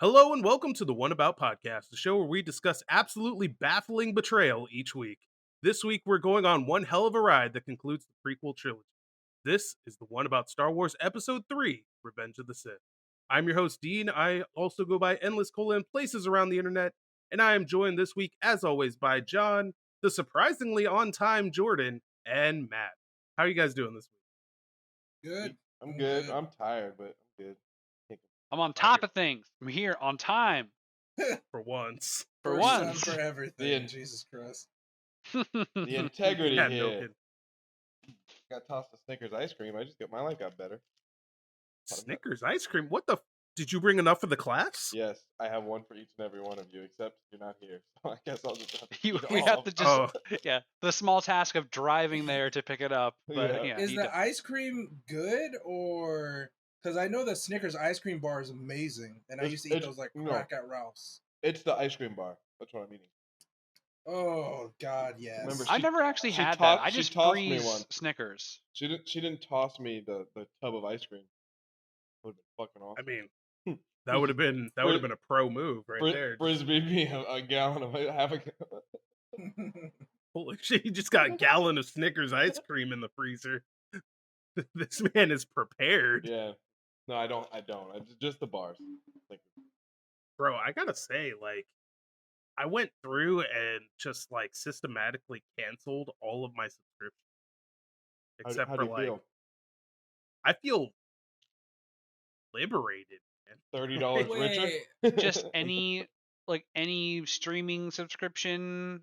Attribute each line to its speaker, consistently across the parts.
Speaker 1: Hello and welcome to the One About Podcast, the show where we discuss absolutely baffling betrayal each week. This week we're going on one hell of a ride that concludes the prequel trilogy. This is the One About Star Wars Episode 3, Revenge of the Sith. I'm your host, Dean. I also go by EndlessCola in places around the internet, and I am joined this week, as always, by John, the surprisingly on-time Jordan, and Matt. How are you guys doing this week?
Speaker 2: Good.
Speaker 3: I'm good. I'm tired, but I'm good.
Speaker 4: I'm on top of things. I'm here on time.
Speaker 1: For once.
Speaker 4: For
Speaker 2: First time
Speaker 4: once.
Speaker 2: for everything.
Speaker 3: The-
Speaker 2: Jesus Christ.
Speaker 3: The integrity
Speaker 1: Yeah,
Speaker 3: here.
Speaker 1: no kidding.
Speaker 3: Got tossed a Snickers ice cream. My life got better.
Speaker 1: Snickers ice cream? What the? Did you bring enough for the class?
Speaker 3: Yes, I have one for each and every one of you, except you're not here. So I guess I'll just have to eat
Speaker 4: We
Speaker 3: all
Speaker 4: have
Speaker 3: of
Speaker 4: to
Speaker 3: them.
Speaker 4: just the small task of driving there to pick it up. But
Speaker 3: Yeah.
Speaker 4: yeah,
Speaker 2: Is
Speaker 4: you
Speaker 2: the
Speaker 4: don't-
Speaker 2: ice cream good or... Because I know the Snickers ice cream bar is amazing. And I used to eat those like
Speaker 3: no.
Speaker 2: crack at Ralph's.
Speaker 3: It's the ice cream bar. That's what I'm eating.
Speaker 2: Oh, God, yes.
Speaker 3: Remember,
Speaker 4: I never actually
Speaker 3: she
Speaker 4: had
Speaker 3: taught-
Speaker 4: that. I
Speaker 3: she
Speaker 4: just
Speaker 3: tossed me
Speaker 4: freeze
Speaker 3: one.
Speaker 4: Snickers.
Speaker 3: She didn't toss me the tub of ice cream. Would have been fucking awesome.
Speaker 1: I mean, that would have been a pro move right there.
Speaker 3: Frisbee me a gallon of half a.
Speaker 1: Holy shit! You just got a gallon of Snickers ice cream in the freezer. This man is prepared,
Speaker 3: Yeah. No, I don't. Just the bars. Like,
Speaker 1: bro. I gotta say, like, I went through and just like systematically canceled all of my subscriptions, except
Speaker 3: how
Speaker 1: for
Speaker 3: do you
Speaker 1: like,
Speaker 3: feel?
Speaker 1: I feel liberated, man.
Speaker 3: $30 richer.
Speaker 2: Wait.
Speaker 4: Just any streaming subscription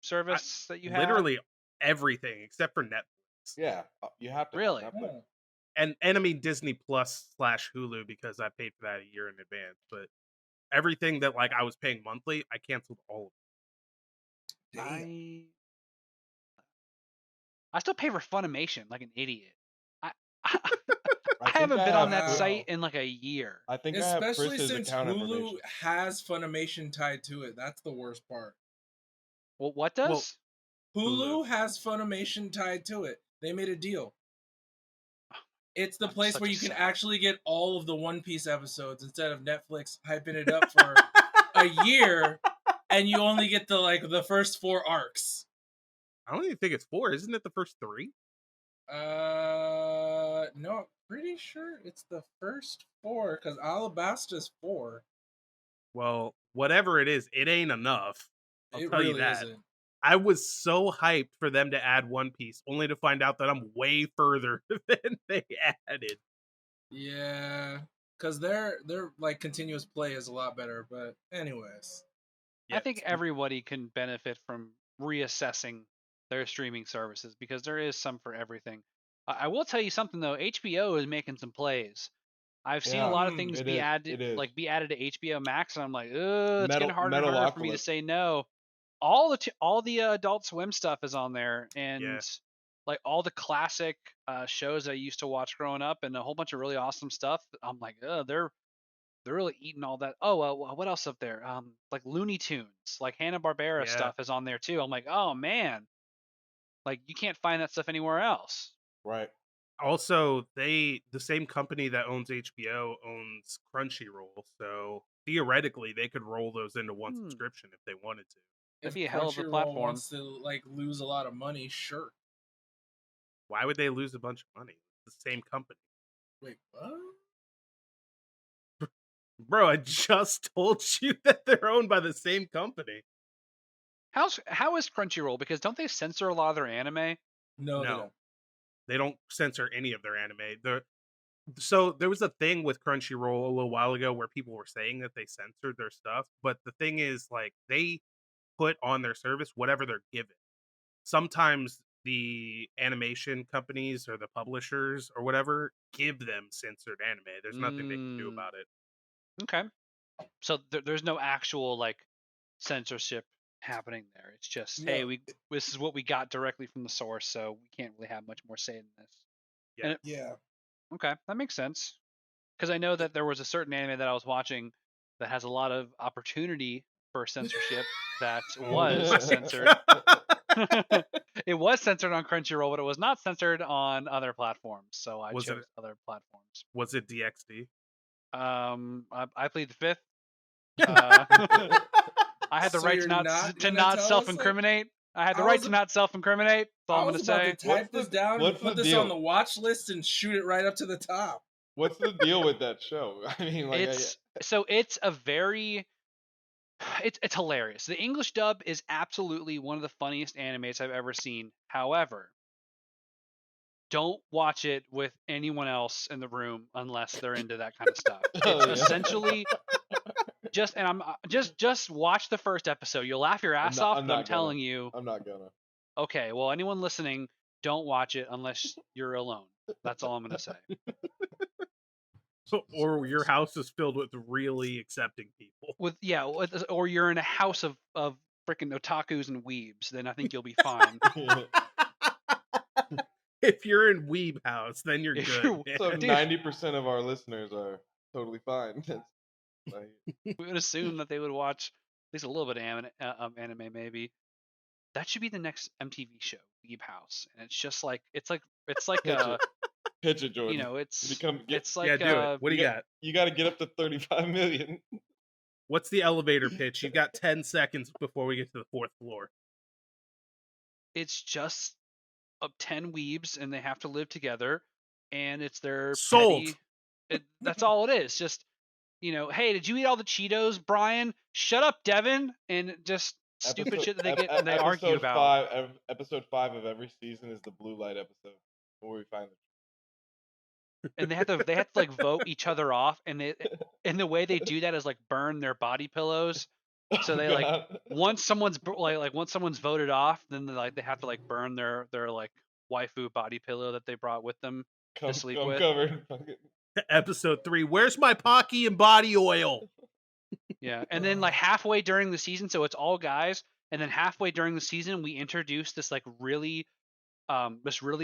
Speaker 4: service that you have.
Speaker 1: Literally everything except for Netflix.
Speaker 3: Yeah, you have to.
Speaker 4: Really?
Speaker 3: Have Netflix.
Speaker 2: Oh.
Speaker 1: And I mean Disney Plus / Hulu because I paid for that a year in advance. But everything that like I was paying monthly, I canceled all of it.
Speaker 2: Damn.
Speaker 4: I still pay for Funimation like an idiot. I
Speaker 3: think
Speaker 4: haven't
Speaker 3: I
Speaker 4: been on
Speaker 3: have
Speaker 4: that
Speaker 2: Wow.
Speaker 4: site in like a year.
Speaker 3: I think I have
Speaker 2: Especially
Speaker 3: Chris's
Speaker 2: since
Speaker 3: account
Speaker 2: Hulu
Speaker 3: information.
Speaker 2: has Funimation tied to it. That's the worst part.
Speaker 4: Well, what does?
Speaker 2: Hulu has Funimation tied to it. They made a deal. It's the
Speaker 4: I'm
Speaker 2: place
Speaker 4: such
Speaker 2: where
Speaker 4: a
Speaker 2: you can
Speaker 4: sap.
Speaker 2: actually get all of the One Piece episodes instead of Netflix hyping it up for a year, and you only get the first 4 arcs.
Speaker 1: I don't even think it's 4. Isn't it the first 3?
Speaker 2: No, I'm pretty sure it's the first 4 because Alabasta's 4.
Speaker 1: Well, whatever it is, it ain't enough. I'll
Speaker 2: It
Speaker 1: tell
Speaker 2: really
Speaker 1: you that.
Speaker 2: isn't.
Speaker 1: I was so hyped for them to add One Piece, only to find out that I'm way further than they added.
Speaker 2: Yeah, because their like continuous play is a lot better. But anyways,
Speaker 4: I think everybody can benefit from reassessing their streaming services because there is some for everything. I will tell you something though, HBO is making some plays. I've seen a
Speaker 3: Yeah,
Speaker 4: lot of things
Speaker 3: it
Speaker 4: be
Speaker 3: is,
Speaker 4: added,
Speaker 3: it is.
Speaker 4: like be added to HBO Max, and I'm like, it's getting harder and harder for me to
Speaker 3: Metalocalypse.
Speaker 4: say no. All the Adult Swim stuff is on there, and
Speaker 1: Yeah.
Speaker 4: like all the classic shows I used to watch growing up, and a whole bunch of really awesome stuff. I'm like, they're really eating all that. Oh, what else up there? Like Looney Tunes, like Hanna-Barbera
Speaker 1: Yeah.
Speaker 4: stuff is on there too. I'm like, oh man, like you can't find that stuff anywhere else.
Speaker 3: Right.
Speaker 1: Also, the same company that owns HBO owns Crunchyroll, so theoretically they could roll those into one subscription if they wanted to.
Speaker 4: That'd
Speaker 2: if
Speaker 4: be a hell of a
Speaker 2: Crunchyroll
Speaker 4: platform.
Speaker 2: wants to lose a lot of money, sure.
Speaker 1: Why would they lose a bunch of money? It's the same company.
Speaker 2: Wait, what?
Speaker 1: Bro, I just told you that they're owned by the same company.
Speaker 4: How is Crunchyroll? Because don't they censor a lot of their anime?
Speaker 2: No, they
Speaker 1: No.
Speaker 2: don't.
Speaker 1: They don't censor any of their anime. So there was a thing with Crunchyroll a little while ago where people were saying that they censored their stuff, but the thing is, like, they put on their service whatever they're given. Sometimes the animation companies or the publishers or whatever give them censored anime. There's nothing they can do about it.
Speaker 4: Okay. So there's no actual like censorship happening there. It's just,
Speaker 2: No.
Speaker 4: hey, this is what we got directly from the source, so we can't really have much more say in this.
Speaker 1: Yeah.
Speaker 4: And
Speaker 2: Yeah.
Speaker 4: okay, that makes sense. Because I know that there was a certain anime that I was watching that has a lot of opportunity for censorship that was censored. It was censored on Crunchyroll, but it was not censored on other platforms. So I
Speaker 1: Was it-
Speaker 4: chose other platforms.
Speaker 1: Was it DxD?
Speaker 4: I plead the fifth. I had the
Speaker 2: So
Speaker 4: right
Speaker 2: you're
Speaker 4: to not
Speaker 2: not
Speaker 4: to
Speaker 2: gonna
Speaker 4: not
Speaker 2: tell us,
Speaker 4: self-incriminate. I had the
Speaker 2: I
Speaker 4: right
Speaker 2: was
Speaker 4: to
Speaker 2: a-
Speaker 4: not self-incriminate. That's all
Speaker 2: I
Speaker 4: I'm
Speaker 2: was
Speaker 4: gonna
Speaker 2: about
Speaker 4: say.
Speaker 2: to type
Speaker 3: What's
Speaker 2: this
Speaker 3: the-
Speaker 2: down and
Speaker 3: what's
Speaker 2: put
Speaker 3: the
Speaker 2: this on
Speaker 3: deal?
Speaker 2: the watch list and shoot it right up to the top.
Speaker 3: What's the deal with that show? I mean, like,
Speaker 4: It's a very it's hilarious. The English dub is absolutely one of the funniest animes I've ever seen. However, don't watch it with anyone else in the room unless they're into that kind of stuff.
Speaker 3: Oh,
Speaker 4: It's
Speaker 3: yeah.
Speaker 4: essentially just watch the first episode. You'll laugh your ass off,
Speaker 3: I'm
Speaker 4: but I'm
Speaker 3: not
Speaker 4: telling you,
Speaker 3: I'm not gonna.
Speaker 4: okay, well, anyone listening, don't watch it unless you're alone. That's all I'm gonna say.
Speaker 1: Or your house is filled with really accepting people.
Speaker 4: Or you're in a house of freaking otakus and weebs, then I think you'll be fine.
Speaker 1: If you're in Weeb House, then you're
Speaker 4: If
Speaker 1: good.
Speaker 4: you're-
Speaker 1: man.
Speaker 3: So
Speaker 4: Dude.
Speaker 3: 90% of our listeners are totally fine. That's like,
Speaker 4: We would assume that they would watch at least a little bit of anime, maybe. That should be the next MTV show, Weeb House, and it's just like it's like
Speaker 3: pitch it, Jordan.
Speaker 4: you know it's
Speaker 3: Get-
Speaker 4: it's like
Speaker 1: Yeah, do it. What do you got?
Speaker 3: You got to get up to 35 million.
Speaker 1: What's the elevator pitch? You've got 10 seconds before we get to the fourth floor.
Speaker 4: it's just 10 weebs and they have to live together, and it's their
Speaker 1: Sold.
Speaker 4: that's all it is. Just hey, did you eat all the Cheetos, Brian? Shut up, Devin, and just stupid shit that they get and they argue about.
Speaker 3: Episode 5 of every season is the blue light episode where we find
Speaker 4: And they have to like vote each other off, and the way they do that is like burn their body pillows. So they like once someone's once someone's voted off, then they have to like burn their like waifu body pillow that they brought with them to sleep with.
Speaker 3: Covered.
Speaker 1: Episode 3. Where's my Pocky and body oil?
Speaker 4: Yeah, and then like halfway during the season, so it's all guys, and then halfway during the season, we introduce this like really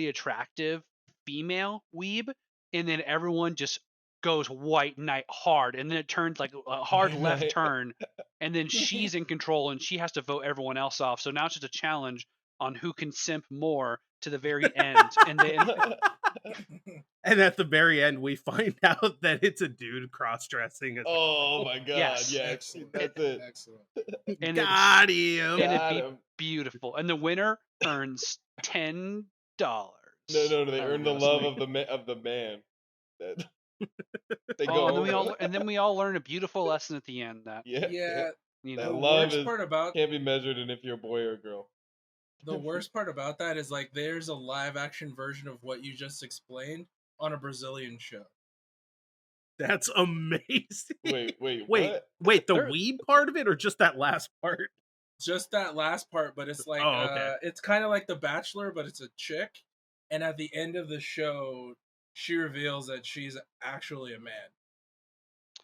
Speaker 4: attractive female weeb, and then everyone just goes white knight hard, and then it turns like a hard
Speaker 3: White
Speaker 4: left
Speaker 3: knight.
Speaker 4: turn, and then she's in control, and she has to vote everyone else off. So now it's just a challenge on who can simp more to the very end, and then
Speaker 1: And at the very end, we find out that it's a dude cross-dressing. As
Speaker 3: Oh my god!
Speaker 4: Yes.
Speaker 3: Yeah,
Speaker 2: Excellent.
Speaker 3: that's it.
Speaker 2: Excellent.
Speaker 4: and
Speaker 1: got him.
Speaker 4: and it'd
Speaker 3: Got
Speaker 4: be
Speaker 3: him.
Speaker 4: beautiful, and the winner earns $10.
Speaker 3: No, they
Speaker 4: I
Speaker 3: earn
Speaker 4: don't
Speaker 3: the
Speaker 4: know,
Speaker 3: love
Speaker 4: something.
Speaker 3: of the man. That they
Speaker 4: Oh,
Speaker 3: go.
Speaker 4: and then we all learn a beautiful lesson at the end that
Speaker 3: Yeah.
Speaker 2: Yeah,
Speaker 4: you
Speaker 3: That
Speaker 2: the
Speaker 4: know
Speaker 3: love
Speaker 2: worst part about
Speaker 3: can't be measured in if you're a boy or a girl.
Speaker 2: the worst part about that is like there's a live action version of what you just explained on a Brazilian show.
Speaker 1: That's amazing.
Speaker 3: Wait,
Speaker 1: Wait,
Speaker 3: what?
Speaker 1: the
Speaker 4: There-
Speaker 1: weeb part of it, or just that last part?
Speaker 2: Just that last part, but it's like
Speaker 1: Oh, okay.
Speaker 2: it's kind of like The Bachelor, but it's a chick. And at the end of the show, she reveals that she's actually a man.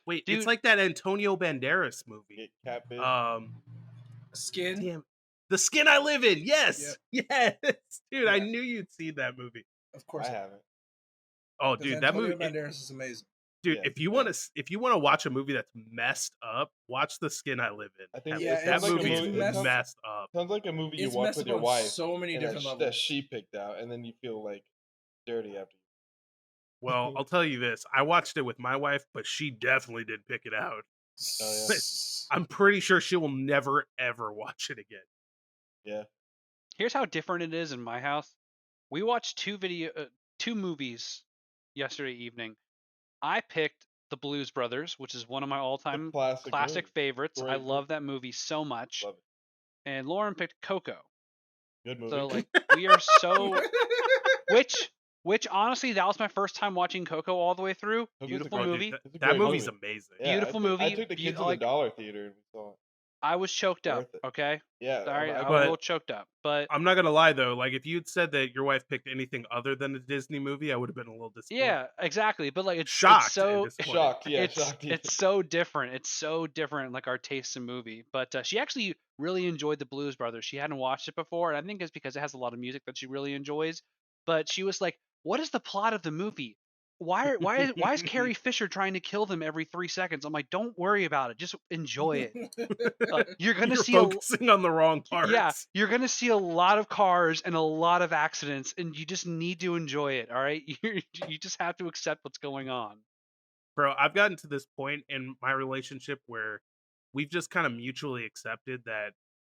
Speaker 1: Wait,
Speaker 4: Dude.
Speaker 1: it's like that Antonio Banderas movie.
Speaker 3: Get catfish.
Speaker 2: Skin.
Speaker 1: Damn, The Skin I Live In. Yes, yes, dude. I knew you'd seen that movie.
Speaker 2: Of course.
Speaker 3: I haven't.
Speaker 1: Oh,
Speaker 2: 'Cause
Speaker 1: dude, that
Speaker 2: Antonio
Speaker 1: movie.
Speaker 2: Banderas is amazing.
Speaker 1: Dude,
Speaker 3: Yeah,
Speaker 1: if you want to watch a movie that's messed up, watch The Skin I Live In.
Speaker 3: I think
Speaker 2: Yeah,
Speaker 1: that
Speaker 2: it's like a
Speaker 1: movie is
Speaker 2: movie that's-
Speaker 1: messed up.
Speaker 3: Sounds like a movie you
Speaker 2: It's
Speaker 3: watch
Speaker 2: messed
Speaker 3: with
Speaker 2: up
Speaker 3: your
Speaker 2: on
Speaker 3: wife,
Speaker 2: so many
Speaker 3: and
Speaker 2: different
Speaker 3: that
Speaker 2: levels.
Speaker 3: she picked out, and then you feel like dirty after.
Speaker 1: Well, I'll tell you this: I watched it with my wife, but she definitely did pick it out.
Speaker 3: Oh,
Speaker 1: I'm pretty sure she will never ever watch it again.
Speaker 3: Yeah.
Speaker 4: Here's how different it is in my house. We watched two movies yesterday evening. I picked The Blues Brothers, which is one of my all-time
Speaker 3: classic
Speaker 4: classic
Speaker 3: movie.
Speaker 4: favorites. I
Speaker 3: Great
Speaker 4: love that movie so much.
Speaker 3: Love it.
Speaker 4: And Lauren picked Coco.
Speaker 3: Good movie.
Speaker 4: So like we are so which honestly that was my first time watching Coco all the way through.
Speaker 3: Coco's a
Speaker 4: Beautiful
Speaker 3: great-
Speaker 4: movie.
Speaker 3: It's a
Speaker 1: That
Speaker 3: great
Speaker 1: movie's
Speaker 3: movie.
Speaker 1: amazing.
Speaker 3: Yeah,
Speaker 4: beautiful
Speaker 3: I
Speaker 4: movie,
Speaker 3: took the kids to
Speaker 4: like-
Speaker 3: the dollar theater and we saw it.
Speaker 4: I was choked up.
Speaker 3: Worth it.
Speaker 4: Okay,
Speaker 3: Yeah.
Speaker 4: sorry, I was a
Speaker 1: But-
Speaker 4: little choked up, but
Speaker 1: I'm not gonna lie though, like if you'd said that your wife picked anything other than a Disney movie, I would have been a little disappointed.
Speaker 4: yeah, exactly. But like it's
Speaker 1: Shocked.
Speaker 4: so
Speaker 1: and disappointed.
Speaker 3: Shocked. Yeah.
Speaker 4: it's
Speaker 3: shocked.
Speaker 4: it's so different. It's so different, like our tastes in movie. But she actually really enjoyed the Blues Brothers. She hadn't watched it before, and I think it's because it has a lot of music that she really enjoys. But she was like, "What is the plot of the movie? Why is Carrie Fisher trying to kill them every 3 seconds?" I'm like, "Don't worry about it. Just enjoy it. You're gonna
Speaker 1: You're
Speaker 4: see
Speaker 1: focusing on the wrong parts.
Speaker 4: yeah, you're gonna see a lot of cars and a lot of accidents, and you just need to enjoy it. All right, you just have to accept what's going on."
Speaker 1: Bro, I've gotten to this point in my relationship where we've just kind of mutually accepted that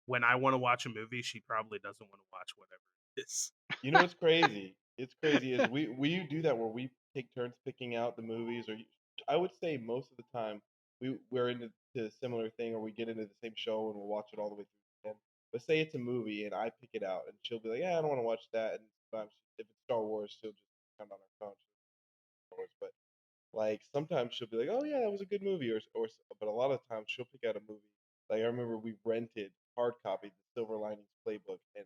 Speaker 1: when I want to watch a movie, she probably doesn't want to watch whatever it is.
Speaker 3: You know what's crazy? It's crazy is we do that where we take turns picking out the movies, or I would say most of the time we're into a similar thing, or we get into the same show and we'll watch it all the way through. But say it's a movie and I pick it out, and she'll be like, "Yeah, I don't want to watch that." And sometimes if it's Star Wars, she'll just turn on her phone. Star Wars, but like sometimes she'll be like, "Oh yeah, that was a good movie," but a lot of times she'll pick out a movie. Like I remember we rented hard copy the Silver Linings Playbook, and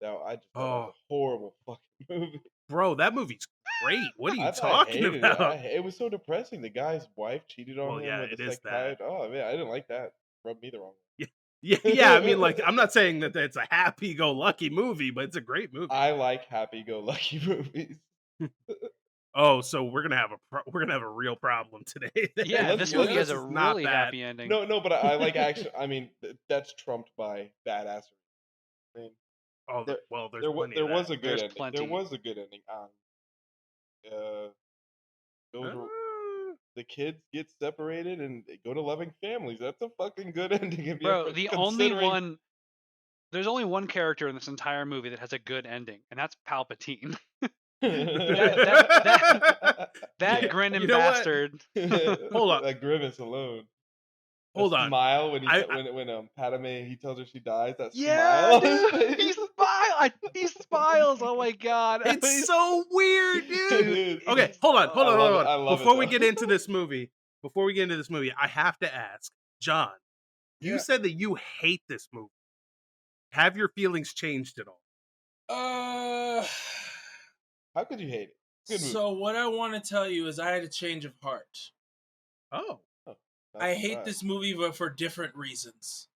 Speaker 3: that I just thought that was
Speaker 1: Oh,
Speaker 3: a horrible fucking movie.
Speaker 1: bro, that movie's great. What are you
Speaker 3: I
Speaker 1: talking
Speaker 3: hated it.
Speaker 1: about?
Speaker 3: It was so depressing. The guy's wife cheated on
Speaker 1: Well,
Speaker 3: him
Speaker 1: yeah,
Speaker 3: with a
Speaker 1: it is that.
Speaker 3: psychiatrist. Oh man, I didn't like that. Rubbed me the wrong
Speaker 1: Yeah, yeah, yeah. I mean, like, I'm not saying that it's a happy-go-lucky movie, but it's a great movie.
Speaker 3: I like happy-go-lucky movies.
Speaker 1: Oh, so we're gonna have a real problem today. then,
Speaker 4: Yeah,
Speaker 3: Let's
Speaker 4: this
Speaker 1: because
Speaker 4: movie has
Speaker 1: this
Speaker 4: a
Speaker 1: is not
Speaker 4: really
Speaker 1: that.
Speaker 4: happy ending.
Speaker 3: No, but I like action. I mean, that's trumped by badassery. I mean,
Speaker 1: Oh,
Speaker 3: there,
Speaker 1: well, there's
Speaker 3: there,
Speaker 1: plenty
Speaker 3: there
Speaker 1: of
Speaker 3: was
Speaker 1: that.
Speaker 3: a good
Speaker 4: There's
Speaker 3: ending.
Speaker 4: plenty.
Speaker 3: There was a good ending. Those were the kids get separated and they go to loving families. That's a fucking good ending if you
Speaker 4: Bro,
Speaker 3: ever
Speaker 4: the only
Speaker 3: considering.
Speaker 4: one there's only one character in this entire movie that has a good ending, and that's Palpatine. that
Speaker 3: Yeah.
Speaker 4: grinning
Speaker 1: You know what?
Speaker 4: bastard.
Speaker 1: Hold on.
Speaker 3: That grimace alone.
Speaker 1: Hold
Speaker 3: That
Speaker 1: on.
Speaker 3: smile when
Speaker 1: I
Speaker 3: when Padme he tells her she dies. That
Speaker 4: Yeah,
Speaker 3: smile on his
Speaker 4: dude.
Speaker 3: face.
Speaker 4: He smiles. Oh my god.
Speaker 1: it's so weird, dude.
Speaker 3: Dude,
Speaker 1: Okay,
Speaker 3: it's-
Speaker 1: hold on.
Speaker 3: I love it. I love
Speaker 1: Before
Speaker 3: it,
Speaker 1: we
Speaker 3: though.
Speaker 1: get into this movie, I have to ask, John, you
Speaker 2: Yeah.
Speaker 1: said that you hate this movie. Have your feelings changed at all?
Speaker 3: How could you hate it? Good movie.
Speaker 2: So what I want to tell you is I had a change of heart.
Speaker 1: Oh.
Speaker 2: I hate this movie, but for different reasons.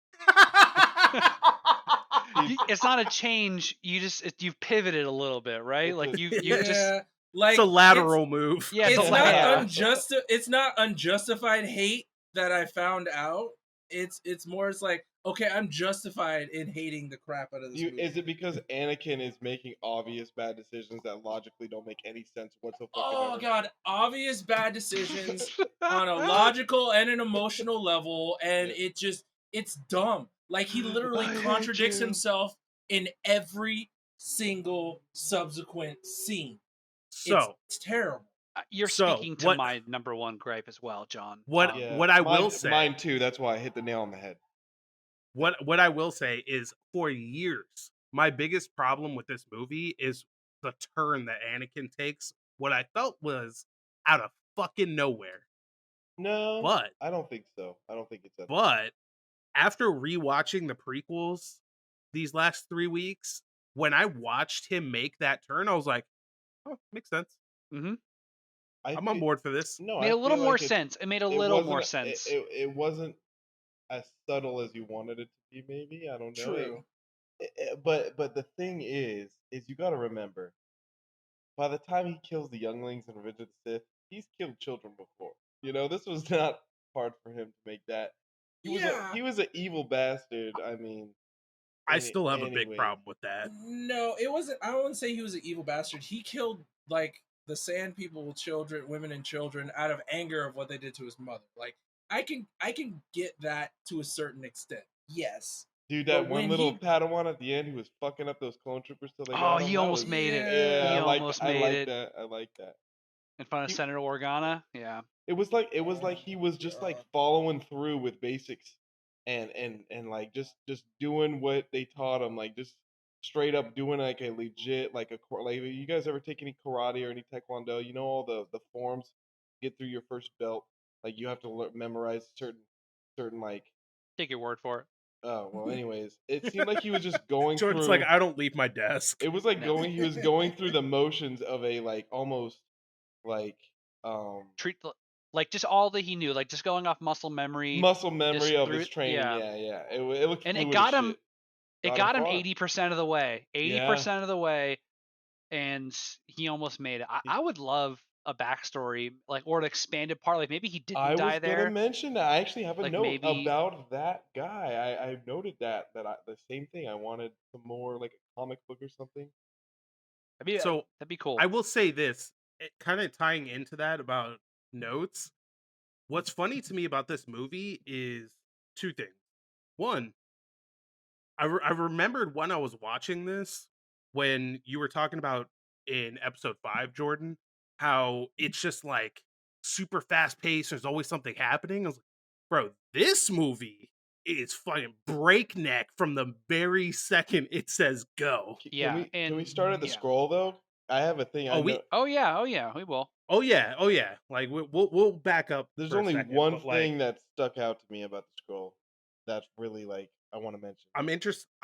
Speaker 4: It's not a change. You've pivoted a little bit, right?
Speaker 3: It's
Speaker 4: Like
Speaker 3: a-
Speaker 4: you
Speaker 2: Yeah,
Speaker 4: just
Speaker 2: like
Speaker 1: It's a lateral move.
Speaker 4: yeah,
Speaker 2: It's
Speaker 4: a
Speaker 2: not
Speaker 4: yeah.
Speaker 2: It's not unjustified hate that I found out. It's more. It's like, okay, I'm justified in hating the crap out of this movie.
Speaker 3: Is it because Anakin is making obvious bad decisions that logically don't make any sense whatsoever?
Speaker 2: Oh god, obvious bad decisions on a logical and an emotional level, and it's dumb. Like he literally
Speaker 4: I hate
Speaker 2: contradicts
Speaker 4: you.
Speaker 2: himself in every single subsequent scene.
Speaker 1: So,
Speaker 2: It's terrible.
Speaker 4: You're
Speaker 1: So,
Speaker 4: speaking to
Speaker 1: what-
Speaker 4: my number one gripe as well, John.
Speaker 1: what I will say,
Speaker 3: mine too. That's why I hit the nail on the head.
Speaker 1: what I will say is, for years, my biggest problem with this movie is the turn that Anakin takes. What I felt was out of fucking nowhere.
Speaker 3: No,
Speaker 1: But
Speaker 3: I don't think so. I don't think it's that.
Speaker 1: But after rewatching the prequels these last 3 weeks, when I watched him make that turn, I was like, "Oh, makes sense.
Speaker 4: Mm-hmm.
Speaker 1: I'm on board for this."
Speaker 3: No,
Speaker 4: Made
Speaker 3: I
Speaker 4: a little
Speaker 3: feel
Speaker 4: more
Speaker 3: like
Speaker 4: sense. It made a
Speaker 3: it
Speaker 4: little
Speaker 3: wasn't
Speaker 4: more
Speaker 3: a-
Speaker 4: sense.
Speaker 3: It wasn't as subtle as you wanted it to be. Maybe I don't know.
Speaker 2: True.
Speaker 3: But the thing is you got to remember, by the time he kills the younglings in Revenge of the Sith, he's killed children before. You know, this was not hard for him to make that. He was an evil bastard. I mean,
Speaker 1: I still have a big
Speaker 3: anyways.
Speaker 1: problem with that.
Speaker 2: No, it wasn't. I wouldn't say he was an evil bastard. He killed like the Sand People, children, women, and children out of anger of what they did to his mother. Like I can get that to a certain extent. Yes.
Speaker 3: Dude,
Speaker 2: But
Speaker 3: that one
Speaker 2: when
Speaker 3: little
Speaker 2: he-
Speaker 3: Padawan at the end who was fucking up those clone troopers till they
Speaker 4: Oh,
Speaker 3: got him.
Speaker 4: he
Speaker 3: that
Speaker 4: almost
Speaker 3: was-
Speaker 4: made it.
Speaker 3: Yeah,
Speaker 4: He
Speaker 3: I like
Speaker 4: almost
Speaker 3: I
Speaker 4: made
Speaker 3: like
Speaker 4: it.
Speaker 3: that. I like that.
Speaker 4: In front of
Speaker 3: He-
Speaker 4: Senator Organa. Yeah.
Speaker 3: It was like he was just like following through with basics and like just doing what they taught him, like just straight up doing like a legit like you guys ever take any karate or any taekwondo? You know all the forms to get through your first belt. Like you have to memorize certain like.
Speaker 4: Take your word for it.
Speaker 3: Oh well. Anyways, it seemed like he was just going
Speaker 1: Jordan's
Speaker 3: through.
Speaker 1: like, "I don't leave my desk."
Speaker 3: It was like
Speaker 4: No.
Speaker 3: he was going through the motions of a like almost like
Speaker 4: Treat like just all that he knew, like just going off muscle memory.
Speaker 3: muscle memory of
Speaker 4: through
Speaker 3: his
Speaker 4: it,
Speaker 3: training.
Speaker 4: yeah.
Speaker 3: Yeah. It looked
Speaker 4: And it
Speaker 3: fluid
Speaker 4: got
Speaker 3: as
Speaker 4: him.
Speaker 3: shit.
Speaker 4: It got him
Speaker 3: far.
Speaker 4: 80% of the way. 80%
Speaker 3: Yeah.
Speaker 4: of the way, and he almost made it. I would love a backstory, like or an expanded part. Like maybe he didn't
Speaker 3: I
Speaker 4: die
Speaker 3: was
Speaker 4: there.
Speaker 3: gonna mention that. I actually have a
Speaker 4: Like,
Speaker 3: note
Speaker 4: maybe-
Speaker 3: about that guy. I noted that the same thing. I wanted some more like a comic book or something.
Speaker 1: So,
Speaker 4: that'd be cool.
Speaker 1: I will say this, kind of tying into that about notes. What's funny to me about this movie is two things. One, I remembered when I was watching this when you were talking about in episode 5, Jordan, how it's just like super fast paced. There's always something happening. I was like, bro, this movie is fucking breakneck from the very second it says go.
Speaker 4: Yeah,
Speaker 3: Can we
Speaker 4: and
Speaker 3: start at the
Speaker 4: yeah.
Speaker 3: scroll though? I have a thing. I
Speaker 1: Oh,
Speaker 3: know
Speaker 4: Oh yeah, we will.
Speaker 1: oh yeah. Like we'll back up
Speaker 3: there's
Speaker 1: for a
Speaker 3: only
Speaker 1: second,
Speaker 3: one
Speaker 1: but like
Speaker 3: thing that stuck out to me about the scroll that's really like I want to mention.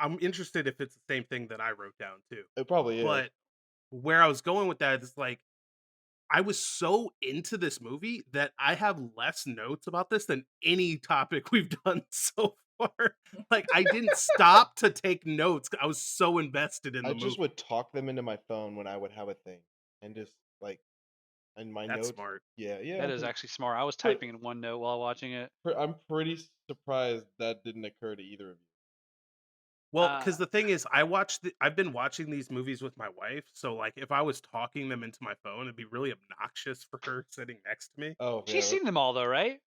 Speaker 1: I'm interested if it's the same thing that I wrote down too.
Speaker 3: It probably is.
Speaker 1: But where I was going with that is like I was so into this movie that I have less notes about this than any topic we've done so far. Like I didn't stop to take notes. I was so invested in
Speaker 3: I
Speaker 1: the
Speaker 3: just
Speaker 1: movie.
Speaker 3: would talk them into my phone when I would have a thing, and just like in my
Speaker 1: That's
Speaker 3: notes.
Speaker 1: smart.
Speaker 3: Yeah.
Speaker 4: That is actually smart. I was
Speaker 3: Pre-
Speaker 4: typing in OneNote while watching it.
Speaker 3: I'm pretty surprised that didn't occur to either of you.
Speaker 1: Well,
Speaker 4: Uh,
Speaker 1: because the thing is, I've been watching these movies with my wife, so like if I was talking them into my phone, it'd be really obnoxious for her sitting next to me.
Speaker 3: Oh
Speaker 4: she's seen them all though, right?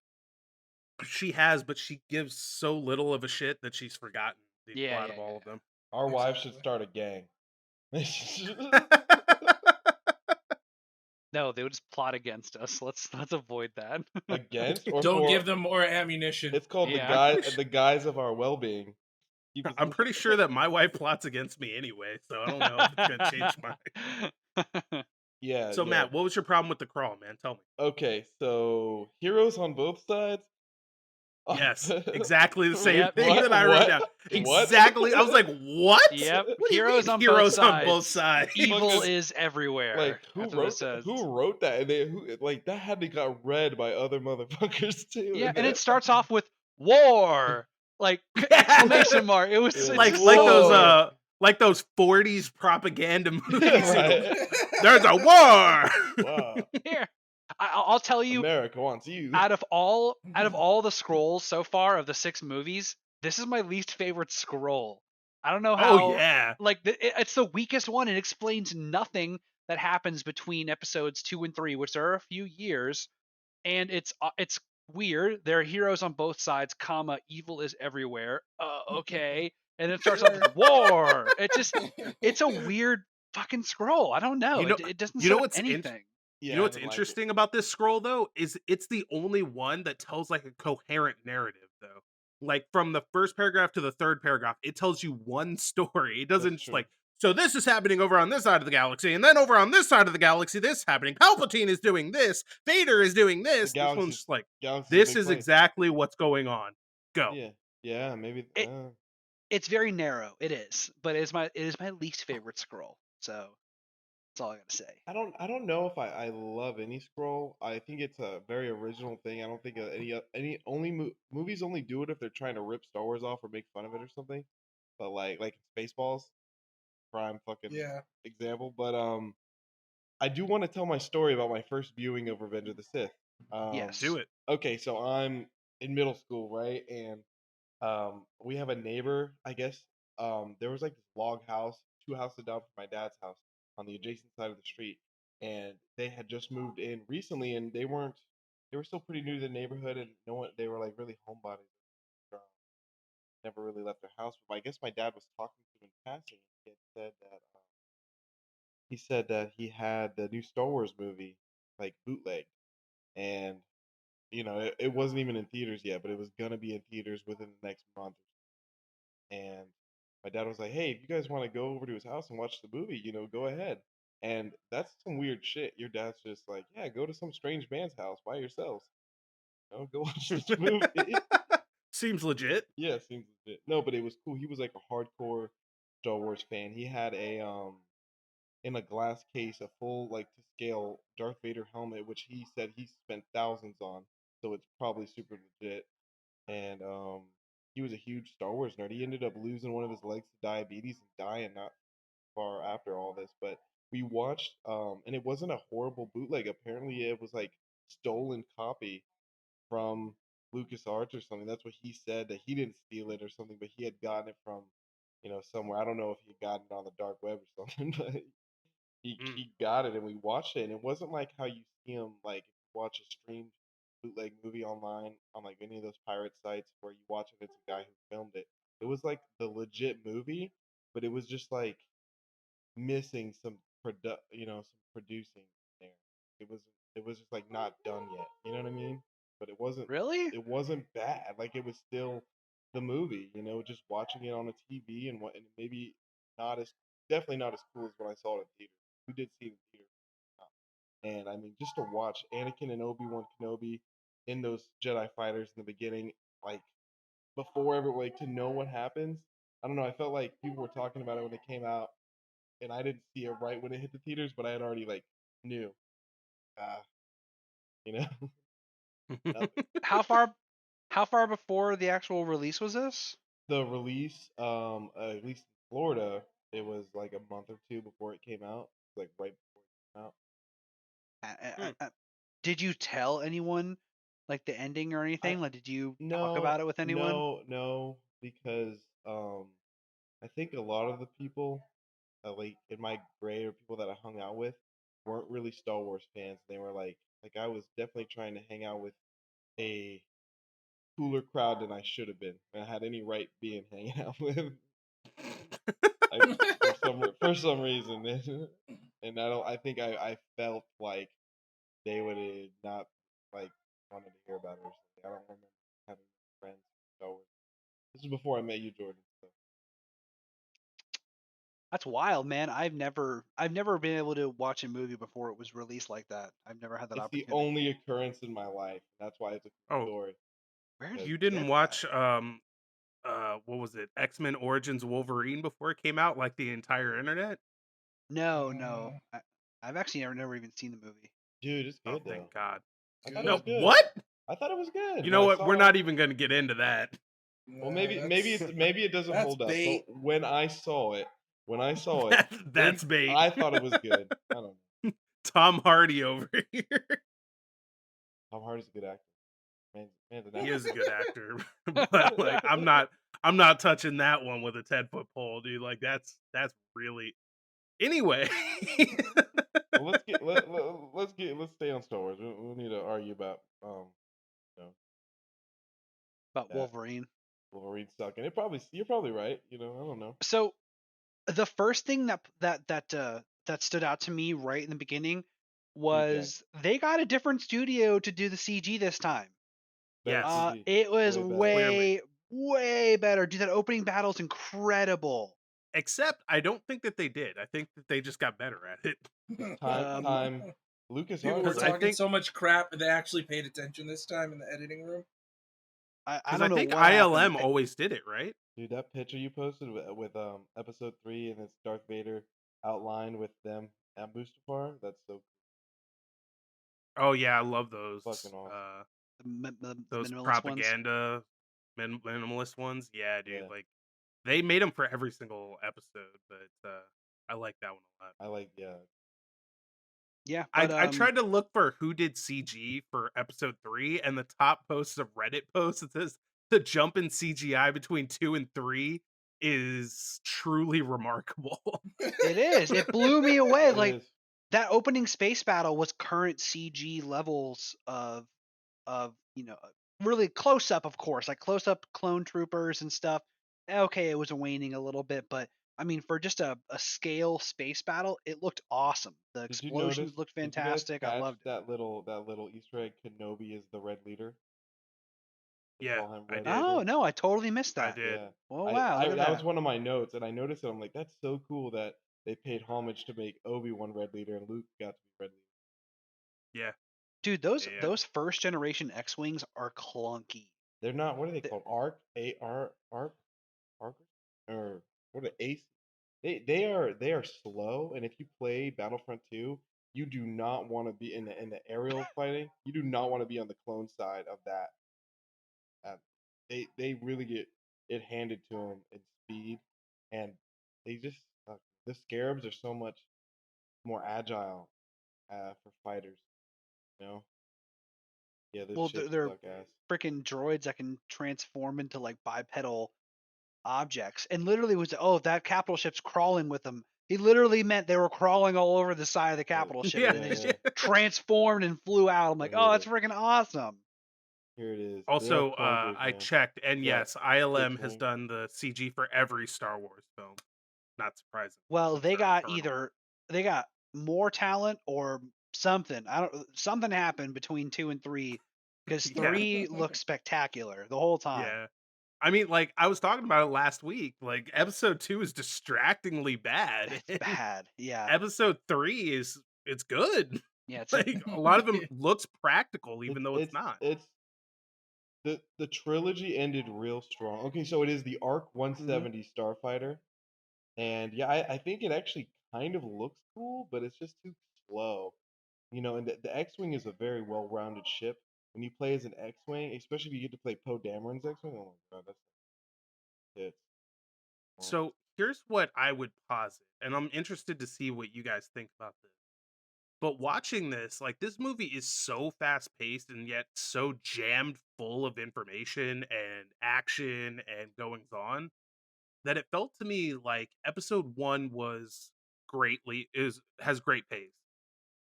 Speaker 1: She has, but she gives so little of a shit that she's forgotten the
Speaker 4: Yeah,
Speaker 1: plot
Speaker 4: yeah,
Speaker 1: of all of
Speaker 4: yeah.
Speaker 1: them.
Speaker 3: our wives should
Speaker 2: Exactly.
Speaker 3: start a gang.
Speaker 4: No, they would just plot against us. Let's avoid that.
Speaker 3: Against or
Speaker 2: Don't
Speaker 3: for?
Speaker 2: give them more ammunition.
Speaker 3: It's called
Speaker 4: Yeah.
Speaker 3: the guise of our well-being. Keep us
Speaker 1: I'm pretty sure that my wife plots against me anyway, so I don't know if it's gonna change mine.
Speaker 3: Yeah.
Speaker 1: So Matt, what was your problem with the crawl, man? Tell me.
Speaker 3: Okay, so heroes on both sides.
Speaker 1: Yes, exactly the same
Speaker 4: Yep.
Speaker 1: thing that I wrote down.
Speaker 3: What?
Speaker 1: Exactly. I was like, what?
Speaker 4: Yep.
Speaker 1: What do you
Speaker 4: Heroes
Speaker 1: mean
Speaker 4: on
Speaker 1: heroes
Speaker 4: both
Speaker 1: on both
Speaker 4: sides.
Speaker 1: sides?
Speaker 4: Evil
Speaker 3: Fucking-
Speaker 4: is everywhere.
Speaker 3: Like
Speaker 4: That's what it says.
Speaker 3: who wrote that? And that had to got read by other motherfuckers too.
Speaker 4: Yeah, and it starts off with war, like exclamation mark. It was
Speaker 3: Yeah.
Speaker 4: it's
Speaker 1: like
Speaker 4: just
Speaker 1: like
Speaker 4: so
Speaker 1: those
Speaker 4: weird.
Speaker 1: like those 40s propaganda movies.
Speaker 3: Right.
Speaker 1: There's a war.
Speaker 3: Wow.
Speaker 4: Here, I'll tell you.
Speaker 3: America wants you.
Speaker 4: Out of all the scrolls so far of the 6 movies, this is my least favorite scroll. I don't know how.
Speaker 1: Oh yeah.
Speaker 4: Like it's the weakest one. It explains nothing that happens between episodes 2 and 3, which are a few years, and it's weird. There are heroes on both sides, comma, evil is everywhere. Okay. And then it starts off with war. It's a weird fucking scroll. I don't know.
Speaker 1: You know-
Speaker 4: It doesn't
Speaker 1: you know
Speaker 4: set up
Speaker 1: what's
Speaker 4: anything.
Speaker 3: Yeah,
Speaker 1: You know
Speaker 3: I
Speaker 1: what's
Speaker 3: didn't like it.
Speaker 1: interesting about this scroll though is it's the only one that tells like a coherent narrative though. Like from the first paragraph to the third paragraph, it tells you one story. It doesn't
Speaker 3: That's
Speaker 1: just
Speaker 3: true.
Speaker 1: like, so this is happening over on this side of the galaxy, and then over on this side of the galaxy, this is happening. Palpatine is doing this. Vader is doing this. This
Speaker 3: galaxy's-
Speaker 1: one's just like,
Speaker 3: Galaxy's a
Speaker 1: this
Speaker 3: big
Speaker 1: is
Speaker 3: place.
Speaker 1: exactly what's going on. Go.
Speaker 3: Yeah, maybe.
Speaker 4: It's very narrow. It is, but it is my least favorite scroll. So that's all I gotta say.
Speaker 3: I don't know if I love any scroll. I think it's a very original thing. I don't think movies only do it if they're trying to rip Star Wars off or make fun of it or something. But like Spaceballs, prime fucking
Speaker 2: Yeah.
Speaker 3: example. But I do want to tell my story about my first viewing of Revenge of the Sith.
Speaker 4: Yes.
Speaker 1: Do it.
Speaker 3: Okay, so I'm in middle school, right? And we have a neighbor, I guess. There was like this log house, 2 houses down from my dad's house on the adjacent side of the street, and they had just moved in recently, and they were still pretty new to the neighborhood, and they were like really homebodies. Never really left their house. But I guess my dad was talking to them in passing. He had said that he had the new Star Wars movie like bootleg, and it wasn't even in theaters yet, but it was gonna be in theaters within the next month. And my dad was like, "Hey, if you guys want to go over to his house and watch the movie, go ahead." And that's some weird shit. Your dad's just like, "Yeah, go to some strange man's house by yourselves. Go watch this movie."
Speaker 1: Seems legit.
Speaker 3: Yeah, seems legit. No, but it was cool. He was like a hardcore Star Wars fan. He had in a glass case a full like to scale Darth Vader helmet, which he said he spent thousands on, so it's probably super legit. And he was a huge Star Wars nerd. He ended up losing one of his legs to diabetes and dying not far after all this. But we watched, and it wasn't a horrible bootleg. Apparently, it was like stolen copy from LucasArts or something. That's what he said, that he didn't steal it or something, but he had gotten it from somewhere. I don't know if he got it on the dark web or something, but he got it and we watched it, and it wasn't like how you see him like watch a streamed bootleg movie online on like any of those pirate sites where you watch it, it's a guy who filmed it. It was like the legit movie, but it was just like missing some some producing there. It was it was just like not done yet. You know what I mean? But
Speaker 4: Really?
Speaker 3: it wasn't bad. Like it was still the movie. Just watching it on a TV and maybe not as definitely not as cool as when I saw it in theater. Who did see it in theater? And I mean, just to watch Anakin and Obi-Wan Kenobi in those Jedi fighters in the beginning, like before ever, like to know what happens. I don't know. I felt like people were talking about it when it came out, and I didn't see it right when it hit the theaters, but I had already like knew, ah, you know, nothing.
Speaker 4: How far before the actual release was this?
Speaker 3: The release, at least in Florida, it was like a month or two before it came out, like right before it came out.
Speaker 4: Did you tell anyone like the ending or anything? Like, did you talk
Speaker 3: No,
Speaker 4: about it with anyone?
Speaker 3: no, because I think a lot of the people, like in my grade or people that I hung out with, weren't really Star Wars fans. They were like I was definitely trying to hang out with a cooler crowd than I should have been. And I had any right being hanging out with. For some reason, and I think I felt like they would have not like wanted to hear about it or something. I don't remember having friends with Star Wars. This is before I met you, Jordan. So.
Speaker 4: That's wild, man. I've never been able to watch a movie before it was released like that. I've never had that
Speaker 3: It's the
Speaker 4: opportunity.
Speaker 3: only occurrence in my life. That's why it's a cool
Speaker 1: Oh,
Speaker 3: story.
Speaker 4: Where did
Speaker 3: Because
Speaker 4: you
Speaker 1: you didn't
Speaker 4: get
Speaker 1: watch
Speaker 4: that?
Speaker 1: what was it? X-Men Origins Wolverine before it came out, like the entire internet?
Speaker 4: No, no. I've actually never even seen the movie.
Speaker 3: dude, it's
Speaker 1: Oh,
Speaker 3: good
Speaker 1: thank
Speaker 3: though.
Speaker 1: God.
Speaker 3: I thought it
Speaker 1: No,
Speaker 3: was
Speaker 2: Good.
Speaker 3: good.
Speaker 1: what?
Speaker 3: I thought it was good
Speaker 1: You
Speaker 3: when
Speaker 1: know
Speaker 3: I
Speaker 1: what?
Speaker 3: saw
Speaker 1: We're
Speaker 3: it.
Speaker 1: not even going to get into that.
Speaker 3: Well, maybe it doesn't
Speaker 2: that's
Speaker 3: hold up.
Speaker 2: bait.
Speaker 3: But when I saw it,
Speaker 1: That's bait.
Speaker 3: I thought it was good. I don't know.
Speaker 1: Tom Hardy over here.
Speaker 3: Tom Hardy's a good actor. Man's an
Speaker 1: He
Speaker 3: actor.
Speaker 1: is a good actor, but like I'm not touching that one with a 10-foot pole, dude. Like that's really anyway.
Speaker 3: Well, let's stay on Star Wars. We need to argue about you know
Speaker 4: About
Speaker 3: that
Speaker 4: Wolverine.
Speaker 3: Wolverine sucking. You're probably right. I don't know.
Speaker 4: So the first thing that stood out to me right in the beginning
Speaker 3: Hugh Jack,
Speaker 4: was they got a different studio to do the CG this time.
Speaker 3: better
Speaker 1: Yes,
Speaker 3: CG,
Speaker 4: It was
Speaker 3: way better.
Speaker 1: clearly.
Speaker 4: way better. Dude, that opening battle's incredible.
Speaker 1: Except I don't think that they did. I think that they just got better at it.
Speaker 3: It's
Speaker 4: Um,
Speaker 3: time. Lucas
Speaker 2: People
Speaker 3: Arts,
Speaker 2: were
Speaker 1: 'Cause I
Speaker 3: right?
Speaker 2: talking
Speaker 1: think
Speaker 2: so much crap, and they actually paid attention this time in the editing room.
Speaker 4: I
Speaker 1: because I
Speaker 4: don't know
Speaker 1: think
Speaker 4: what happened.
Speaker 1: ILM always did it, right?
Speaker 3: Dude, that picture you posted with episode 3 and it's Darth Vader outlined with them at Mustafar, that's so
Speaker 1: Oh yeah, I love those.
Speaker 3: fucking awesome.
Speaker 4: The
Speaker 1: Those
Speaker 4: minimalist ones.
Speaker 1: propaganda minimalist ones. Yeah, dude.
Speaker 3: Yeah,
Speaker 1: Like they made them for every single episode, but I like that one a lot.
Speaker 3: I like
Speaker 4: Yeah,
Speaker 1: I
Speaker 4: but
Speaker 1: I tried to look for who did CG for episode 3, and the top posts of Reddit posts it says the jump in CGI between 2 and 3 is truly remarkable.
Speaker 4: it is. It blew me away.
Speaker 3: it
Speaker 4: Like
Speaker 3: is.
Speaker 4: that opening space battle was current CG levels of really close up, of course, like close up clone troopers and stuff. Okay, it was waning a little bit, but I mean, for just a scale space battle, it looked awesome. The
Speaker 3: Did you notice?
Speaker 4: explosions looked
Speaker 3: Did you guys
Speaker 4: fantastic. I
Speaker 3: catch
Speaker 4: loved it.
Speaker 3: that little Easter egg? Kenobi is the Red Leader. They
Speaker 1: Yeah,
Speaker 3: call him
Speaker 1: I
Speaker 3: Red
Speaker 1: did.
Speaker 4: Oh
Speaker 3: Leader.
Speaker 4: no, I totally missed
Speaker 1: I
Speaker 4: that.
Speaker 1: did.
Speaker 3: Yeah,
Speaker 4: Oh wow, look at
Speaker 3: that was
Speaker 4: that.
Speaker 3: one of my notes, and I noticed it. I'm like, that's so cool that they paid homage to make Obi-Wan Red Leader, and Luke got to be Red Leader.
Speaker 1: Yeah.
Speaker 4: Dude,
Speaker 1: Yeah.
Speaker 4: those first generation X-wings are clunky.
Speaker 3: They're not. What are they
Speaker 4: Th-
Speaker 3: called? Arc, or what are Ace? They are slow, and if you play Battlefront 2, you do not want to be in the aerial fighting. You do not want to be on the clone side of that. They really get it handed to them in speed, and they just the scarabs are so much more agile for fighters. You know? Yeah, those
Speaker 4: Well,
Speaker 3: ships
Speaker 4: they're
Speaker 3: suck ass.
Speaker 4: freaking droids that can transform into like bipedal objects, and literally was that capital ship's crawling with them. He literally meant they were crawling all over the side of the capital ship, and
Speaker 1: Yeah.
Speaker 4: then they just
Speaker 3: Yeah.
Speaker 4: transformed and flew out. I'm like, oh, that's
Speaker 3: Literally.
Speaker 4: freaking awesome.
Speaker 3: Here it is. They have
Speaker 1: Also,
Speaker 3: plungers,
Speaker 1: I
Speaker 3: man.
Speaker 1: checked, and
Speaker 3: Yeah,
Speaker 1: yes, ILM has
Speaker 3: X-wing.
Speaker 1: done the CG for every Star Wars film. Not surprising.
Speaker 4: Well,
Speaker 1: Since
Speaker 4: they
Speaker 1: they're
Speaker 4: got
Speaker 1: internal.
Speaker 4: they got more talent or something. Something happened between 2 and 3 because
Speaker 1: Yeah.
Speaker 4: 3 looks spectacular the whole time.
Speaker 1: Yeah. I mean, like, I was talking about it last week. Like, episode 2 is distractingly bad.
Speaker 4: It's
Speaker 1: and
Speaker 4: bad. Yeah.
Speaker 1: Episode 3 it's good.
Speaker 4: Yeah, it's
Speaker 1: Like, a lot of them looks practical, even though it's
Speaker 3: It's
Speaker 1: not.
Speaker 3: it's the trilogy ended real strong. Okay, so it is the Arc 170 Starfighter, and yeah, I think it actually kind of looks cool, but it's just too slow. And the X-wing is a very well-rounded ship. When you play as an X-wing, especially if you get to play Poe Dameron's X-wing, oh my god, that's it.
Speaker 1: So, here's what I would posit, and I'm interested to see what you guys think about this. But watching this, like, this movie is so fast-paced and yet so jammed full of information and action and goings on that it felt to me like episode 1 was greatly is has great pace.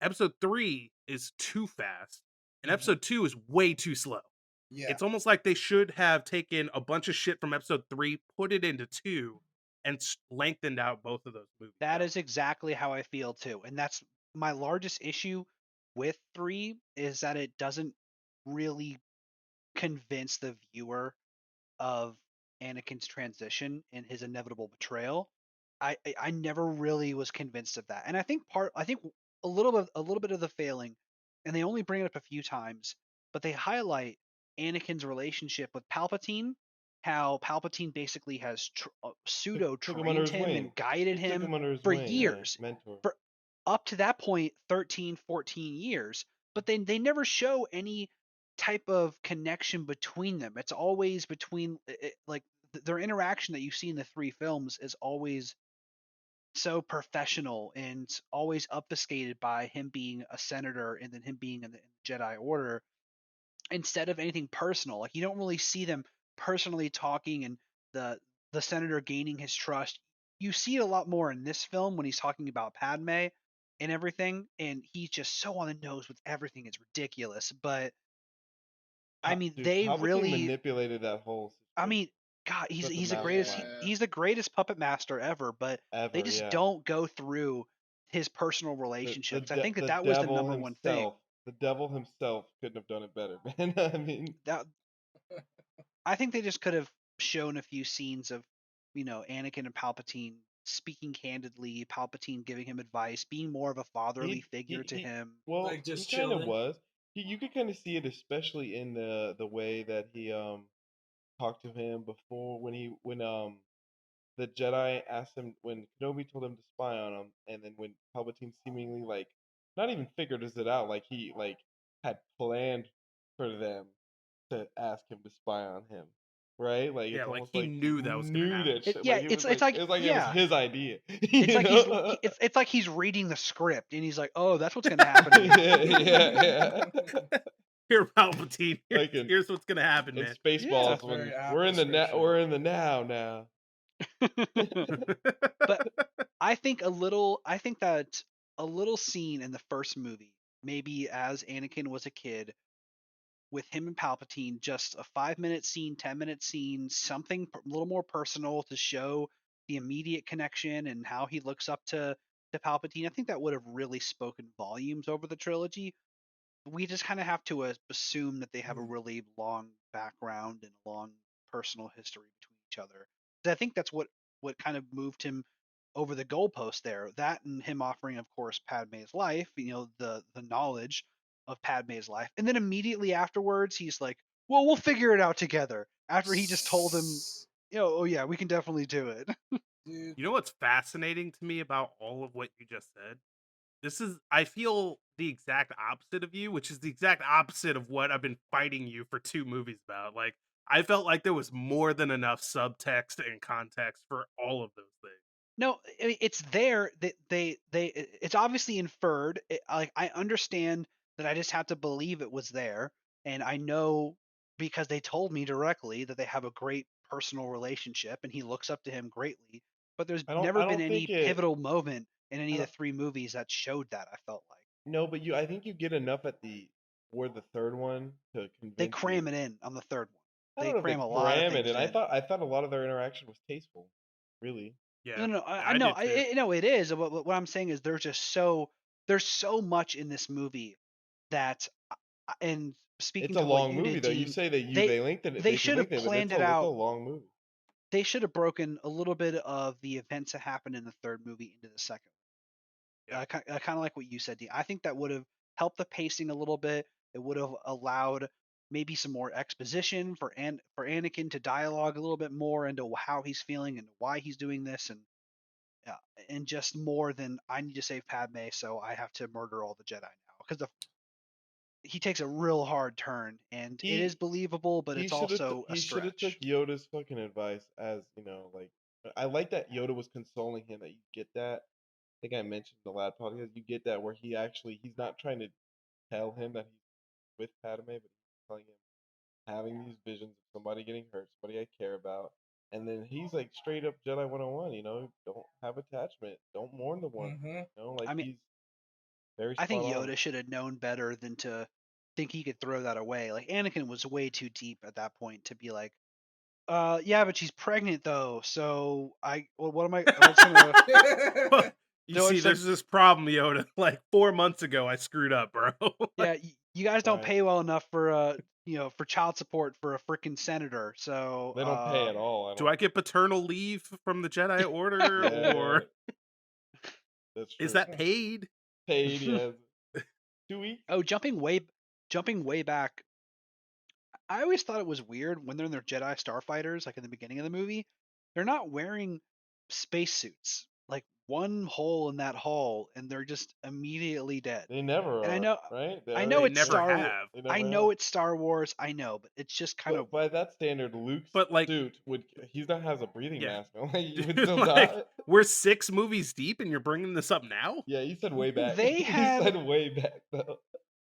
Speaker 1: Episode 3 is too fast, and episode 2 is way too slow.
Speaker 2: Yeah.
Speaker 1: It's almost like they should have taken a bunch of shit from episode 3, put it into 2, and lengthened out both of those movies.
Speaker 4: That is exactly how I feel too. And that's my largest issue with 3 is that it doesn't really convince the viewer of Anakin's transition and his inevitable betrayal. I never really was convinced of that. And I think a little bit of the failing, and they only bring it up a few times, but they highlight Anakin's relationship with Palpatine, how Palpatine basically has pseudo
Speaker 3: Took him under
Speaker 4: trained
Speaker 3: his
Speaker 4: him
Speaker 3: wing.
Speaker 4: and guided
Speaker 3: He took
Speaker 4: him
Speaker 3: him under his
Speaker 4: for
Speaker 3: wing,
Speaker 4: years.
Speaker 3: mentor.
Speaker 4: For up to that point, 13, 14 years. But they never show any type of connection between them. It's always between like their interaction that you see in the 3 films is always so professional and always obfuscated by him being a senator and then him being in the Jedi Order instead of anything personal. Like you don't really see them personally talking and the senator gaining his trust. You see it a lot more in this film when he's talking about Padme and everything, and he's just so on the nose with everything. It's ridiculous. But I mean,
Speaker 3: Dude,
Speaker 4: they
Speaker 3: Palpatine
Speaker 4: really.
Speaker 3: manipulated that whole
Speaker 4: I
Speaker 3: situation.
Speaker 4: mean, God, he's
Speaker 3: Such a
Speaker 4: he's the greatest.
Speaker 3: mastermind.
Speaker 4: He's the greatest puppet master ever. But they
Speaker 3: Ever,
Speaker 4: just
Speaker 3: yeah.
Speaker 4: don't go through his personal
Speaker 3: The
Speaker 4: relationships. I
Speaker 3: the,
Speaker 4: think
Speaker 3: the
Speaker 4: that was the
Speaker 3: devil
Speaker 4: number one thing.
Speaker 3: himself. The devil himself couldn't have done it better, man. I mean,
Speaker 4: That I think they just could have shown a few scenes of, Anakin and Palpatine speaking candidly, Palpatine giving him advice, being more of a fatherly figure to him.
Speaker 3: well,
Speaker 2: Like, just
Speaker 3: he kind of
Speaker 2: chilling.
Speaker 3: was. You could kind of see it, especially in the way that he talked to him before when the Jedi asked him when Kenobi told him to spy on him, and then when Palpatine seemingly like not even figured it out, like he like had planned for them to ask him to spy on him, right? Like
Speaker 1: Yeah,
Speaker 3: it's
Speaker 1: like
Speaker 3: almost
Speaker 1: he
Speaker 3: like
Speaker 1: knew that was gonna happen.
Speaker 3: that shit.
Speaker 4: Yeah,
Speaker 3: Like it
Speaker 4: it's
Speaker 3: was
Speaker 4: it's like
Speaker 3: it was
Speaker 4: yeah,
Speaker 3: his idea.
Speaker 4: it's like
Speaker 3: know?
Speaker 4: it's like he's reading the script and he's like, oh, that's what's gonna happen.
Speaker 3: yeah.
Speaker 1: Here, Palpatine.
Speaker 3: Like
Speaker 1: Here's what's gonna happen,
Speaker 3: in
Speaker 1: man.
Speaker 3: Spaceballs,
Speaker 2: Very
Speaker 3: when
Speaker 2: apt
Speaker 3: we're in the
Speaker 2: description.
Speaker 3: we're in the now.
Speaker 4: But I think that a little scene in the first movie, maybe as Anakin was a kid, with him and Palpatine, just a 5-minute scene, 10-minute scene, something a little more personal to show the immediate connection and how he looks up to Palpatine. I think that would have really spoken volumes over the trilogy. We just kind of have to assume that they have a really long background and a long personal history between each other. 'Cause I think that's what kind of moved him over the goalpost there. That and him offering, of course, Padme's life. The knowledge of Padme's life, and then immediately afterwards, he's like, "Well, we'll figure it out together." After he just told him, "Oh yeah, we can definitely do it."
Speaker 2: Dude.
Speaker 1: You know what's fascinating to me about all of what you just said? I feel the exact opposite of you, which is the exact opposite of what I've been fighting you for 2 movies about. Like, I felt like there was more than enough subtext and context for all of those things.
Speaker 4: No, I mean, it's there. It's obviously inferred. Like I understand that I just have to believe it was there, and I know because they told me directly that they have a great personal relationship, and he looks up to him greatly. But there's
Speaker 3: I
Speaker 4: never been
Speaker 3: don't think
Speaker 4: any
Speaker 3: it.
Speaker 4: pivotal moment in
Speaker 3: I
Speaker 4: any of
Speaker 3: don't,
Speaker 4: the 3 movies that showed that. I felt like.
Speaker 3: no, but I think you get enough for the third one to convince
Speaker 4: They cram
Speaker 3: you.
Speaker 4: it in on the third one.
Speaker 3: I
Speaker 4: They
Speaker 3: don't know if they
Speaker 4: cram a lot of
Speaker 3: cram it,
Speaker 4: things
Speaker 3: and
Speaker 4: in.
Speaker 3: I thought a lot of their interaction was tasteful, really.
Speaker 1: Yeah,
Speaker 4: No,
Speaker 1: I
Speaker 4: I know,
Speaker 1: did too.
Speaker 4: know it is. What I'm saying is there's so much in this movie that, and speaking
Speaker 3: It's a
Speaker 4: to what
Speaker 3: long
Speaker 4: you
Speaker 3: movie,
Speaker 4: did,
Speaker 3: though. You
Speaker 4: Dean,
Speaker 3: say that
Speaker 4: they
Speaker 3: they lengthened it,
Speaker 4: they
Speaker 3: they should
Speaker 4: should have
Speaker 3: lengthen it, but
Speaker 4: planned it
Speaker 3: it's a
Speaker 4: out.
Speaker 3: long movie.
Speaker 4: They should have broken a little bit of the events that happened in the third movie into the second.
Speaker 1: Yeah.
Speaker 4: Kind of like what you said, Dean. I think that would have helped the pacing a little bit. It would have allowed maybe some more exposition for Anakin to dialogue a little bit more into how he's feeling and why he's doing this, and just more than I need to save Padme, so I have to murder all the Jedi now. Because he takes a real hard turn, and it is
Speaker 3: He
Speaker 4: believable, but
Speaker 3: he
Speaker 4: it's
Speaker 3: should have
Speaker 4: also a
Speaker 3: he should have took
Speaker 4: stretch.
Speaker 3: Yoda's fucking advice, as like I like that Yoda was consoling him, that you get that. I think I mentioned in the last podcast, you get that where he's not trying to tell him that he's with Padme, but he's telling him, having these visions of somebody getting hurt, somebody I care about. And then he's like straight up Jedi 101, don't have attachment, don't mourn the one,
Speaker 2: Mm-hmm.
Speaker 3: like
Speaker 4: I mean,
Speaker 3: he's very
Speaker 4: I think
Speaker 3: spot on.
Speaker 4: Yoda should have known better than to think he could throw that away. Like Anakin was way too deep at that point to be like, yeah, but she's pregnant though, so what am I? I'm just gonna.
Speaker 1: You
Speaker 4: No,
Speaker 1: see, there's this problem, Yoda. Like 4 months ago, I screwed up, bro.
Speaker 4: Yeah, you guys don't
Speaker 3: Right.
Speaker 4: pay well enough for for child support for a freaking senator. So
Speaker 3: They don't pay at all.
Speaker 1: Do I get paternal leave from the Jedi Order,
Speaker 3: Yeah,
Speaker 1: or
Speaker 3: that's true.
Speaker 1: is that paid?
Speaker 3: Paid? Yes. 2 weeks.
Speaker 4: Oh, jumping way back. I always thought it was weird when they're in their Jedi starfighters, like in the beginning of the movie, they're not wearing spacesuits. Like one hole in that hull, and they're just immediately dead.
Speaker 3: They never
Speaker 4: And
Speaker 3: are,
Speaker 4: I know,
Speaker 3: right?
Speaker 4: I know
Speaker 1: They
Speaker 4: it's
Speaker 1: never
Speaker 4: Star.
Speaker 1: have.
Speaker 3: They never
Speaker 4: I know
Speaker 3: have.
Speaker 4: it's Star Wars. I know, but it's just kind
Speaker 3: But
Speaker 4: of
Speaker 3: by that standard, Luke's
Speaker 1: But like,
Speaker 3: suit he's not has a breathing
Speaker 1: yeah,
Speaker 3: mask on. Like, you would
Speaker 1: dude,
Speaker 3: still
Speaker 1: like
Speaker 3: die.
Speaker 1: we're 6 movies deep, and you're bringing this up now?
Speaker 3: Yeah, you said way back.
Speaker 4: they
Speaker 3: You
Speaker 4: have.
Speaker 3: said way back though.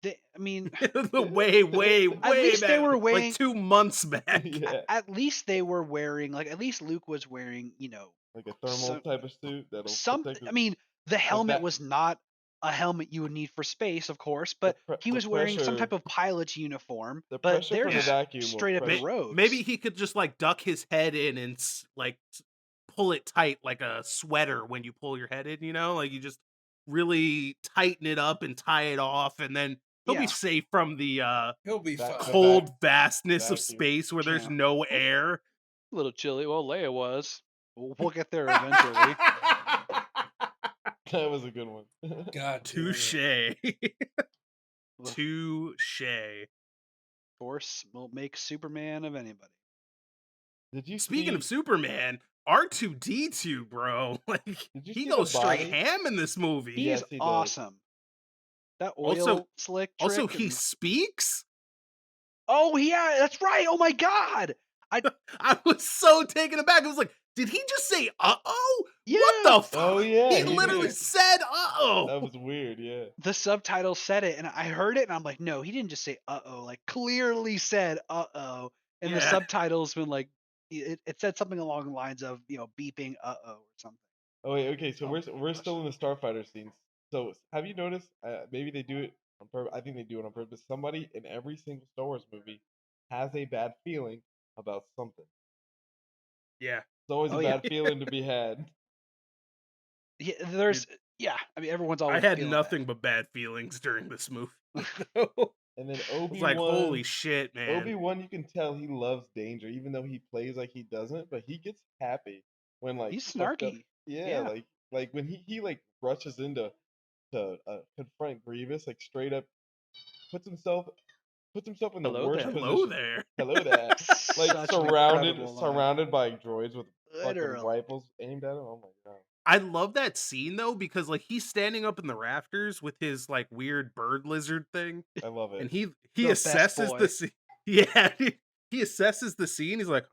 Speaker 4: I mean,
Speaker 1: way,
Speaker 4: at least they
Speaker 1: back,
Speaker 4: were
Speaker 1: like
Speaker 4: wearing.
Speaker 1: 2 months back.
Speaker 3: Yeah,
Speaker 4: At least they were wearing. Like at least Luke was wearing.
Speaker 3: like a thermal
Speaker 4: Some
Speaker 3: type of suit that'll
Speaker 4: something.
Speaker 3: protect his,
Speaker 4: I mean, the
Speaker 3: like
Speaker 4: helmet
Speaker 3: that.
Speaker 4: was not a helmet you would need for space, of course, but he
Speaker 3: The
Speaker 4: was wearing some
Speaker 3: pressure
Speaker 4: type of pilot's uniform.
Speaker 3: the
Speaker 4: But
Speaker 3: pressure
Speaker 4: they're
Speaker 3: from the
Speaker 4: just
Speaker 3: vacuum will
Speaker 4: straight up in
Speaker 3: crush.
Speaker 4: robes.
Speaker 1: Maybe he could just like duck his head in and pull it tight like a sweater when you pull your head in, like you just really tighten it up and tie it off, and then he'll be
Speaker 4: Yeah.
Speaker 1: safe from the
Speaker 2: He'll be
Speaker 3: That-
Speaker 2: fine.
Speaker 3: the
Speaker 1: cold vastness of
Speaker 3: vacuum.
Speaker 1: space where there's
Speaker 4: Yeah.
Speaker 1: no air.
Speaker 4: a little chilly. Well, Leia was. We'll get there eventually.
Speaker 3: That was a good one.
Speaker 2: God damn it.
Speaker 1: Touche.
Speaker 4: Ugh.
Speaker 1: Touche.
Speaker 4: Force will make Superman of anybody.
Speaker 3: Did you
Speaker 1: Speaking
Speaker 3: see,
Speaker 1: of Superman, R2D2, bro, like
Speaker 3: Did you
Speaker 1: he
Speaker 3: see
Speaker 1: goes
Speaker 3: the
Speaker 1: straight
Speaker 3: body?
Speaker 1: ham in this movie.
Speaker 4: He
Speaker 3: Yes,
Speaker 4: is
Speaker 3: he does.
Speaker 4: awesome. That oil
Speaker 1: Also-
Speaker 4: slick trick.
Speaker 1: Also, he speaks.
Speaker 4: Oh yeah, that's right. Oh my god.
Speaker 1: I was so taken aback. I was like, did he just say "uh-oh"?
Speaker 4: Yeah.
Speaker 1: What the fuck?
Speaker 3: Oh, yeah,
Speaker 1: He
Speaker 3: he
Speaker 1: literally
Speaker 2: did.
Speaker 1: said "uh-oh."
Speaker 3: That was weird. Yeah.
Speaker 4: The subtitle said it, and I heard it, and I'm like, no, he didn't just say "uh-oh." Like clearly said "uh-oh," and the
Speaker 1: Yeah.
Speaker 4: subtitles been like, it said something along the lines of beeping "uh-oh" or something.
Speaker 3: Oh wait, okay. So
Speaker 4: Oh,
Speaker 3: we're still in the Starfighter scenes. So have you noticed? Maybe they do it on purpose. I think they do it on purpose. Somebody in every single Star Wars movie has a bad feeling about something.
Speaker 1: Yeah.
Speaker 3: It's always
Speaker 4: Oh,
Speaker 3: a
Speaker 4: yeah.
Speaker 3: bad feeling to be had.
Speaker 4: Yeah, there's I mean everyone's always
Speaker 1: I had
Speaker 4: feeling
Speaker 1: nothing but bad feelings during this movie. I
Speaker 3: And then
Speaker 1: was like,
Speaker 3: Obi-Wan,
Speaker 1: holy shit, man.
Speaker 3: Obi-Wan, you can tell he loves danger, even though he plays like he doesn't. But he gets happy when like
Speaker 4: He's
Speaker 3: fucked up-
Speaker 4: snarky.
Speaker 3: Yeah,
Speaker 4: Yeah.
Speaker 3: like when he like rushes into to confront Grievous, like straight up puts himself in the
Speaker 4: Hello
Speaker 3: worst
Speaker 4: there.
Speaker 1: Hello
Speaker 3: position.
Speaker 1: there.
Speaker 3: Hello there. Like
Speaker 4: Such an
Speaker 3: surrounded
Speaker 4: incredible line.
Speaker 3: surrounded by droids with fucking
Speaker 4: Literally.
Speaker 3: rifles aimed at him. Oh my god.
Speaker 1: I love that scene though, because like he's standing up in the rafters with his like weird bird lizard thing,
Speaker 3: I love it.
Speaker 1: and he
Speaker 4: The best
Speaker 1: assesses
Speaker 4: boy.
Speaker 1: the scene. Yeah, he assesses the scene. He's like,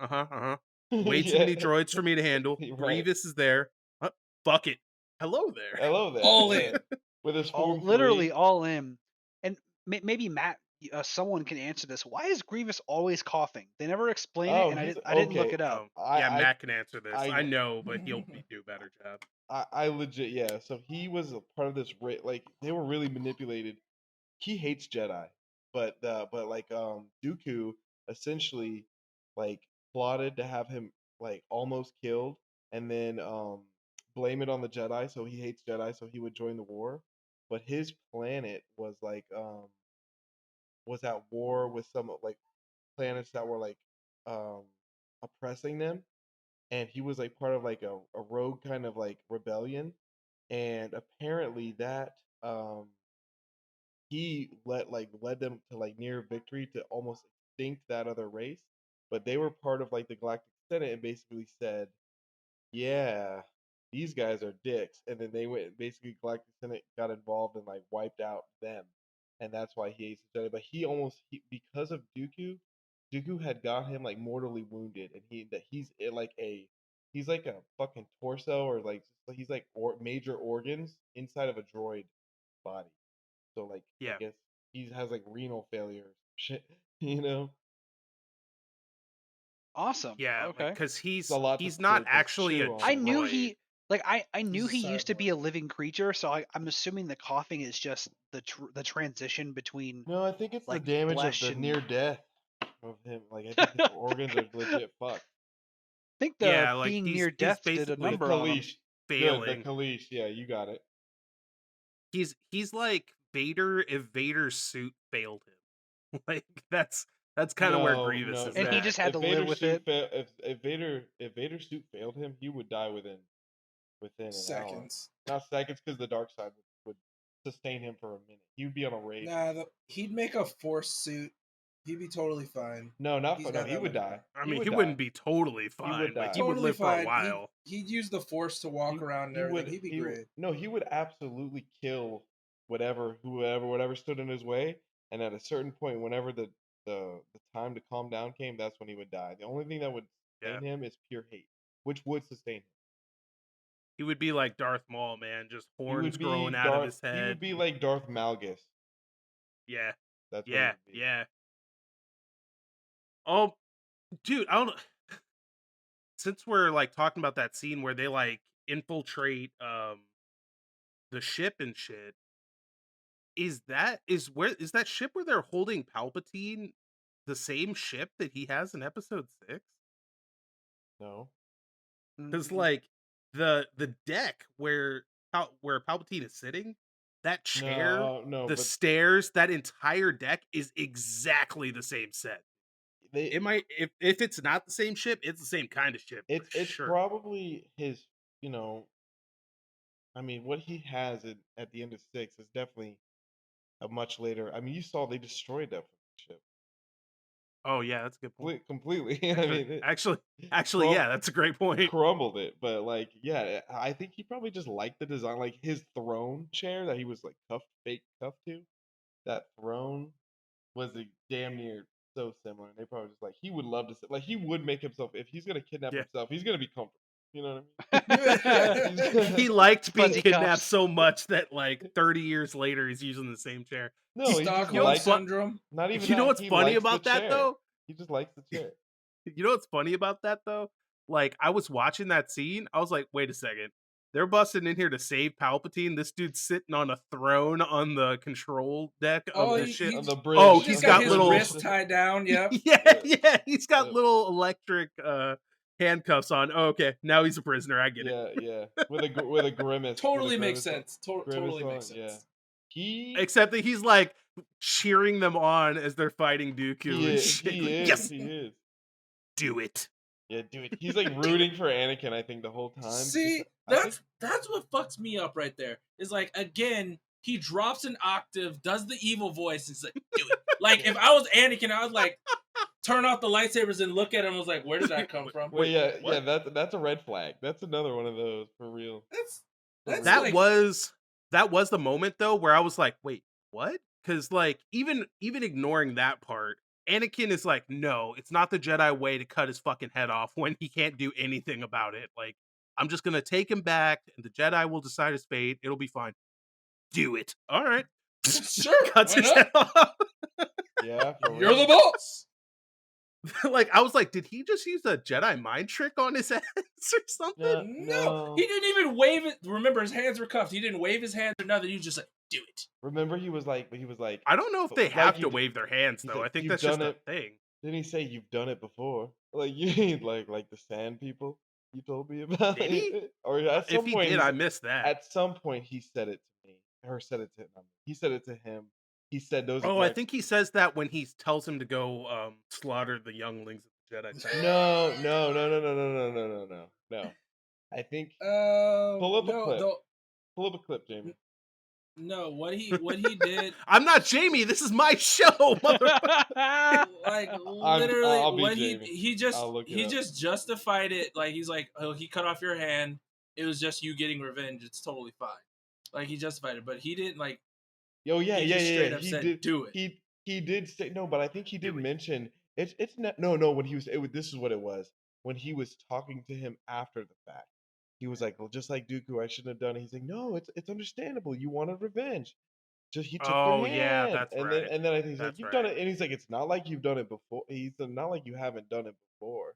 Speaker 1: way too many
Speaker 3: Yeah.
Speaker 1: droids for me to handle.
Speaker 3: Right.
Speaker 1: Grievous is there. Fuck it. Hello there.
Speaker 3: Hello there.
Speaker 2: All
Speaker 3: Yeah.
Speaker 2: in.
Speaker 3: With his
Speaker 4: all
Speaker 3: form
Speaker 4: literally
Speaker 3: 3.
Speaker 4: all in. And maybe Matt, someone can answer this. Why is Grievous always coughing? They never explain
Speaker 3: Oh,
Speaker 4: it, and
Speaker 3: he's-
Speaker 4: I didn't look
Speaker 3: okay.
Speaker 4: it up.
Speaker 1: Yeah,
Speaker 3: I-
Speaker 1: Matt can answer this.
Speaker 3: I-
Speaker 1: I know, but he'll do a better job.
Speaker 3: I legit, yeah. So he was a part of this, like, they were really manipulated. He hates Jedi, but like Dooku essentially like plotted to have him like almost killed, and then blame it on the Jedi. So he hates Jedi, so he would join the war. But his planet was at war with some like planets that were like um oppressing them, and he was like part of like a rogue kind of like rebellion, and apparently that um he led them to like near victory to almost extinct that other race, but they were part of like the Galactic Senate and basically said, yeah, these guys are dicks, and then they went basically Galactic Senate got involved and like wiped out them, and that's why he hates each other. But because of Dooku had got him like mortally wounded, and he's like a fucking torso, or like he's like major organs inside of a droid body. So like I
Speaker 1: Yeah.
Speaker 3: guess he has like renal failure or shit, you know.
Speaker 4: Awesome.
Speaker 1: Yeah, like
Speaker 4: Okay.
Speaker 1: because
Speaker 3: It's a lot
Speaker 1: he's not
Speaker 3: to
Speaker 1: actually a
Speaker 3: chew on.
Speaker 4: I knew
Speaker 1: droid.
Speaker 4: I knew
Speaker 2: He's a
Speaker 4: he used to be
Speaker 2: cyborg.
Speaker 4: a living creature, so I'm assuming the coughing is just the transition between
Speaker 3: No, I think it's the
Speaker 4: like
Speaker 3: damage of
Speaker 4: flesh
Speaker 3: the
Speaker 4: and
Speaker 3: near death of him. Like I think his organs are legit fucked.
Speaker 4: I think the
Speaker 1: Yeah, like
Speaker 4: being
Speaker 1: he's
Speaker 4: near
Speaker 1: he's
Speaker 4: death did a
Speaker 3: The
Speaker 1: basically
Speaker 4: number on him.
Speaker 3: Kalish. Good, the
Speaker 1: failing.
Speaker 3: Kalish. Yeah, you got it.
Speaker 1: He's like Vader if Vader's suit failed him. Like that's kind of where
Speaker 3: No,
Speaker 1: Grievous
Speaker 3: no,
Speaker 1: is
Speaker 4: And he
Speaker 3: no.
Speaker 1: at.
Speaker 4: just had
Speaker 3: If
Speaker 4: to live
Speaker 3: Vader's
Speaker 4: with
Speaker 3: suit
Speaker 4: it.
Speaker 3: if Vader's suit failed him, he would die within an hour.
Speaker 2: Seconds.
Speaker 3: Not seconds, because the dark side would sustain him for a minute. He would be on a rage.
Speaker 2: Nah, he'd make a force suit. He'd be totally fine.
Speaker 3: No,
Speaker 2: He's
Speaker 3: no.
Speaker 2: got
Speaker 3: He
Speaker 2: that
Speaker 3: would
Speaker 2: much
Speaker 3: die.
Speaker 2: power.
Speaker 1: I
Speaker 3: He
Speaker 1: mean,
Speaker 3: would
Speaker 1: he
Speaker 3: die.
Speaker 1: wouldn't be totally
Speaker 3: He would
Speaker 1: fine, but
Speaker 3: die.
Speaker 1: he would
Speaker 2: Totally
Speaker 1: live for a
Speaker 2: fine.
Speaker 1: while.
Speaker 2: He'd use the force to walk around and everything. He'd be great.
Speaker 3: No, he would absolutely kill whatever stood in his way. And at a certain point, whenever the time to calm down came, that's when he would die. The only thing that would
Speaker 1: Yeah.
Speaker 3: sustain him is pure hate, which would sustain him.
Speaker 1: He would be like Darth Maul, man, just
Speaker 3: He
Speaker 1: horns
Speaker 3: would
Speaker 1: growing
Speaker 3: be
Speaker 1: out of his
Speaker 3: He would
Speaker 1: head.
Speaker 3: be like Darth Malgus.
Speaker 1: Yeah.
Speaker 3: That's what he
Speaker 1: Yeah.
Speaker 3: would be.
Speaker 1: Yeah. Oh, dude, I don't know. Since we're like talking about that scene where they like infiltrate the ship and shit, is that ship where they're holding Palpatine the same ship that he has in episode 6?
Speaker 3: No.
Speaker 1: Because
Speaker 4: Mm,
Speaker 1: like the deck where Palpatine is sitting, that chair,
Speaker 3: No,
Speaker 1: the
Speaker 3: but
Speaker 1: stairs, that entire deck is exactly the same set. It
Speaker 3: they
Speaker 1: might if it's not the same ship, it's the same kind of ship for
Speaker 3: it's
Speaker 1: sure.
Speaker 3: probably his, you know, I mean, what he has at the end of 6 is definitely a much later. I mean, you saw they destroyed that ship
Speaker 1: Oh yeah, that's a good point.
Speaker 3: completely. I
Speaker 1: Actually,
Speaker 3: mean,
Speaker 1: actually,
Speaker 3: crum-
Speaker 1: yeah, that's a great point.
Speaker 3: crumbled it. But like, yeah, I think he probably just liked the design, like his throne chair that he was like fake cuffed to. That throne was a damn near so similar. And they probably just like he would love to sit, like he would make himself if he's gonna kidnap
Speaker 1: Yeah.
Speaker 3: himself, he's gonna be comfortable. You know what I mean? He's gonna-
Speaker 1: He liked being
Speaker 4: Fuzzy
Speaker 1: kidnapped
Speaker 4: cuffs.
Speaker 1: so much that like 30 years later he's using the same chair.
Speaker 3: No, he just
Speaker 2: Stockholm
Speaker 1: what's
Speaker 3: likes
Speaker 2: syndrome.
Speaker 3: not even
Speaker 1: You know
Speaker 3: that.
Speaker 1: what's
Speaker 3: He
Speaker 1: funny
Speaker 3: likes the
Speaker 1: about that
Speaker 3: chair.
Speaker 1: though?
Speaker 3: He just likes the chair.
Speaker 1: You know what's funny about that though? Like I was watching that scene, I was like, wait a second. They're busting in here to save Palpatine. This dude's sitting on a throne on the control deck of
Speaker 2: Oh,
Speaker 1: the ship.
Speaker 3: On the bridge.
Speaker 1: Oh,
Speaker 2: he
Speaker 1: he's
Speaker 2: just got
Speaker 1: got
Speaker 2: his
Speaker 1: little
Speaker 2: wrist tied down. Yep.
Speaker 1: yeah, he's got
Speaker 3: Yep.
Speaker 1: little electric handcuffs on. Oh, okay, now he's a prisoner. I get it.
Speaker 3: Yeah. With a grimace.
Speaker 2: Totally
Speaker 3: with a
Speaker 2: makes
Speaker 3: grimace on-
Speaker 2: sense.
Speaker 3: grimace
Speaker 2: Totally
Speaker 3: on,
Speaker 2: makes
Speaker 3: Yeah.
Speaker 2: sense.
Speaker 1: Except that he's like cheering them on as they're fighting Dooku
Speaker 3: He
Speaker 1: and
Speaker 3: is.
Speaker 1: shit.
Speaker 3: He
Speaker 1: Like,
Speaker 3: is.
Speaker 1: yes,
Speaker 3: He is.
Speaker 1: do it.
Speaker 3: Yeah, dude. He's like rooting for Anakin, I think, the whole time.
Speaker 2: See, that's what fucks me up right there. Is like again, he drops an octave, does the evil voice, and it's like, do it. Like if I was Anakin, I was like, turn off the lightsabers and look at him. I was like, where did that come from?
Speaker 3: Well, yeah,
Speaker 1: what?
Speaker 3: that's a red flag. That's another one of those for real.
Speaker 2: That's
Speaker 1: That
Speaker 2: like,
Speaker 1: was the moment though where I was like, wait, what? Because like even ignoring that part, Anakin is like, no, it's not the Jedi way to cut his fucking head off when he can't do anything about it. Like, I'm just gonna take him back, and the Jedi will decide his fate. It'll be fine. Do it. All right.
Speaker 2: sure.
Speaker 1: Cuts
Speaker 2: Why
Speaker 1: his
Speaker 2: not?
Speaker 1: head off.
Speaker 3: Yeah, for
Speaker 2: You're
Speaker 3: real.
Speaker 2: the boss.
Speaker 1: Like, I was like, did he just use a Jedi mind trick on his ass or something?
Speaker 2: No, he didn't even wave it. Remember, his hands were cuffed. He didn't wave his hands or nothing. He was just like, do it.
Speaker 3: Remember, he was like,
Speaker 1: I don't know if they
Speaker 3: like
Speaker 1: have to
Speaker 3: you've
Speaker 1: wave their hands
Speaker 3: he
Speaker 1: though.
Speaker 3: said,
Speaker 1: I think
Speaker 3: "You've
Speaker 1: that's just
Speaker 3: done
Speaker 1: a
Speaker 3: it."
Speaker 1: thing.
Speaker 3: Didn't he say you've done it before? Like you like the sand people you told me about?
Speaker 1: Did he?
Speaker 3: Or at
Speaker 1: If
Speaker 3: some
Speaker 1: he
Speaker 3: point
Speaker 1: did, I missed that.
Speaker 3: at some point he said it to me. Or said it to him. He said it to him. He said those
Speaker 1: Oh, I
Speaker 3: exact
Speaker 1: think he says that when he tells him to go slaughter the younglings of the Jedi Temple.
Speaker 3: No. I think
Speaker 2: No,
Speaker 3: pull up a clip.
Speaker 2: though.
Speaker 3: Pull up a clip, Jamie.
Speaker 2: No, what he did,
Speaker 1: I'm not Jamie. This is my show, motherfucker.
Speaker 2: like literally,
Speaker 3: I'll be
Speaker 2: what
Speaker 3: Jamie.
Speaker 2: he
Speaker 3: I'll look it up.
Speaker 2: just justified it. Like he's like, oh, he cut off your hand. It was just you getting revenge. It's totally fine. Like he justified it, but he didn't like.
Speaker 3: Oh yeah,
Speaker 2: He
Speaker 3: yeah,
Speaker 2: just
Speaker 3: yeah.
Speaker 2: straight up
Speaker 3: He
Speaker 2: said,
Speaker 3: did.
Speaker 2: "Do it."
Speaker 3: He did say no, but I think he did
Speaker 1: Do it.
Speaker 3: mention it's not when he was this is what it was when he was talking to him after the fact. He was like, well, just like Dooku, I shouldn't have done it. He's like, no, it's understandable. You wanted revenge. Just he took
Speaker 1: Oh
Speaker 3: your
Speaker 1: yeah,
Speaker 3: hand,
Speaker 1: that's
Speaker 3: and
Speaker 1: right.
Speaker 3: then I think he's like,
Speaker 1: That's
Speaker 3: you've done
Speaker 1: right.
Speaker 3: it, and he's like, it's not like you've done it before. He's not like you haven't done it before.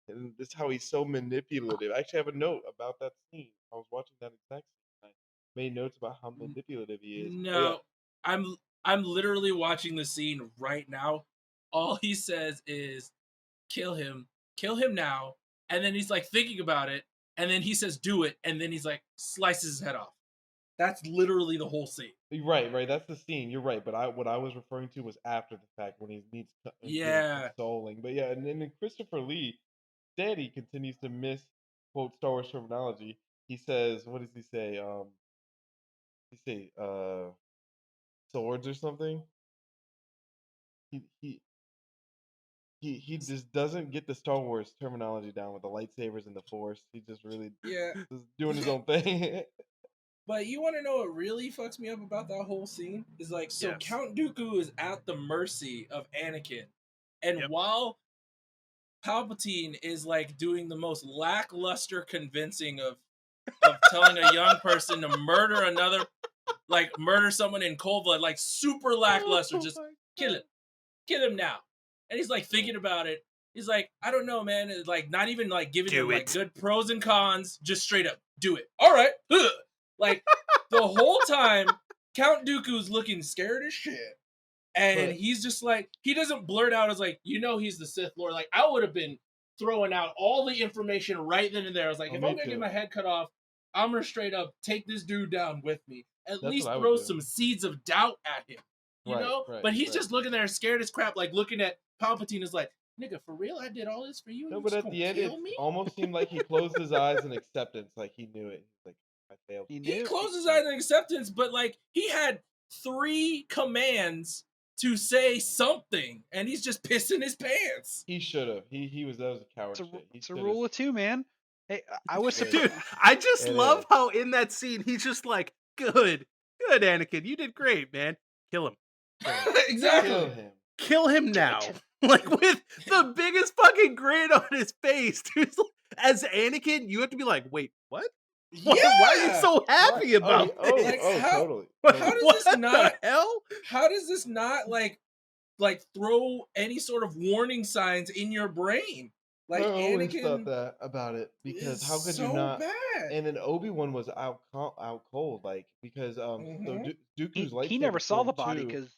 Speaker 3: And this is how he's so manipulative. I actually have a note about that scene. I was watching that exact scene. I made notes about how manipulative he is. Oh, yeah.
Speaker 2: No, I'm literally watching the scene right now. All he says is, kill him now," and then he's like thinking about it, and then he says, "Do it," and then he's like slices his head off. That's literally the whole scene.
Speaker 3: Right. That's the scene. You're right. But what I was referring to was after the fact when he needs getting
Speaker 2: Yeah,
Speaker 3: consoling. But yeah, and then Christopher Lee said he continues to misquote Star Wars terminology. He says, what does he say? He say swords or something. He he he just doesn't get the Star Wars terminology down with the lightsabers and the Force. He just really
Speaker 2: yeah.
Speaker 3: is doing his own thing.
Speaker 2: But you want to know what really fucks me up about that whole scene? Is like, so
Speaker 1: Yes.
Speaker 2: Count Dooku is at the mercy of Anakin. And
Speaker 1: Yep.
Speaker 2: while Palpatine is like doing the most lackluster convincing of telling a young person to murder another, like murder someone in cold blood, like super lackluster, just kill him now. And he's like thinking about it. He's like, I don't know, man. It's like not even like giving him like good pros and cons, just straight up do it. All right. Like the whole time, Count Dooku's looking scared as shit. And he's just like, he doesn't blurt out as like, he's the Sith Lord. Like I would have been throwing out all the information right then and there. I was like, if I'm gonna get my head cut off, I'm gonna straight up take this dude down with me. At least throw some seeds of doubt at him. You know? But he's just looking there scared as crap, like looking at Palpatine is like, nigga, for real? I did all this for you?
Speaker 3: No, but at the end, it almost seemed like he closed his eyes in acceptance, like he knew it. Like, I failed.
Speaker 2: He closed his eyes in acceptance, but like he had 3 commands to say something, and he's just pissing his pants.
Speaker 3: He should have. That was a coward shit.
Speaker 4: It's a rule of 2, man. Hey, I was
Speaker 1: Dude, I just love how in that scene he's just like, good, Anakin, you did great, man. Kill him.
Speaker 2: Exactly.
Speaker 1: Kill him now. Like with the biggest fucking grin on his face. Dude, as Anakin, you have to be like, wait, what? Why are you so happy about this?
Speaker 2: Like,
Speaker 3: totally.
Speaker 2: How does this not?
Speaker 1: Hell?
Speaker 2: How does this not like throw any sort of warning signs in your brain? Like
Speaker 3: I always
Speaker 2: Anakin
Speaker 3: thought that about it because how could
Speaker 2: so
Speaker 3: you not?
Speaker 2: Bad.
Speaker 3: And then Obi-Wan was out cold, like because so Dooku's lightsaber.
Speaker 4: He never saw the body because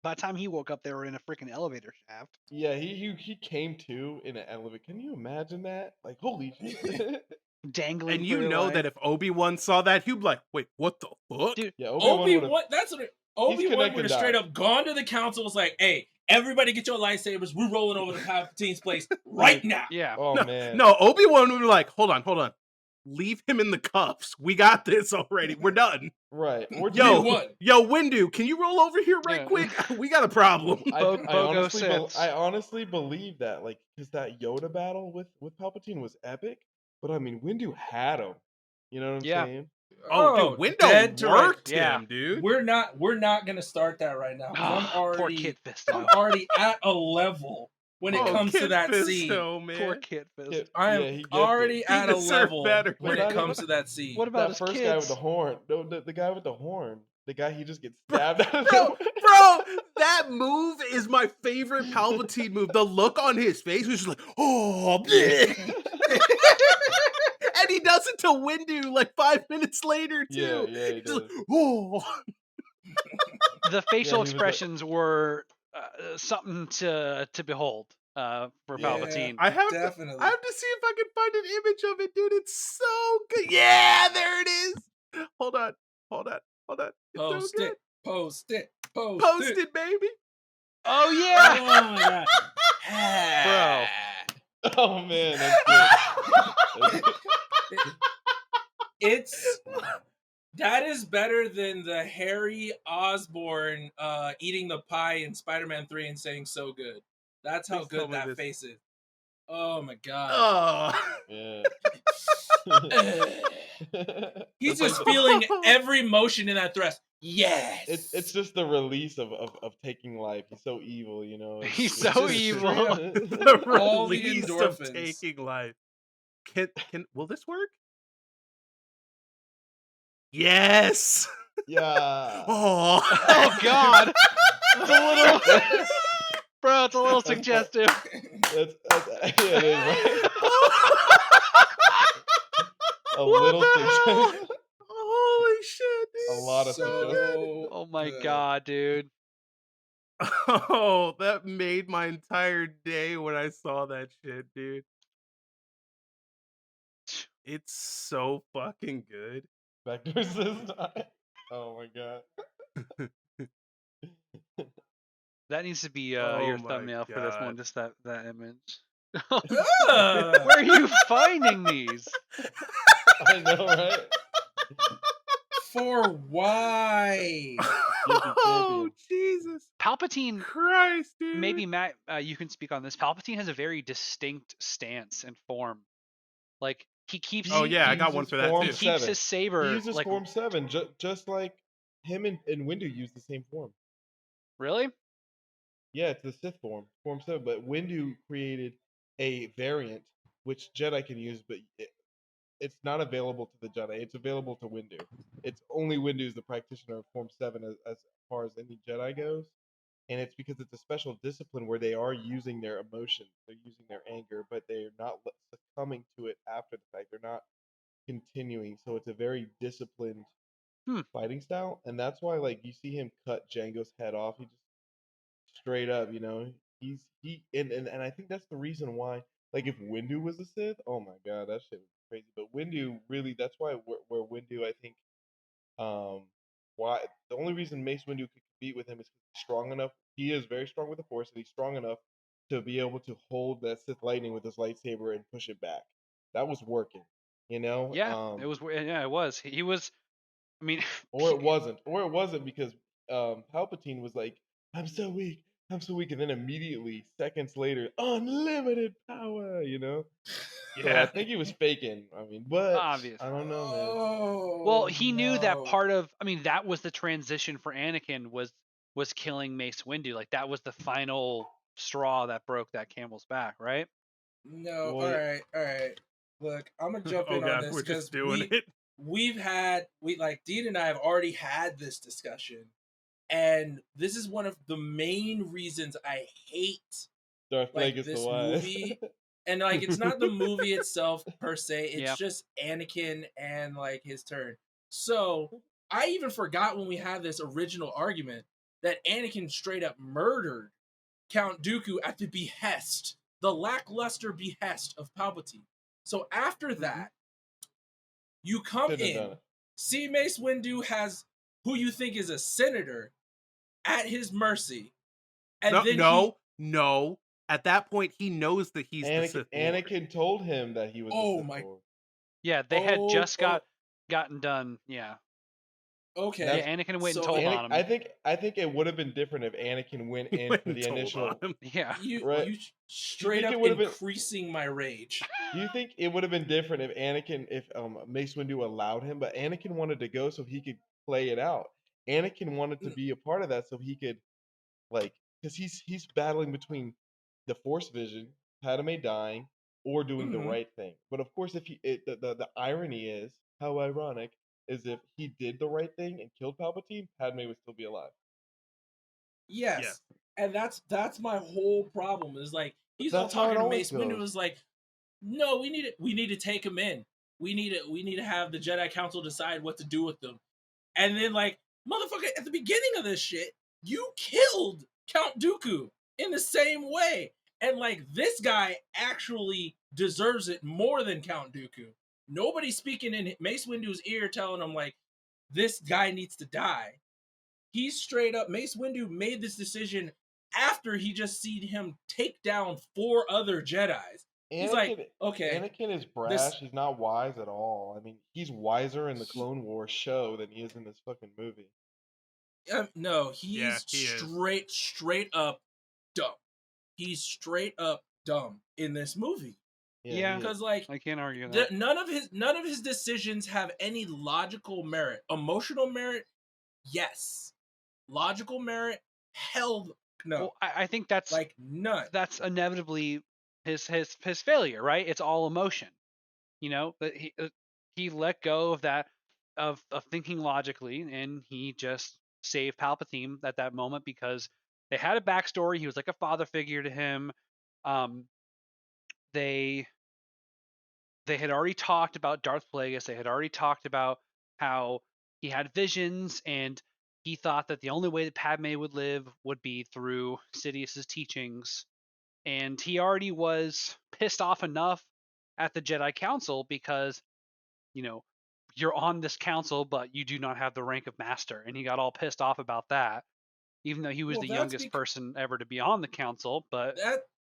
Speaker 4: by the time he woke up, they were in a freaking elevator shaft.
Speaker 3: Yeah, he came to in an elevator. Can you imagine that? Like, holy shit.
Speaker 4: Dangling.
Speaker 1: And you know that if Obi-Wan saw that, he'd be like, wait, what the fuck?
Speaker 4: Dude,
Speaker 3: yeah,
Speaker 2: Obi-Wan, that's what Obi-Wan would have straight up gone to the council, was like, hey, everybody get your lightsabers. We're rolling over to Palpatine's place right now.
Speaker 4: Yeah.
Speaker 3: Oh, man.
Speaker 1: No, Obi-Wan would be like, hold on. Leave him in the cuffs. We got this already. We're done.
Speaker 3: Right.
Speaker 1: Yo, Windu, can you roll over here right quick? We got a problem.
Speaker 3: I honestly believe that, like, because that Yoda battle with Palpatine was epic. But I mean, Windu had him. You know what I'm saying?
Speaker 1: Oh, dude, Windu worked him, dude.
Speaker 2: We're not gonna start that right now. I'm already at a level when it comes to that scene.
Speaker 1: Man.
Speaker 4: Poor Kit Fisto.
Speaker 2: I am already at a level when it comes to that scene.
Speaker 4: What about
Speaker 3: that first guy with the horn? The guy with the horn. The guy he just gets
Speaker 1: Bro,
Speaker 3: stabbed out of
Speaker 1: bro,
Speaker 3: nowhere.
Speaker 1: that move is my favorite Palpatine move. The look on his face was just like, oh, bleh. And he does it to Windu like 5 minutes later
Speaker 3: Yeah,
Speaker 1: too.
Speaker 3: yeah, he
Speaker 1: He's just like,
Speaker 3: does.
Speaker 1: oh.
Speaker 4: The facial
Speaker 3: he was like-
Speaker 4: expressions were something to behold for
Speaker 2: Yeah.
Speaker 4: Palpatine.
Speaker 1: I have
Speaker 2: Definitely.
Speaker 1: To see if I can find an image of it, dude. It's so good. Yeah, there it is. Hold on. It's
Speaker 2: Post
Speaker 1: so good.
Speaker 2: it. Post it. Post
Speaker 1: Post
Speaker 2: it.
Speaker 1: it, baby.
Speaker 4: Oh yeah,
Speaker 2: Oh my god.
Speaker 4: bro.
Speaker 3: Oh man, that's good.
Speaker 2: It's that is better than the Harry Osborn eating the pie in Spider-Man 3 and saying so good. That's how
Speaker 1: Please tell
Speaker 2: good
Speaker 1: me
Speaker 2: that
Speaker 1: this.
Speaker 2: face is. Oh my god.
Speaker 1: Oh.
Speaker 3: Yeah.
Speaker 2: He's
Speaker 3: It's like
Speaker 2: just feeling every motion in that thrust. Yes.
Speaker 3: it's just the release of taking life. He's so evil, you know. It's
Speaker 4: He's
Speaker 3: just-
Speaker 4: so
Speaker 3: it's
Speaker 4: evil.
Speaker 1: The
Speaker 2: All the
Speaker 1: release of
Speaker 2: endorphins.
Speaker 1: taking life. Can will this work? Yes.
Speaker 3: Yeah.
Speaker 1: Oh.
Speaker 4: Oh god, it's a little, bro. It's a little suggestive.
Speaker 3: That's yeah, it is, right? A
Speaker 1: What
Speaker 3: little
Speaker 1: the hell?
Speaker 3: suggestive.
Speaker 1: Holy shit, dude.
Speaker 3: A lot of suggestive.
Speaker 2: so
Speaker 4: Oh my
Speaker 2: good.
Speaker 4: god, dude.
Speaker 1: Oh, that made my entire day when I saw that shit, dude. It's so fucking good.
Speaker 3: Vector says die. Oh my god.
Speaker 4: That needs to be
Speaker 1: Oh
Speaker 4: your
Speaker 1: my
Speaker 4: thumbnail for this one.
Speaker 1: God.
Speaker 4: Just that image.
Speaker 2: Ugh.
Speaker 4: Where are you finding these?
Speaker 3: I know, right?
Speaker 2: For why?
Speaker 1: Oh, Jesus
Speaker 4: Palpatine,
Speaker 1: Christ, dude.
Speaker 4: maybe Matt, you can speak on this. Palpatine has a very distinct stance and form. Like he keeps.
Speaker 1: Oh, yeah, I got
Speaker 3: uses
Speaker 1: one for that,
Speaker 3: form
Speaker 4: He
Speaker 1: too.
Speaker 4: keeps
Speaker 3: 7.
Speaker 4: his saber.
Speaker 3: He uses
Speaker 4: like
Speaker 3: Form 7, just like him and Windu use the same form.
Speaker 4: really?
Speaker 3: Yeah, it's the Sith form, Form 7. But Windu created a variant which Jedi can use, but it's not available to the Jedi. It's available to Windu. It's only Windu is the practitioner of Form 7 as far as any Jedi goes. And it's because it's a special discipline where they are using their emotions, they're using their anger, but they're not succumbing to it after the fact. They're not continuing. So it's a very disciplined fighting style, and that's why like you see him cut Django's head off. He just straight up, you know, and I think that's the reason why. Like if Windu was a Sith, oh my god, that shit was crazy. But Windu really, that's why where Windu, I think, um, why the only reason Mace Windu could compete with him is 'cause he's strong enough. He is very strong with the Force, and he's strong enough to be able to hold that Sith lightning with his lightsaber and push it back. That was working, you know.
Speaker 4: Yeah, it was. Yeah, it was. He was. I mean,
Speaker 3: Or it wasn't because Palpatine was like, I'm so weak, and then immediately seconds later, unlimited power, you know. So I
Speaker 1: Yeah.
Speaker 3: think he was faking. I mean, but
Speaker 4: obvious.
Speaker 3: I don't know, man.
Speaker 2: Oh,
Speaker 4: Well, he knew that
Speaker 2: no.
Speaker 4: part of. I mean, that was the transition for Anakin was killing Mace Windu. Like that was the final straw that broke that camel's back, right?
Speaker 2: No,
Speaker 3: Well,
Speaker 2: all right. Look, I'm gonna jump
Speaker 1: Oh,
Speaker 2: in on
Speaker 1: God,
Speaker 2: this
Speaker 1: we're
Speaker 2: because
Speaker 1: just doing it.
Speaker 2: we like Dean and I have already had this discussion, and this is one of the main reasons I hate
Speaker 3: Darth
Speaker 2: like
Speaker 3: Plagueis the
Speaker 2: this
Speaker 3: Wise.
Speaker 2: movie. And like it's not the movie itself per se, it's
Speaker 4: Yeah.
Speaker 2: just Anakin and like his turn. So I even forgot when we had this original argument that Anakin straight up murdered Count Dooku at the behest, the lackluster behest of Palpatine. So after that, you come
Speaker 3: Shouldn't have done
Speaker 2: in,
Speaker 3: it.
Speaker 2: see Mace Windu has who you think is a senator at his mercy, and then
Speaker 1: No. At that point, he knows that he's the Sith Lord.
Speaker 3: Anakin told him that he was
Speaker 2: Oh
Speaker 3: the Sith
Speaker 2: my-
Speaker 3: Lord.
Speaker 4: Yeah, they had just
Speaker 2: Oh.
Speaker 4: gotten done. Yeah,
Speaker 2: okay,
Speaker 4: yeah. Anakin went and
Speaker 2: So
Speaker 4: told
Speaker 2: Anakin-
Speaker 4: on him.
Speaker 3: I think it would have been different if Anakin went in
Speaker 1: Went
Speaker 3: for
Speaker 1: and
Speaker 3: the
Speaker 1: told
Speaker 3: initial.
Speaker 1: on him.
Speaker 4: Yeah,
Speaker 3: Right.
Speaker 2: you straight
Speaker 3: think
Speaker 2: up
Speaker 3: it would've been-
Speaker 2: increasing my rage.
Speaker 3: Do you think it would have been different if Mace Windu allowed him? But Anakin wanted to go so he could play it out. Anakin wanted to be a part of that so he could like because he's battling between the Force vision, Padme dying, or doing the
Speaker 2: Mhm.
Speaker 3: right thing. But of course, if the irony is how ironic is if he did the right thing and killed Palpatine, Padme would still be alive.
Speaker 2: Yes. And that's my whole problem. Is like he's all
Speaker 3: That's how it
Speaker 2: talking to
Speaker 3: always
Speaker 2: Mace Windu
Speaker 3: goes.
Speaker 2: is like, no, we need to take him in. We need to have the Jedi Council decide what to do with them. And then like, motherfucker, at the beginning of this shit, you killed Count Dooku in the same way. And like this guy actually deserves it more than Count Dooku. Nobody's speaking in Mace Windu's ear telling him like this guy needs to die. He's straight up Mace Windu made this decision after he just seen him take down 4 other Jedis. He's like, okay,
Speaker 3: Anakin is brash.
Speaker 2: this-
Speaker 3: He's not wise at all. I mean, he's wiser in the Clone Wars show than he is in this fucking movie.
Speaker 2: no, he's
Speaker 1: he is.
Speaker 2: straight up dumb. He's straight up dumb in this movie.
Speaker 4: Yeah.
Speaker 3: he is.
Speaker 2: Because like
Speaker 4: I can't argue that.
Speaker 2: none of his decisions have any logical merit. Emotional merit, yes. Logical merit, hell no.
Speaker 4: Well, I think that's
Speaker 2: like none.
Speaker 4: That's inevitably his failure, right? It's all emotion. You know, that he let go of that of thinking logically, and he just saved Palpatine at that moment because they had a backstory. He was like a father figure to him. They had already talked about Darth Plagueis. They had already talked about how he had visions, and he thought that the only way that Padme would live would be through Sidious's teachings. And he already was pissed off enough at the Jedi Council because, you know, you're on this council, but you do not have the rank of master. And he got all pissed off about that, even though he was the youngest person ever to be on the council. But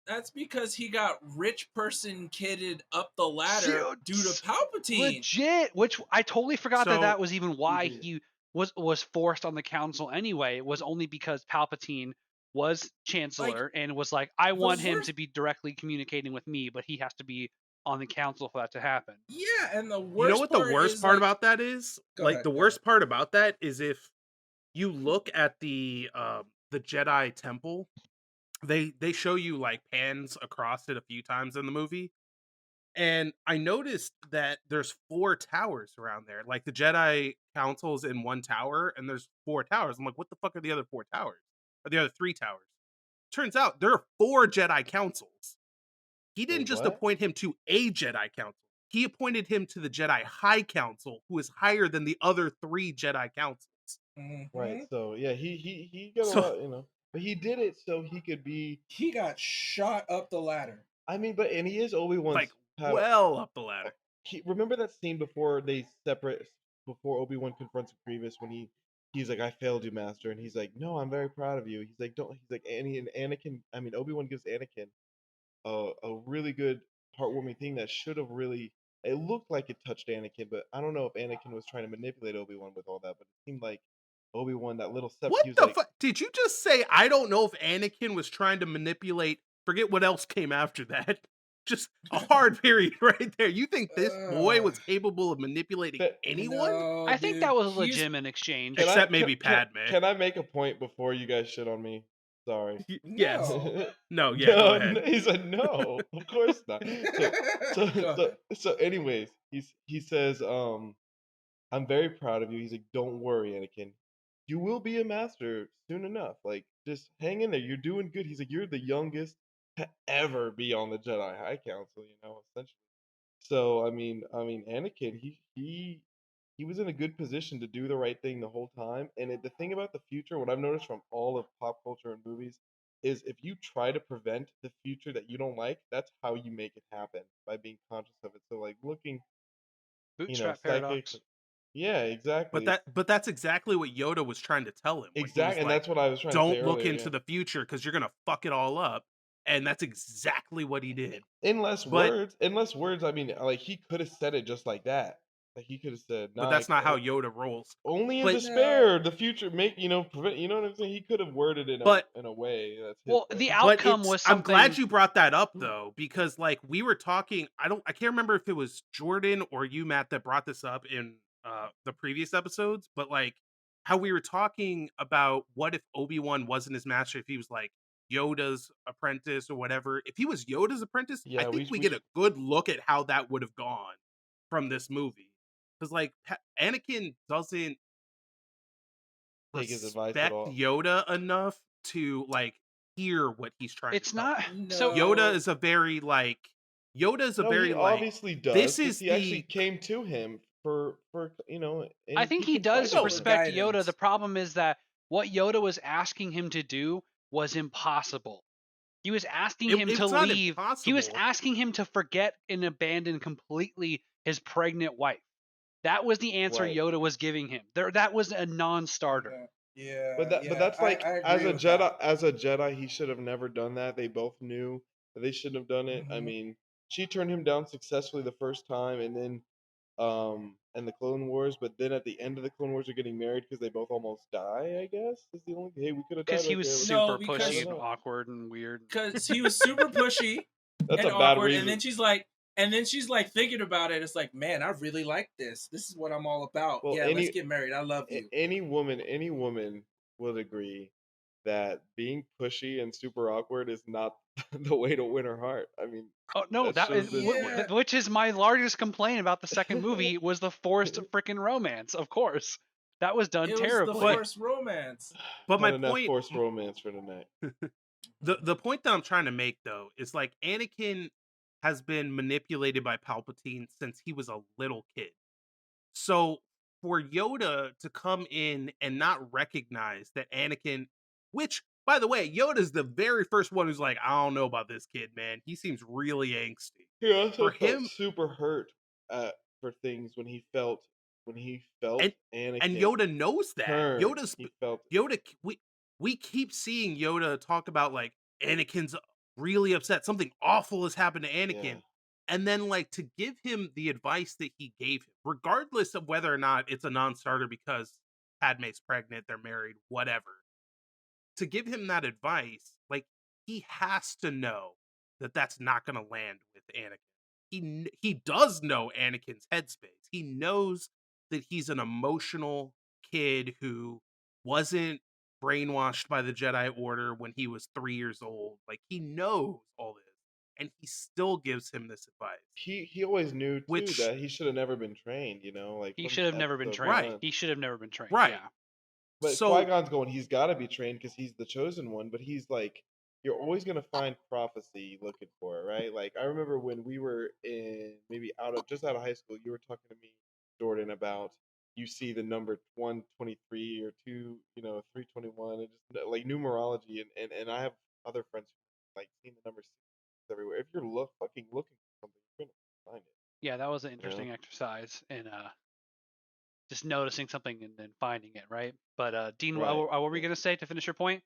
Speaker 2: that's because he got rich person kidded up the ladder due to Palpatine.
Speaker 4: Legit, which I totally forgot that was even why he was forced on the council anyway. It was only because Palpatine was chancellor and was like, I want him to be directly communicating with me, but he has to be on the council for that to happen.
Speaker 2: Yeah, and the worst
Speaker 1: you know what the worst part about that is? The worst part about that is if you look at the Jedi Temple, they show you like pans across it a few times in the movie. And I noticed that there's 4 towers around there. Like the Jedi Council's in one tower, and there's 4 towers. I'm like, what the fuck are the other 4 towers? Or the other 3 towers? Turns out there are 4 Jedi Councils. He didn't just appoint him to a Jedi Council. He appointed him to the Jedi High Council, who is higher than the other 3 Jedi Councils.
Speaker 2: Mm-hmm.
Speaker 3: Right. So yeah, he got a lot, you know, but he did it so he could be.
Speaker 2: He got shot up the ladder.
Speaker 3: I mean, but and he is Obi-Wan's
Speaker 1: like well up the ladder.
Speaker 3: Remember that scene before Obi-Wan confronts Grievous when he's like, I failed you, Master, and he's like, no, I'm very proud of you. He's like, don't. He's like, Obi-Wan gives Anakin a really good heartwarming thing that should have really. It looked like it touched Anakin, but I don't know if Anakin was trying to manipulate Obi-Wan with all that. But it seemed like Obi-Wan, that little step.
Speaker 1: What the fuck? Did you just say? I don't know if Anakin was trying to manipulate. Forget what else came after that. Just a hard period right there. You think this boy was capable of manipulating anyone?
Speaker 2: No,
Speaker 4: I think that was a legitimate exchange.
Speaker 1: Except maybe Padme.
Speaker 3: Can I make a point before you guys shit on me? Sorry.
Speaker 1: Yes. No, yeah, go ahead.
Speaker 3: He said no. Of course not. So anyways, he says, I'm very proud of you. He's like, don't worry, Anakin. You will be a master soon enough. Like, just hang in there. You're doing good. He's like, you're the youngest to ever be on the Jedi High Council, you know, essentially. So I mean, Anakin, he was in a good position to do the right thing the whole time. And the thing about the future, what I've noticed from all of pop culture and movies, is if you try to prevent the future that you don't like, that's how you make it happen, by being conscious of it. So like looking,
Speaker 4: Bootstrap paradox.
Speaker 3: Yeah, exactly.
Speaker 1: But that's exactly what Yoda was trying to tell him.
Speaker 3: Exactly, and that's what I was trying to say.
Speaker 1: Don't look into the future because you're gonna fuck it all up. And that's exactly what he did.
Speaker 3: In less words, I mean, like he could have said it just like that. Like he could have said,
Speaker 1: but that's not how Yoda rolls.
Speaker 3: Only in despair, the future prevent. You know what I'm saying? He could have worded it in a way that's
Speaker 4: the outcome was something.
Speaker 1: I'm glad you brought that up though, because like we were talking, I can't remember if it was Jordan or you, Matt, that brought this up in the previous episodes, but like how we were talking about what if Obi-Wan wasn't his master, if he was like Yoda's apprentice or whatever. If he was Yoda's apprentice, I think we get a good look at how that would have gone from this movie. because like Anakin doesn't
Speaker 3: Take his advice at
Speaker 1: respect
Speaker 3: all.
Speaker 1: Yoda enough to like hear what he's trying
Speaker 4: It's
Speaker 1: to tell
Speaker 4: not
Speaker 1: him.
Speaker 4: so.
Speaker 1: Yoda is a very like
Speaker 3: No, he
Speaker 1: like
Speaker 3: obviously does
Speaker 1: this
Speaker 3: because
Speaker 1: is
Speaker 3: he actually
Speaker 1: the
Speaker 3: came to him for
Speaker 4: I
Speaker 3: and
Speaker 4: think
Speaker 3: he
Speaker 4: he does
Speaker 3: confided in him.
Speaker 4: respect Yoda.
Speaker 2: Guidance.
Speaker 4: The problem is that what Yoda was asking him to do was impossible. He was asking him to
Speaker 1: it's not
Speaker 4: leave. He was
Speaker 1: impossible.
Speaker 4: asking him to forget and abandon completely his pregnant wife. That was the answer
Speaker 3: Right.
Speaker 4: Yoda was giving him. That was a non-starter.
Speaker 2: Yeah,
Speaker 3: But that's like
Speaker 2: I
Speaker 3: as
Speaker 2: agree
Speaker 3: a
Speaker 2: with
Speaker 3: Jedi,
Speaker 2: that.
Speaker 3: he should have never done that. They both knew that they shouldn't have done it. I
Speaker 2: Mhm.
Speaker 3: mean, she turned him down successfully the first time, and then and the Clone Wars, but then at the end of the Clone Wars, they're getting married because they both almost die. I guess is the only. Hey, we could have died
Speaker 4: Because he
Speaker 3: right
Speaker 4: was
Speaker 3: there. Let's
Speaker 2: No,
Speaker 4: super
Speaker 3: just, I
Speaker 4: pushy
Speaker 3: don't
Speaker 4: and
Speaker 3: know.
Speaker 4: awkward and weird.
Speaker 2: Because he was super pushy
Speaker 3: That's
Speaker 2: and
Speaker 3: a bad
Speaker 2: awkward,
Speaker 3: reason.
Speaker 2: and then she's like thinking about it. It's like, man, I really like this. This is what I'm all about.
Speaker 3: Well,
Speaker 2: Yeah, let's get married. I love you.
Speaker 3: any woman would agree that being pushy and super awkward is not the way to win her heart. I mean,
Speaker 4: Oh no,
Speaker 3: that shows that.
Speaker 2: Yeah.
Speaker 4: which is my largest complaint about the second movie was the forced freaking romance. Of course, that was done
Speaker 2: It was the
Speaker 4: terribly.
Speaker 2: forced romance.
Speaker 1: But my
Speaker 3: Not enough
Speaker 1: point,
Speaker 3: forced romance for tonight.
Speaker 1: the point that I'm trying to make though is like Anakin has been manipulated by Palpatine since he was a little kid. So for Yoda to come in and not recognize that Anakin, which by the way, Yoda's the very first one who's like, I don't know about this kid, man. He seems really angsty.
Speaker 3: He also
Speaker 1: For
Speaker 3: felt
Speaker 1: him,
Speaker 3: super hurt for things when he felt
Speaker 1: and
Speaker 3: Anakin
Speaker 1: Yoda knows that.
Speaker 3: turn. He felt
Speaker 1: Yoda. We keep seeing Yoda talk about like Anakin's really upset. Something awful has happened to Anakin.
Speaker 3: yeah.
Speaker 1: And then, like, to give him the advice that he gave him, regardless of whether or not it's a non-starter because Padme's pregnant, they're married, whatever. To give him that advice, like, he has to know that that's not going to land with Anakin. He does know Anakin's headspace. He knows that he's an emotional kid who wasn't brainwashed by the Jedi Order when he was 3 years old. Like, he knows all this, and he still gives him this advice.
Speaker 3: He always knew too
Speaker 1: Which
Speaker 3: that he should have never been trained. Like
Speaker 4: He
Speaker 3: from
Speaker 4: should have never been
Speaker 3: episode
Speaker 4: trained.
Speaker 1: Right.
Speaker 3: one.
Speaker 4: He should have never been trained.
Speaker 1: Right.
Speaker 4: Yeah.
Speaker 3: But
Speaker 1: So
Speaker 3: Qui-Gon's going, he's got to be trained because he's the chosen one. But he's like, you're always going to find prophecy looking for it, right? Like, I remember when we were maybe just out of high school, you were talking to me, Jordan, about you see the number 123 or 321, and just like numerology. And I have other friends who like seeing the number 6 everywhere. If you're fucking looking for something, you're going to find it.
Speaker 4: Yeah, that was an interesting exercise in just noticing something and then finding it, right? But Dean,
Speaker 3: Right.
Speaker 4: what were we gonna say to finish your point?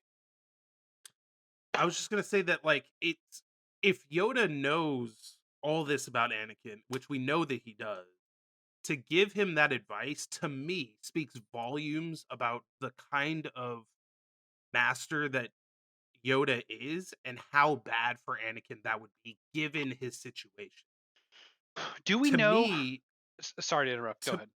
Speaker 1: I was just gonna say that like it's if Yoda knows all this about Anakin, which we know that he does, to give him that advice to me speaks volumes about the kind of master that Yoda is and how bad for Anakin that would be given his situation.
Speaker 4: Do we
Speaker 1: To
Speaker 4: know?
Speaker 1: me,
Speaker 4: Sorry to interrupt. Go
Speaker 1: to
Speaker 4: ahead.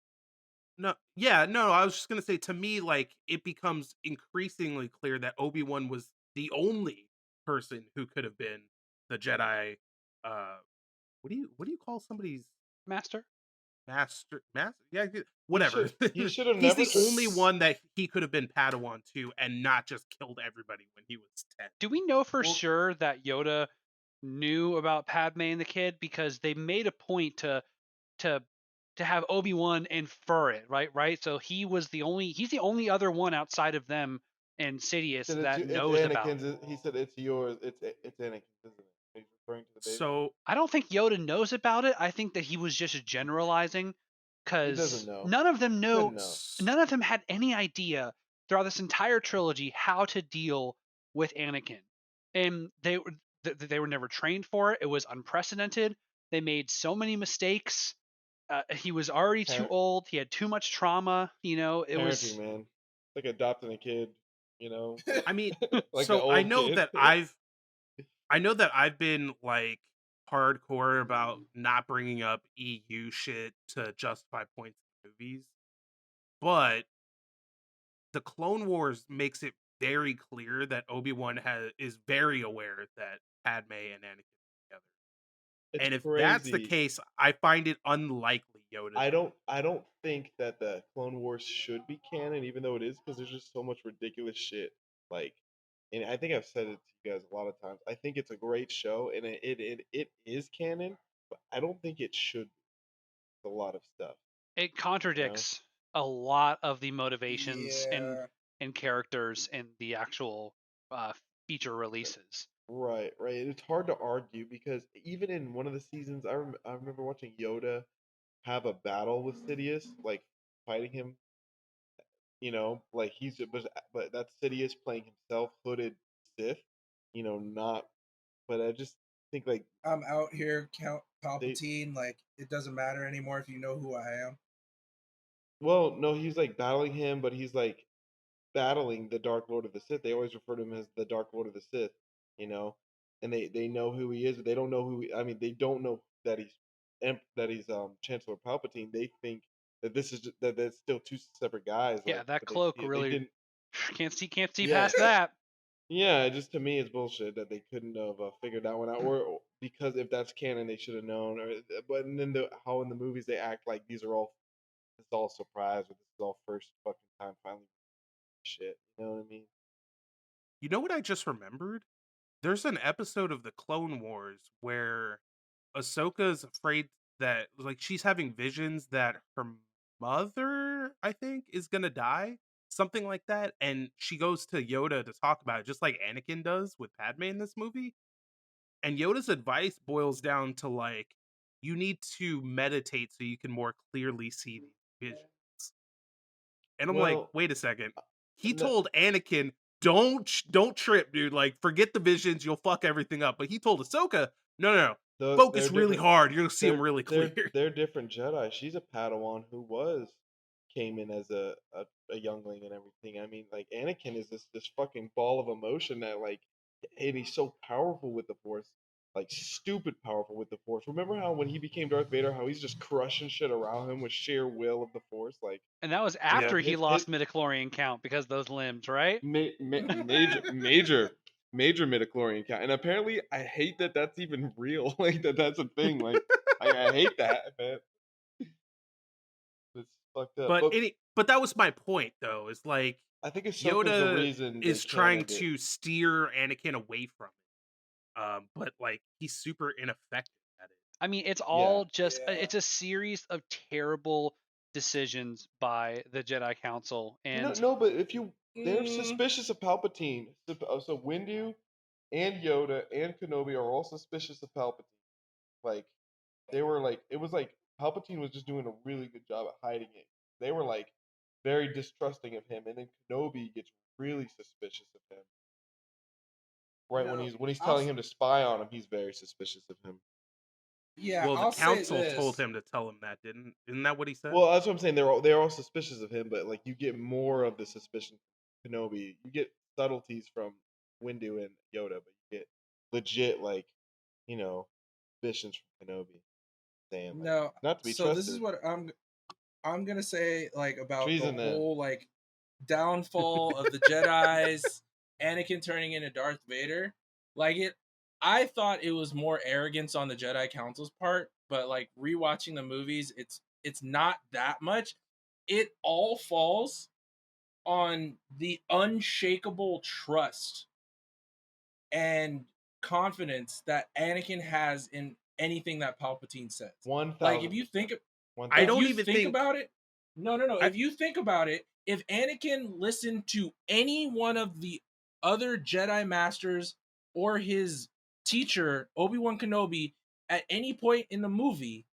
Speaker 1: no, I was just gonna say to me, like, it becomes increasingly clear that Obi-Wan was the only person who could have been the Jedi. What do you call somebody's
Speaker 4: Master?
Speaker 1: master? Yeah, whatever.
Speaker 3: He should have
Speaker 1: He's
Speaker 3: never.
Speaker 1: the only one that he could have been Padawan to, and not just killed everybody when he was 10.
Speaker 4: Do we know for
Speaker 3: Well-
Speaker 4: sure that Yoda knew about Padme and the kid because they made a point to have Obi-Wan infer it, right? So he's the only other one outside of them and Sidious
Speaker 3: Said
Speaker 4: that
Speaker 3: it's
Speaker 4: knows about it.
Speaker 3: Anakin's. He said it's yours. It's Anakin's, isn't it? He's referring to the baby.
Speaker 1: So
Speaker 4: I don't think Yoda knows about it. I think that he was just generalizing because
Speaker 3: doesn't know.
Speaker 4: none of them know.
Speaker 3: Couldn't know.
Speaker 4: None of them had any idea throughout this entire trilogy how to deal with Anakin, and they were never trained for it. It was unprecedented. They made so many mistakes. He was already too
Speaker 3: Parent-
Speaker 4: old. He had too much trauma. It
Speaker 3: Parenting,
Speaker 4: was.
Speaker 3: man. It's like adopting a kid.
Speaker 1: I mean,
Speaker 3: Like
Speaker 1: so
Speaker 3: an
Speaker 1: I
Speaker 3: old
Speaker 1: know
Speaker 3: kid.
Speaker 1: that I've been like hardcore about not bringing up EU shit to justify points in movies, but the Clone Wars makes it very clear that Obi-Wan is very aware that Padme and Anakin are together.
Speaker 3: It's
Speaker 1: And if
Speaker 3: crazy.
Speaker 1: that's the case, I find it unlikely Yoda.
Speaker 3: I don't think that the Clone Wars should be canon, even though it is, because there's just so much ridiculous shit. Like, and I think I've said it to you guys a lot of times. I think it's a great show, and it is canon, but I don't think it should be a lot of stuff.
Speaker 4: It
Speaker 3: You know?
Speaker 4: contradicts a lot of the motivations
Speaker 2: Yeah.
Speaker 4: and characters in the actual uh, feature releases.
Speaker 3: Right, right. It's hard to argue because even in one of the seasons, I remember watching Yoda have a battle with Sidious, like fighting him. Like but that's Sidious playing himself, hooded Sith. Not. But I just think like
Speaker 2: I'm out here, Count
Speaker 3: they.
Speaker 2: Palpatine. Like, it doesn't matter anymore if you know who I am.
Speaker 3: Well, no, he's like battling him, but he's like battling the Dark Lord of the Sith. They always refer to him as the Dark Lord of the Sith, you know, and they know who he is, but they don't know I mean, they don't know that he's Chancellor Palpatine. They think that that that's still two separate guys.
Speaker 4: Yeah,
Speaker 3: Like,
Speaker 4: that
Speaker 3: but
Speaker 4: cloak
Speaker 3: they
Speaker 4: really
Speaker 3: didn't.
Speaker 4: can't see
Speaker 3: Yeah,
Speaker 4: past that.
Speaker 3: yeah. Just to me, it's bullshit that they couldn't have figured that one out, or because if that's canon, they should have known. But and then how in the movies they act like it's all surprise, or this is all first fucking time finally shit. You know what I mean?
Speaker 1: You know what I just remembered? There's an episode of the Clone Wars where Ahsoka's afraid that like she's having visions that her mother, I think, is gonna die. Something like that. And she goes to Yoda to talk about it, just like Anakin does with Padme in this movie. And Yoda's advice boils down to like, you need to meditate so you can more clearly see these visions. And I'm like,
Speaker 3: Well,
Speaker 1: wait a second. He
Speaker 3: no,
Speaker 1: told Anakin, don't trip, dude. Like, forget the visions, you'll fuck everything up. But he told Ahsoka, no.
Speaker 3: they're
Speaker 1: Focus really
Speaker 3: different.
Speaker 1: hard. You're gonna see them
Speaker 3: They're
Speaker 1: really
Speaker 3: they're
Speaker 1: clear.
Speaker 3: they're different Jedi. She's a Padawan who came in as a youngling and everything. I mean, like Anakin is this fucking ball of emotion that like, and he's so powerful with the Force, like stupid powerful with the Force. Remember how when he became Darth Vader, how he's just crushing shit around him with sheer will of the Force, like
Speaker 4: And that was
Speaker 3: yeah,
Speaker 4: after he lost midichlorian count because of those limbs, right?
Speaker 3: major midichlorian count, and apparently I hate that that's even real. Like that's a thing. Like I hate that, man. It's fucked up.
Speaker 1: But that was my point though, is like
Speaker 3: I think Ahsoka's the
Speaker 1: Yoda
Speaker 3: reason they
Speaker 1: is trying
Speaker 3: cannoned it.
Speaker 1: to steer Anakin away from it. But like he's super ineffective at it.
Speaker 4: I mean, it's
Speaker 3: Yeah.
Speaker 4: all just
Speaker 2: Yeah.
Speaker 4: it's a series of terrible decisions by the Jedi Council, and
Speaker 3: No, but if you they're
Speaker 2: Mm,
Speaker 3: suspicious of Palpatine. So Windu and Yoda and Kenobi are all suspicious of Palpatine. Like they were like it was like Palpatine was just doing a really good job at hiding it. They were like very distrusting of him, and then Kenobi gets really suspicious of him. Right when
Speaker 2: no,
Speaker 3: he's
Speaker 2: I'll.
Speaker 3: telling him to spy on him, he's very suspicious of him.
Speaker 2: Yeah,
Speaker 1: Well, the
Speaker 2: I'll say
Speaker 1: council told
Speaker 2: this.
Speaker 1: him to tell him that, isn't that what he said?
Speaker 3: Well, that's what I'm saying. They're all suspicious of him, but like you get more of the suspicion from Kenobi. You get subtleties from Windu and Yoda, but you get legit like suspicions from Kenobi. Saying like
Speaker 2: No,
Speaker 3: not to be
Speaker 2: so this is
Speaker 3: trusted.
Speaker 2: what I'm gonna say like about the
Speaker 3: Treason then.
Speaker 2: whole like downfall of the Jedi's, Anakin turning into Darth Vader. Like I thought it was more arrogance on the Jedi Council's part, but like rewatching the movies, it's not that much. It all falls on the unshakable trust and confidence that Anakin has in anything that Palpatine says. Like if
Speaker 3: 1,000%.
Speaker 2: you think
Speaker 1: I
Speaker 2: if
Speaker 3: 1,000.
Speaker 1: don't
Speaker 2: you
Speaker 1: even
Speaker 2: think
Speaker 1: think
Speaker 2: about it, no.
Speaker 1: I,
Speaker 2: If you think about it, if Anakin listened to any one of the other Jedi masters or his teacher, Obi-Wan Kenobi, at any point in the movie,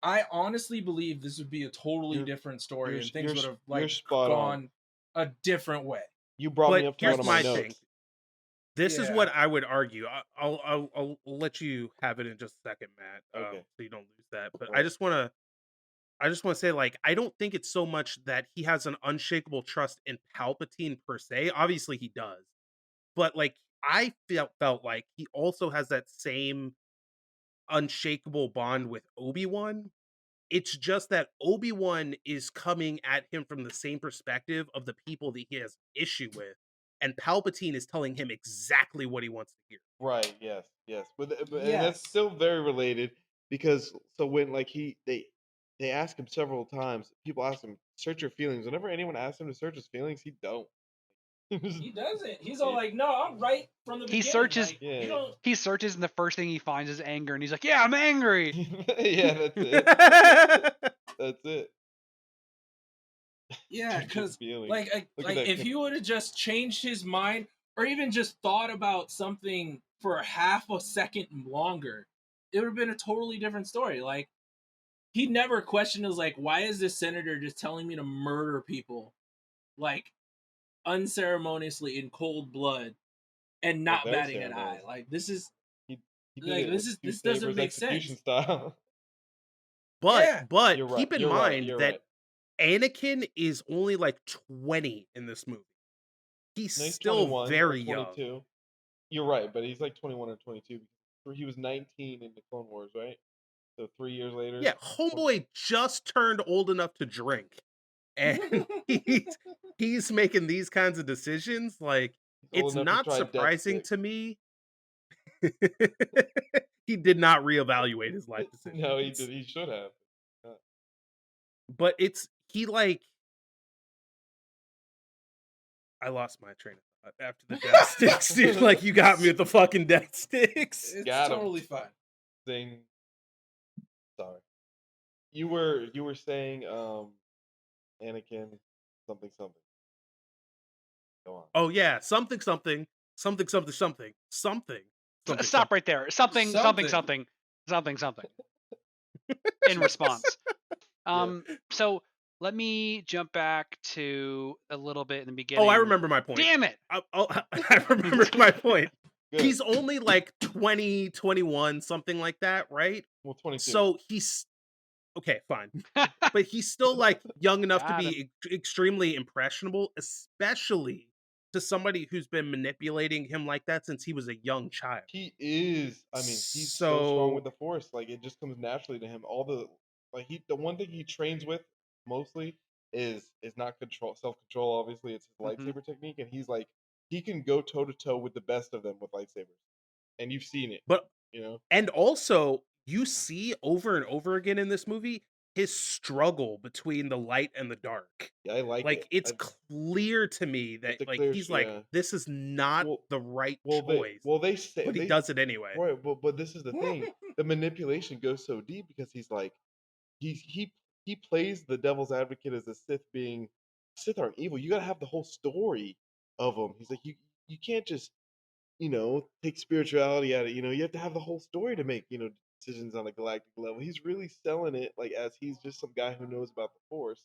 Speaker 2: I honestly believe this would be a totally
Speaker 3: You're
Speaker 2: different story and things would have
Speaker 3: you're
Speaker 2: like
Speaker 3: spot on.
Speaker 2: gone a different way.
Speaker 3: You brought me
Speaker 1: but
Speaker 3: up to one
Speaker 1: here's
Speaker 3: of my
Speaker 1: my thing.
Speaker 3: notes.
Speaker 1: This is what
Speaker 2: Yeah.
Speaker 1: I would argue. I'll let you have it in just a second, Matt.
Speaker 3: Okay.
Speaker 1: So you don't lose that. But
Speaker 3: Right.
Speaker 1: I just want to say, like, I don't think it's so much that he has an unshakable trust in Palpatine per se. Obviously, he does, but like, I felt like he also has that same unshakable bond with Obi-Wan. It's just that Obi-Wan is coming at him from the same perspective of the people that he has issue with, and Palpatine is telling him exactly what he wants to hear.
Speaker 3: Right. Yes. Yes. But and that's
Speaker 2: Yes.
Speaker 3: still very related because so when like they ask him several times. People ask him, "Search your feelings." Whenever anyone asks him to search his feelings, he don't.
Speaker 2: He doesn't. He's all like, "No, I'm right from the
Speaker 4: He
Speaker 2: beginning."
Speaker 4: searches.
Speaker 2: Like, you don't.
Speaker 4: He searches, and the first thing he finds is anger, and he's like, "Yeah, I'm angry."
Speaker 3: Yeah, that's it. That's it.
Speaker 2: Yeah,
Speaker 3: Search your
Speaker 2: because
Speaker 3: feelings.
Speaker 2: like if he would have just changed his mind, or even just thought about something for half a second longer, it would have been a totally different story. Like, he never questioned, was like, why is this senator just telling me to murder people, like, unceremoniously in cold blood and not
Speaker 3: very
Speaker 2: batting an eye?
Speaker 3: ceremonious.
Speaker 2: Like, this is
Speaker 3: He did
Speaker 2: like
Speaker 3: it with two
Speaker 2: this doesn't
Speaker 3: sabers,
Speaker 2: make
Speaker 3: execution
Speaker 2: sense.
Speaker 3: style.
Speaker 2: Yeah.
Speaker 1: But
Speaker 3: You're right.
Speaker 1: keep in
Speaker 3: You're right.
Speaker 1: mind
Speaker 3: You're
Speaker 1: that
Speaker 3: right.
Speaker 1: Anakin is only like 20 in this movie. He's
Speaker 3: No, he's
Speaker 1: still
Speaker 3: 21 or
Speaker 1: very young.
Speaker 3: 22. You're right, but he's like 21 or 22. He was 19 in the Clone Wars, right? So 3 years later.
Speaker 1: Yeah, homeboy just turned old enough to drink, and he's making these kinds of decisions. Like,
Speaker 3: He's old
Speaker 1: it's
Speaker 3: enough to
Speaker 1: not
Speaker 3: try
Speaker 1: surprising
Speaker 3: Death
Speaker 1: to me. He did not reevaluate his life decisions.
Speaker 3: No, he did. He should have.
Speaker 1: But he like, I lost my train of thought after the death sticks, dude. Like, you got me with the fucking death sticks.
Speaker 2: It's
Speaker 3: Got him.
Speaker 2: totally fine.
Speaker 3: Thing. Sorry. You were saying Anakin something. Go on.
Speaker 1: Oh yeah, something.
Speaker 4: Stop right there. Something. In response. So let me jump back to a little bit in the beginning.
Speaker 1: Oh, I remember my point.
Speaker 4: Damn it!
Speaker 1: I remember my point.
Speaker 3: Good.
Speaker 1: He's only like 20, 21, something like that, right?
Speaker 3: Well, 22.
Speaker 1: So he's okay, fine. But he's still like young enough to
Speaker 4: Got
Speaker 1: be extremely impressionable, especially to somebody who's been manipulating him like that since he was a young child.
Speaker 3: He is. I mean, he's so strong with
Speaker 1: So
Speaker 3: the Force. Like, it just comes naturally to him. The one thing he trains with mostly is not self control. Obviously, it's his
Speaker 4: Mhm.
Speaker 3: lightsaber technique, and he's like, he can go toe to toe with the best of them with lightsabers, and you've seen it.
Speaker 1: but
Speaker 3: You know,
Speaker 1: and also you see over and over again in this movie his struggle between the light and the dark.
Speaker 3: yeah, I like
Speaker 1: Like,
Speaker 3: it.
Speaker 1: it's clear to me that
Speaker 3: It's a
Speaker 1: like
Speaker 3: clear,
Speaker 1: he's like,
Speaker 3: yeah.
Speaker 1: this is not
Speaker 3: Well,
Speaker 1: the right
Speaker 3: well,
Speaker 1: choice,
Speaker 3: they say
Speaker 1: but he
Speaker 3: they
Speaker 1: does it anyway.
Speaker 3: right. But this is the thing. The manipulation goes so deep because he's like, he plays the devil's advocate as a Sith, being Sith aren't evil. You got to have the whole story of them. He's like, you can't just take spirituality out of it. You have to have the whole story to make decisions on a galactic level. He's really selling it like as he's just some guy who knows about the Force.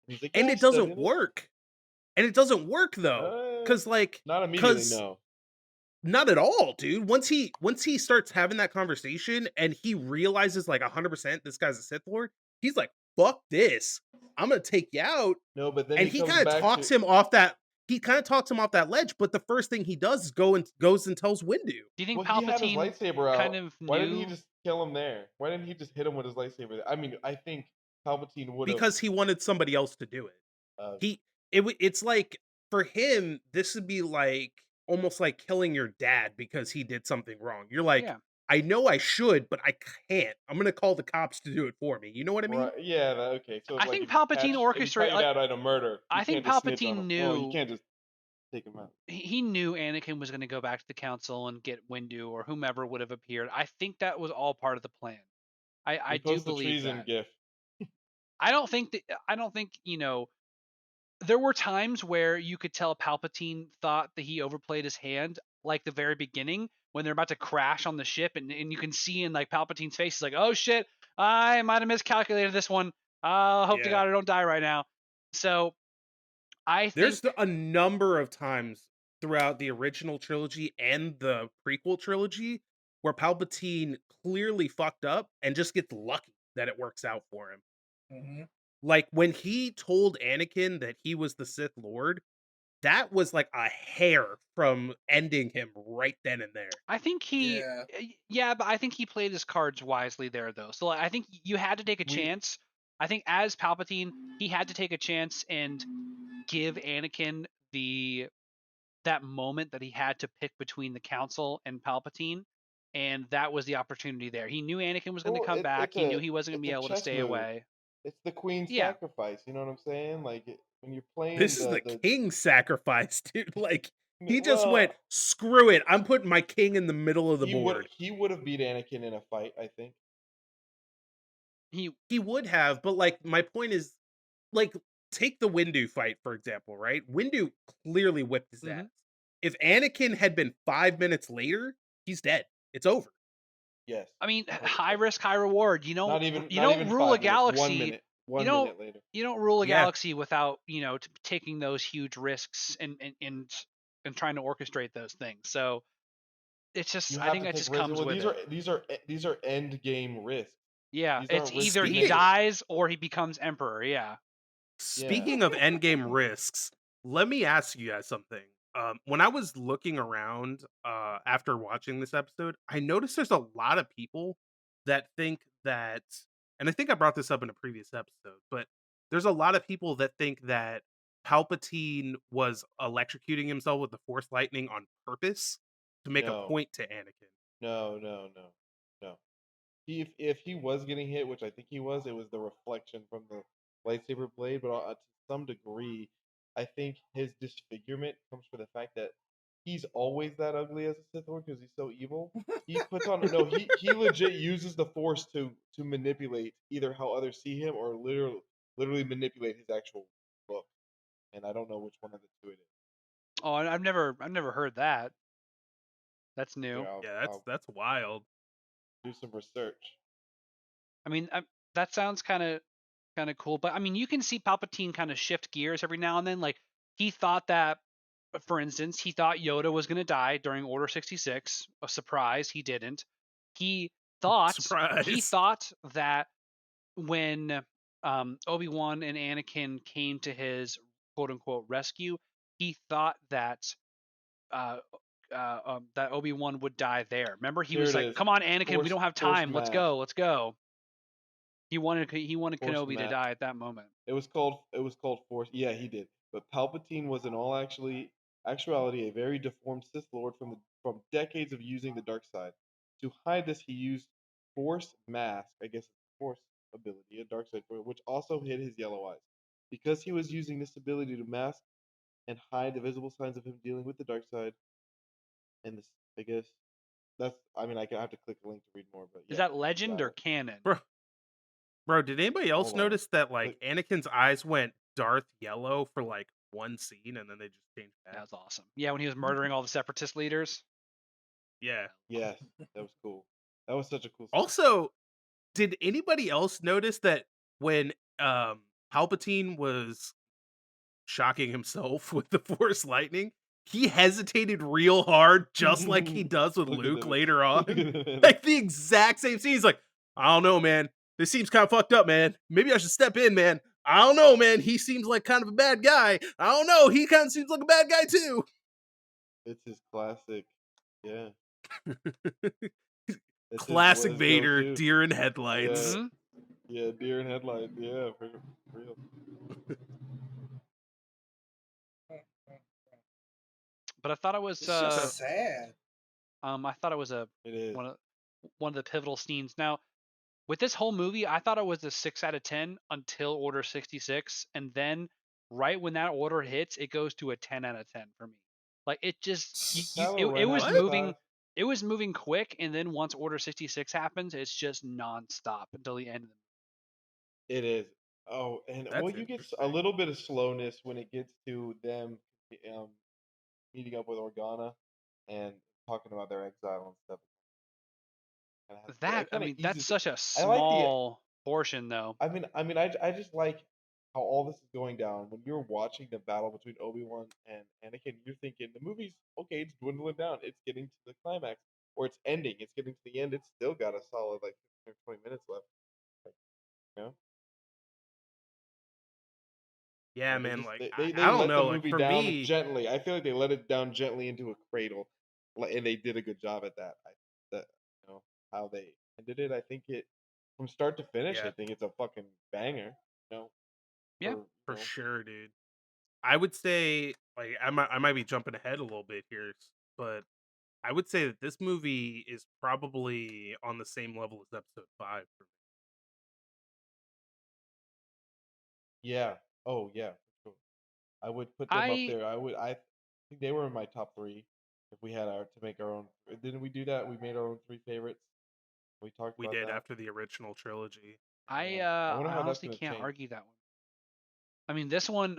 Speaker 3: And he's like,
Speaker 1: And
Speaker 3: yeah,
Speaker 1: it doesn't work. And it doesn't work though. Cause
Speaker 3: not immediately, no.
Speaker 1: Not at all, dude. Once he starts having that conversation and he realizes like 100% this guy's a Sith Lord, he's like, fuck this. I'm gonna take you out.
Speaker 3: No, but then
Speaker 1: And
Speaker 3: he
Speaker 1: he
Speaker 3: comes
Speaker 1: kind of
Speaker 3: back
Speaker 1: talks
Speaker 3: to
Speaker 1: him off that ledge, but the first thing he does is goes and tells Windu.
Speaker 4: Do you think
Speaker 3: well, he had his
Speaker 4: Palpatine
Speaker 3: lightsaber out.
Speaker 4: kind of
Speaker 3: Why didn't he
Speaker 4: knew?
Speaker 3: just kill him there? Why didn't he just hit him with his lightsaber? I mean, I think Palpatine would have.
Speaker 1: Because he wanted somebody else to do it. It's like, for him, this would be like almost like killing your dad because he did something wrong. You're like,
Speaker 4: Yeah.
Speaker 1: I know I should, but I can't. I'm gonna call the cops to do it for me. You know what I mean?
Speaker 3: Right, yeah, okay. So
Speaker 4: I think Palpatine orchestrated.
Speaker 3: Like, out at a murder.
Speaker 4: I think
Speaker 3: can't just snitch on
Speaker 4: Palpatine
Speaker 3: him.
Speaker 4: knew.
Speaker 3: Well, you can't just take him out.
Speaker 4: He knew Anakin was going to go back to the council and get Windu or whomever would have appeared. I think that was all part of the plan. I do
Speaker 3: Post the
Speaker 4: believe
Speaker 3: treason
Speaker 4: that.
Speaker 3: gif.
Speaker 4: I don't think there were times where you could tell Palpatine thought that he overplayed his hand, like the very beginning when they're about to crash on the ship, and you can see in like Palpatine's face, he's like, oh shit, I might have miscalculated this one. Hope to God I don't die right now. So I think
Speaker 1: There's a number of times throughout the original trilogy and the prequel trilogy where Palpatine clearly fucked up and just gets lucky that it works out for him.
Speaker 2: Mm-hmm.
Speaker 1: Like, when he told Anakin that he was the Sith Lord, that was like a hair from ending him right then and there.
Speaker 4: I think but I think he played his cards wisely there, though. So I think you had to take a chance. I think as Palpatine, he had to take a chance and give Anakin that moment that he had to pick between the Council and Palpatine, and that was the opportunity there. He knew Anakin was going to come back. He knew he wasn't going to be able to stay away.
Speaker 3: It's the queen
Speaker 4: Yeah.
Speaker 3: sacrifice. You know what I'm saying? Like when you're playing
Speaker 1: This is the
Speaker 3: the
Speaker 1: king's sacrifice, dude. Like he just
Speaker 3: well,
Speaker 1: went, screw it. I'm putting my king in the middle of the board.
Speaker 3: he would have beat Anakin in a fight. I think.
Speaker 1: He would have, but like my point is, like, take the Windu fight, for example, right? Windu clearly whipped his
Speaker 4: Mhm.
Speaker 1: ass. If Anakin had been 5 minutes later, he's dead. It's over.
Speaker 3: Yes.
Speaker 4: I mean,
Speaker 3: 100%.
Speaker 4: high risk, high reward. You
Speaker 3: Not
Speaker 4: don't
Speaker 3: even
Speaker 4: rule a
Speaker 3: 5 minutes. 1
Speaker 4: galaxy.
Speaker 3: minute.
Speaker 4: You
Speaker 3: 1
Speaker 4: don't
Speaker 3: minute later.
Speaker 4: you don't rule a
Speaker 1: Yeah.
Speaker 4: galaxy without taking those huge risks and trying to orchestrate those things. So it's just
Speaker 3: You
Speaker 4: I
Speaker 3: have
Speaker 4: think
Speaker 3: to
Speaker 4: that
Speaker 3: take
Speaker 4: just
Speaker 3: risks.
Speaker 4: comes
Speaker 3: Well,
Speaker 4: with it.
Speaker 3: these are end game risks.
Speaker 4: Yeah,
Speaker 3: These
Speaker 4: it's
Speaker 3: aren't risks
Speaker 4: either
Speaker 3: to
Speaker 4: he
Speaker 1: Speaking-
Speaker 3: take.
Speaker 4: dies or he becomes emperor. Yeah.
Speaker 1: Speaking of endgame risks, let me ask you guys something. When I was looking around after watching this episode, I noticed there's a lot of people that think that, and I think I brought this up in a previous episode, but there's a lot of people that think that Palpatine was electrocuting himself with the Force lightning on purpose to make a
Speaker 3: No.
Speaker 1: point to Anakin.
Speaker 3: No. If he was getting hit, which I think he was, it was the reflection from the lightsaber blade. But to some degree, I think his disfigurement comes from the fact that he's always that ugly as a Sith Lord because he's so evil. He puts on he legit uses the Force to manipulate either how others see him or literally manipulate his actual look. And I don't know which one of the two it is.
Speaker 4: Oh, I've never heard that. That's new.
Speaker 3: Here,
Speaker 1: Yeah,
Speaker 3: I'll
Speaker 1: that's wild.
Speaker 3: do some research.
Speaker 4: I mean, that sounds kind of cool, but I mean, you can see Palpatine kind of shift gears every now and then. Like he thought that, for instance, he thought Yoda was going to die during Order 66. A surprise, he didn't. He
Speaker 1: Surprise.
Speaker 4: thought that when Obi-Wan and Anakin came to his quote unquote rescue, he thought that that Obi-Wan would die there. Remember, he
Speaker 3: Here
Speaker 4: was
Speaker 3: it
Speaker 4: like,
Speaker 3: is.
Speaker 4: "Come on, Anakin, we don't have
Speaker 3: Force
Speaker 4: time. Let's
Speaker 3: mask.
Speaker 4: go, let's go." He wanted
Speaker 3: Force
Speaker 4: Kenobi to
Speaker 3: mask.
Speaker 4: die at that moment.
Speaker 3: It was called Force. Yeah, he did. But Palpatine was in all actuality a very deformed Sith Lord from decades of using the dark side. To hide this, he used Force mask. I guess it's Force ability, a dark side, which also hid his yellow eyes. Because he was using this ability to mask and hide the visible signs of him dealing with the dark side, and this, I guess, that's. I mean, I have to click a link to read more, but yeah.
Speaker 4: Is that legend
Speaker 3: got
Speaker 4: or
Speaker 3: it.
Speaker 4: canon?
Speaker 1: Bro, did anybody else
Speaker 3: Hold on.
Speaker 1: notice that like Anakin's eyes went Darth yellow for like one scene and then they just changed back?
Speaker 4: That's awesome. Yeah, when he was murdering all the separatist leaders.
Speaker 1: Yeah.
Speaker 3: Yes, that was cool. That was such a cool scene.
Speaker 1: Also, did anybody else notice that when Palpatine was shocking himself with the Force lightning, he hesitated real hard, just like he does with
Speaker 3: Look at
Speaker 1: Luke
Speaker 3: them.
Speaker 1: later
Speaker 3: Look
Speaker 1: on.
Speaker 3: at them.
Speaker 1: Like the exact same scene. He's like, I don't know, man. This seems kind of fucked up, man. Maybe I should step in, man. I don't know, man. He seems like kind of a bad guy. I don't know. He kind of seems like a bad guy too.
Speaker 3: It's his classic. Yeah. It's
Speaker 1: Classic
Speaker 3: his
Speaker 1: Vader,
Speaker 3: go-to.
Speaker 1: deer in headlights.
Speaker 3: Yeah.
Speaker 4: Mhm.
Speaker 3: Yeah, deer in headlights. Yeah, for real.
Speaker 4: But I thought it was
Speaker 2: It's just sad.
Speaker 4: I thought it was
Speaker 3: It is.
Speaker 4: one of the pivotal scenes. Now, with this whole movie, I thought it was a 6 out of 10 until Order 66, and then right when that order hits, it goes to a 10 out of 10 for me. Like it just
Speaker 3: Kylo
Speaker 4: it
Speaker 3: Ren
Speaker 4: was
Speaker 3: has
Speaker 4: moving
Speaker 3: five.
Speaker 4: it was moving quick, and then once Order 66 happens, it's just nonstop until the end of the
Speaker 3: It is. Oh, and
Speaker 1: That's
Speaker 3: well, you get a
Speaker 1: interesting.
Speaker 3: little bit of slowness when it gets to them um, meeting up with Organa and talking about their exile and stuff.
Speaker 4: That, I
Speaker 3: Kinda
Speaker 4: mean, that's
Speaker 3: eases.
Speaker 4: such a
Speaker 3: I like the.
Speaker 4: small portion, though.
Speaker 3: I just like how all this is going down. When you're watching the battle between Obi-Wan and Anakin, you're thinking the movie's okay, it's dwindling down. It's getting to the climax, or it's ending. It's getting to the end. It's still got a solid like 15 or 20 minutes left. Like, you know,
Speaker 1: Yeah,
Speaker 3: they
Speaker 1: man.
Speaker 3: just
Speaker 1: Like
Speaker 3: they
Speaker 1: I don't
Speaker 3: let the
Speaker 1: know. Like
Speaker 3: movie
Speaker 1: for
Speaker 3: down
Speaker 1: me,
Speaker 3: gently. I feel like they let it down gently into a cradle, and they did a good job at that. That how they ended it. I think it from start to finish.
Speaker 1: yeah,
Speaker 3: I think it's a fucking banger. You know,
Speaker 4: Yeah.
Speaker 1: for sure, dude. I would say like I might be jumping ahead a little bit here, but I would say that this movie is probably on the same level as Episode 5 for me.
Speaker 3: Yeah. Oh yeah, for sure. I would put them up
Speaker 4: I
Speaker 3: there. I think they were in my top three. If we had our to make our own, didn't we do that? We made our own three favorites. We talked
Speaker 1: We
Speaker 3: about
Speaker 1: did
Speaker 3: that.
Speaker 1: after the original trilogy.
Speaker 4: I
Speaker 3: Yeah. I wonder
Speaker 4: I
Speaker 3: how that's
Speaker 4: honestly
Speaker 3: gonna
Speaker 4: can't
Speaker 3: change.
Speaker 4: argue that one. I mean, this one,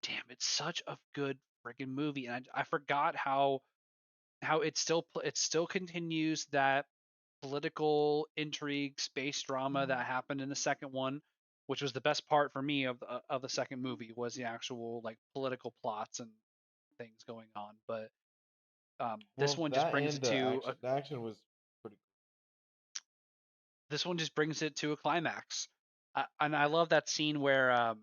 Speaker 4: damn, it's such a good freaking movie, and I forgot how it still continues that political intrigue, space drama that happened in the second one, which was the best part for me of the second movie was the actual like political plots and things going on. But this
Speaker 3: Well,
Speaker 4: one just
Speaker 3: that
Speaker 4: brings
Speaker 3: and
Speaker 4: it to a
Speaker 3: the action was pretty.
Speaker 4: this one just brings it to a climax. And I love that scene where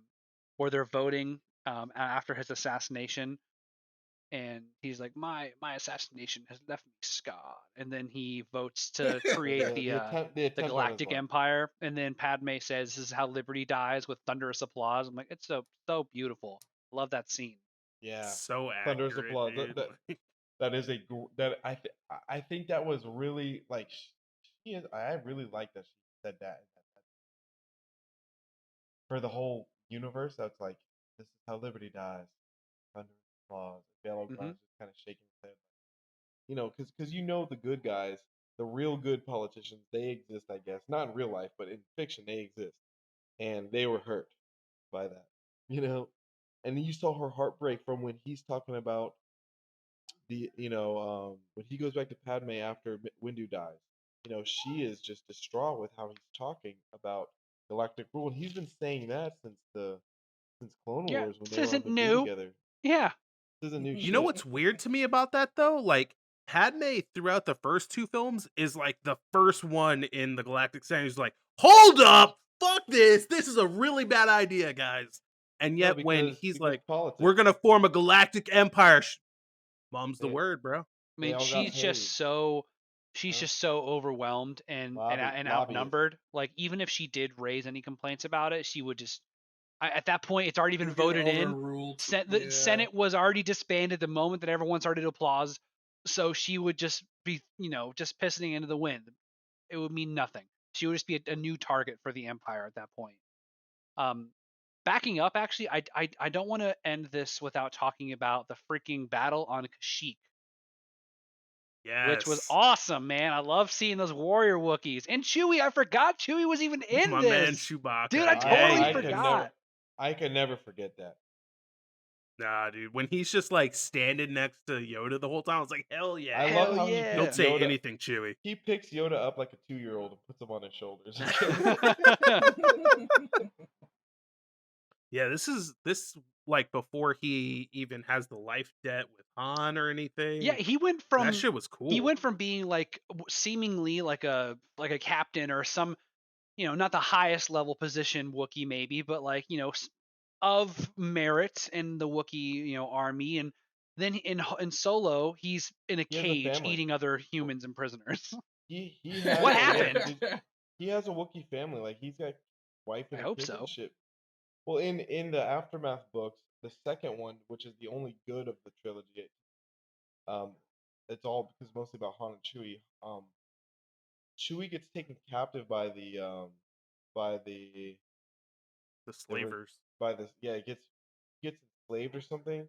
Speaker 4: they're voting after his assassination, and he's like, my assassination has left me scarred, and then he votes to create
Speaker 3: The
Speaker 4: the
Speaker 3: attempt on his
Speaker 4: Galactic
Speaker 3: life.
Speaker 4: Empire, and then Padme says, "This is how liberty dies," with thunderous applause. I'm like, it's so beautiful. Love that scene.
Speaker 3: Yeah.
Speaker 1: So
Speaker 3: Thunderous
Speaker 1: accurate,
Speaker 3: applause.
Speaker 1: dude. Like,
Speaker 3: That is that I think that was really like she is. I really like that she said that for the whole universe. That's like this is how liberty dies. Thunderous applause.
Speaker 4: Hmm.
Speaker 3: Battlegrounds just kind of shaking his head. Because the good guys, the real good politicians, they exist. I guess not in real life, but in fiction they exist, and they were hurt by that. You know, and you saw her heartbreak from when he's talking about when he goes back to Padme after Windu dies. She is just distraught with how he's talking about galactic rule, and he's been saying that since Clone
Speaker 4: Yeah,
Speaker 3: Wars when
Speaker 4: this
Speaker 3: they were on
Speaker 4: isn't
Speaker 3: Naboo
Speaker 4: new.
Speaker 3: together.
Speaker 4: Yeah.
Speaker 3: This isn't new
Speaker 1: you know
Speaker 3: shit.
Speaker 1: what's weird to me about that though? Like Padme throughout the first two films is like the first one in the Galactic Senate who's like, hold up, fuck this. This is a really bad idea, guys. And
Speaker 3: No,
Speaker 1: yet when he's
Speaker 3: because
Speaker 1: like, we're
Speaker 3: politics.
Speaker 1: gonna form a galactic empire, mom's the
Speaker 3: They
Speaker 1: word, bro.
Speaker 4: I
Speaker 3: they
Speaker 4: mean,
Speaker 3: all got paid.
Speaker 4: she's
Speaker 3: Huh?
Speaker 4: just so overwhelmed and
Speaker 3: Lobbyists.
Speaker 4: outnumbered. Like even if she did raise any complaints about it, she would just at that point it's already been
Speaker 2: It'll get
Speaker 4: voted in.
Speaker 2: overruled.
Speaker 4: The
Speaker 2: Yeah.
Speaker 4: Senate was already disbanded the moment that everyone started to applause. So she would just be, just pissing into the wind. It would mean nothing. She would just be a new target for the Empire at that point. Um, Backing up, actually, I don't want to end this without talking about the freaking battle on Kashyyyk, which was
Speaker 1: Yes.
Speaker 4: awesome, man. I love seeing those warrior Wookiees. And Chewie, I forgot Chewie was even in
Speaker 1: My man
Speaker 4: this. Dude, I
Speaker 1: Chewbacca. Yeah,
Speaker 4: totally
Speaker 3: I
Speaker 1: he
Speaker 3: could
Speaker 1: is.
Speaker 3: never
Speaker 4: forgot.
Speaker 3: I could never forget that.
Speaker 1: Nah, dude. When he's just like standing next to Yoda the whole time, I was like, hell
Speaker 3: I
Speaker 1: yeah.
Speaker 3: love
Speaker 4: Hell
Speaker 3: how he
Speaker 1: Don't
Speaker 3: picks
Speaker 4: yeah.
Speaker 1: say
Speaker 3: Yoda.
Speaker 1: anything, Chewie.
Speaker 3: He picks Yoda up like a 2-year-old and puts him on his shoulders.
Speaker 1: Yeah, this like before he even has the life debt with Han or
Speaker 4: Yeah,
Speaker 1: anything.
Speaker 4: he went
Speaker 1: That
Speaker 4: from
Speaker 1: shit was
Speaker 4: he
Speaker 1: cool.
Speaker 4: went from being like seemingly like a captain or some, not the highest level position Wookiee maybe, but like, of merit in the Wookiee, army, and then in Solo, he's in a
Speaker 3: He has a
Speaker 4: cage
Speaker 3: family.
Speaker 4: eating other humans and prisoners.
Speaker 3: He has
Speaker 4: What
Speaker 3: a
Speaker 4: happened?
Speaker 3: he has a Wookiee family. Like he's got wife
Speaker 4: I
Speaker 3: and a
Speaker 4: hope
Speaker 3: kid and
Speaker 4: so.
Speaker 3: shit. Well, in the aftermath books, the second one, which is the only good of the trilogy, um, it's all because mostly about Han and Chewie. Chewie gets taken captive by
Speaker 1: The
Speaker 3: the re-
Speaker 1: slavers.
Speaker 3: by this yeah he gets enslaved or something,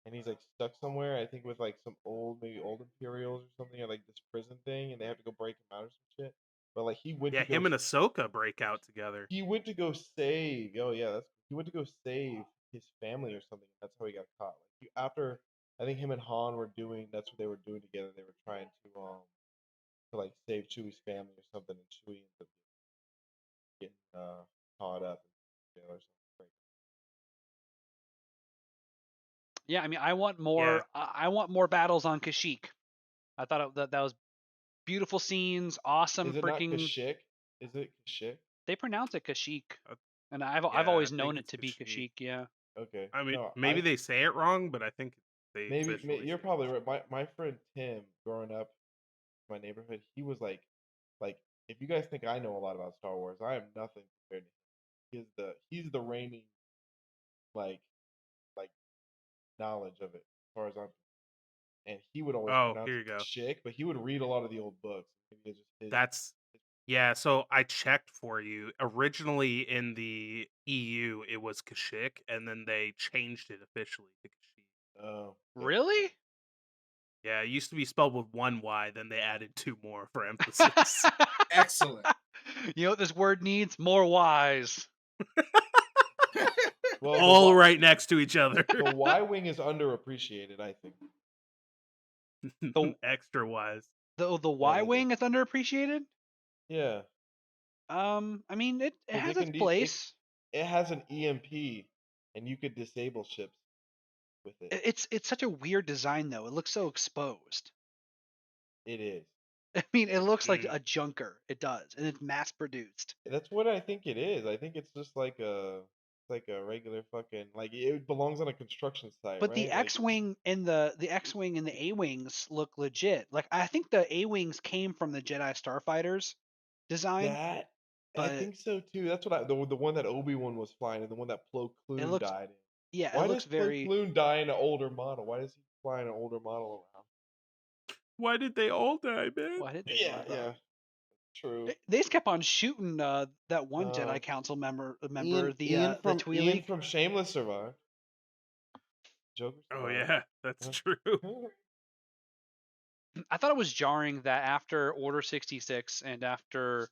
Speaker 3: and he's like stuck somewhere. I think with like some maybe old Imperials or something, or like this prison thing, and they have to go break him out or some shit. But like
Speaker 1: Yeah, him and Ahsoka break out together.
Speaker 3: he went to go save. Oh yeah, he went to go save his family or something. That's how he got caught. Like after I think him and Han were doing that's what they were doing together. They were trying to like save Chewie's family or something, and Chewie ends up getting caught up in jail or something.
Speaker 4: Yeah, I mean,
Speaker 1: Yeah.
Speaker 4: I want more battles on Kashyyyk. I thought that was beautiful scenes, awesome
Speaker 3: Is it not
Speaker 4: freaking.
Speaker 3: Kashyyyk? Is it Kashyyyk?
Speaker 4: They pronounce it Kashyyyk,
Speaker 1: Uh,
Speaker 4: and I've
Speaker 1: yeah, I
Speaker 4: always
Speaker 1: think
Speaker 4: known it
Speaker 1: it's
Speaker 4: to be
Speaker 1: Kashyyyk.
Speaker 4: Kashyyyk. Yeah.
Speaker 3: Okay.
Speaker 1: I mean,
Speaker 3: No,
Speaker 1: maybe they say it wrong, but I think they officially
Speaker 3: you're
Speaker 1: say
Speaker 3: probably right. My friend Tim, growing up in my neighborhood, he was like if you guys think I know a lot about Star Wars, I am nothing compared to him. He's the reigning like like knowledge of it as far as I'm, and he would always
Speaker 1: Oh,
Speaker 3: pronounce
Speaker 1: here
Speaker 3: it
Speaker 1: you go.
Speaker 3: Kashyyyk, but he would read a lot of the old books. Maybe it's just his.
Speaker 1: That's Yeah, so I checked for you. Originally in the EU, it was Kashyyyk, and then they changed it officially to Kashyyyk.
Speaker 3: Oh, good.
Speaker 4: Really?
Speaker 1: Yeah, it used to be spelled with one Y, then they added two more for emphasis.
Speaker 2: Excellent.
Speaker 4: You know what this word needs? More Y's.
Speaker 3: Well,
Speaker 1: All right next to each other.
Speaker 3: the Y wing is underappreciated, I think.
Speaker 4: The-
Speaker 1: Extra Ys.
Speaker 4: The
Speaker 3: Yeah,
Speaker 4: Y
Speaker 3: it is.
Speaker 4: wing is underappreciated.
Speaker 3: Yeah,
Speaker 4: I mean, it
Speaker 3: 'cause
Speaker 4: has
Speaker 3: it
Speaker 4: its
Speaker 3: can
Speaker 4: place.
Speaker 3: it has an EMP, and you could disable ships with it.
Speaker 4: It's such a weird design though. It looks so exposed.
Speaker 3: It is.
Speaker 4: I mean, it looks like
Speaker 1: Mm.
Speaker 4: a junker. It does, and it's mass produced.
Speaker 3: That's what I think it is. I think it's just like a regular fucking like it belongs on a construction site,
Speaker 4: But
Speaker 3: right?
Speaker 4: the
Speaker 3: Like,
Speaker 4: X-wing and the X-wing and the A-wings look legit. Like I think the A-wings came from the Jedi Starfighters design,
Speaker 3: that I
Speaker 4: but
Speaker 3: think so too. That's what the one that Obi-Wan was flying and the one that Plo
Speaker 4: it
Speaker 3: Koon
Speaker 4: looks
Speaker 3: died in.
Speaker 4: yeah, it
Speaker 3: Why
Speaker 4: looks
Speaker 3: does Plo
Speaker 4: very.
Speaker 3: Koon die in an older model? Why does he fly in an older model around?
Speaker 1: Why did they all die, man?
Speaker 4: Why did they?
Speaker 3: Yeah, yeah. True.
Speaker 4: They just kept on shooting that one Jedi
Speaker 3: Uh,
Speaker 4: Council member,
Speaker 3: Ian
Speaker 4: the
Speaker 3: Ian
Speaker 4: Twi'lek.
Speaker 3: from Shameless survived. Joker
Speaker 1: Oh
Speaker 3: survived.
Speaker 1: yeah, that's true.
Speaker 4: I thought it was jarring that after Order 66 and after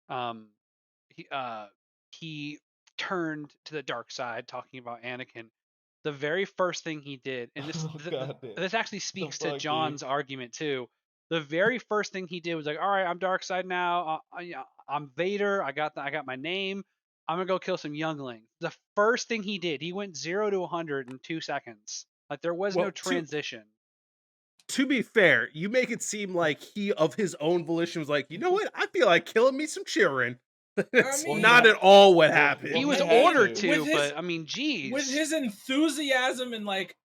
Speaker 4: um he uh he turned to the dark side, talking about Anakin. The very first thing he did, and
Speaker 3: Oh god damn.
Speaker 4: this actually
Speaker 3: The
Speaker 4: speaks to
Speaker 3: fuck,
Speaker 4: John's
Speaker 3: dude.
Speaker 4: argument too. The very first thing he did was like, "All right, I'm dark side now. I'm Vader. I got my name. I'm gonna go kill some younglings." The first thing he did, he went 0 to 100 in 2 seconds. Like there was no
Speaker 1: Well,
Speaker 4: transition.
Speaker 1: to be fair, you make it seem like he of his own volition was like, you know what? I feel like killing me some children. That's
Speaker 2: mean-
Speaker 1: not at all what
Speaker 3: Well,
Speaker 1: happened.
Speaker 4: He was
Speaker 3: he had
Speaker 4: ordered
Speaker 3: to.
Speaker 4: to,
Speaker 2: With his-
Speaker 4: but I mean, geez.
Speaker 2: With his enthusiasm and like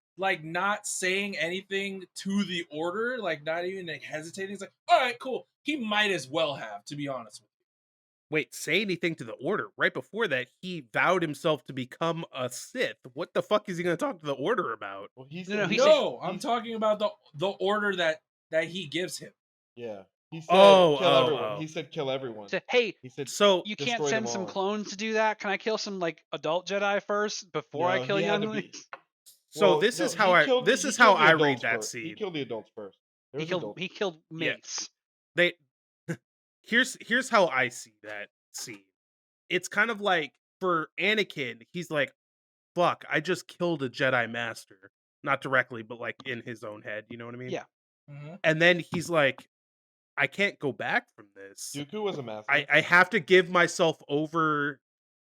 Speaker 2: not saying anything to the order, like not even like hesitating, it's like, all right, cool. He might as well have, to be honest with you.
Speaker 1: Wait, say anything to the order. Right before that, he vowed himself to become a Sith. What the fuck is he going to talk to the order about?
Speaker 3: Well, he
Speaker 4: No,
Speaker 3: said,
Speaker 4: no, he
Speaker 2: No,
Speaker 3: said
Speaker 2: I'm talking about the order that he gives him.
Speaker 3: yeah. He said
Speaker 1: Oh,
Speaker 3: kill
Speaker 1: oh,
Speaker 3: everyone.
Speaker 1: oh.
Speaker 3: He said kill everyone.
Speaker 4: Said, hey,
Speaker 3: He said
Speaker 1: So
Speaker 4: you can't
Speaker 3: destroy
Speaker 4: send
Speaker 3: them
Speaker 4: some
Speaker 3: all.
Speaker 4: clones to do that. Can I kill some like adult Jedi first before I
Speaker 3: No,
Speaker 4: kill
Speaker 3: he had to be.
Speaker 4: younglings?
Speaker 1: so
Speaker 3: Well,
Speaker 1: this
Speaker 3: no,
Speaker 1: is how
Speaker 3: he killed
Speaker 1: this
Speaker 3: he
Speaker 1: is how
Speaker 3: killed the
Speaker 1: I read
Speaker 3: adults
Speaker 1: that
Speaker 3: first. He
Speaker 1: scene.
Speaker 3: killed the adults first. There was adults.
Speaker 4: He killed
Speaker 1: Yeah.
Speaker 4: Mace.
Speaker 1: They here's how I see that scene. It's kind of like for Anakin, he's like, fuck, I just killed a Jedi Master. Not directly, but like in his own head, you know what I mean?
Speaker 4: Yeah.
Speaker 2: Mm-hmm.
Speaker 1: And then he's like, I can't go back from this.
Speaker 3: Dooku was a master.
Speaker 1: I have to give myself over.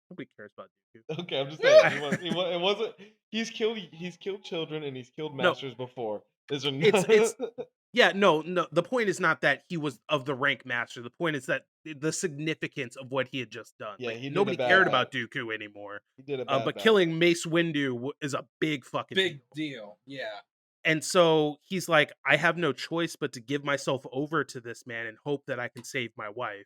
Speaker 1: Nobody cares about Dooku.
Speaker 3: Okay, I'm just saying. It wasn't. He's killed children and he's killed
Speaker 1: No.
Speaker 3: masters before. These are
Speaker 1: It's yeah, no. The point is not that he was of the rank master. The point is that the significance of what he had just done.
Speaker 3: Yeah,
Speaker 1: Like,
Speaker 3: he did a
Speaker 1: nobody
Speaker 3: bad
Speaker 1: cared
Speaker 3: bad.
Speaker 1: about Dooku anymore.
Speaker 3: He did a bad
Speaker 1: But
Speaker 3: bad.
Speaker 1: killing Mace Windu is a big fucking
Speaker 2: Big
Speaker 1: deal.
Speaker 2: deal. Yeah.
Speaker 1: And so he's like, I have no choice but to give myself over to this man and hope that I can save my wife.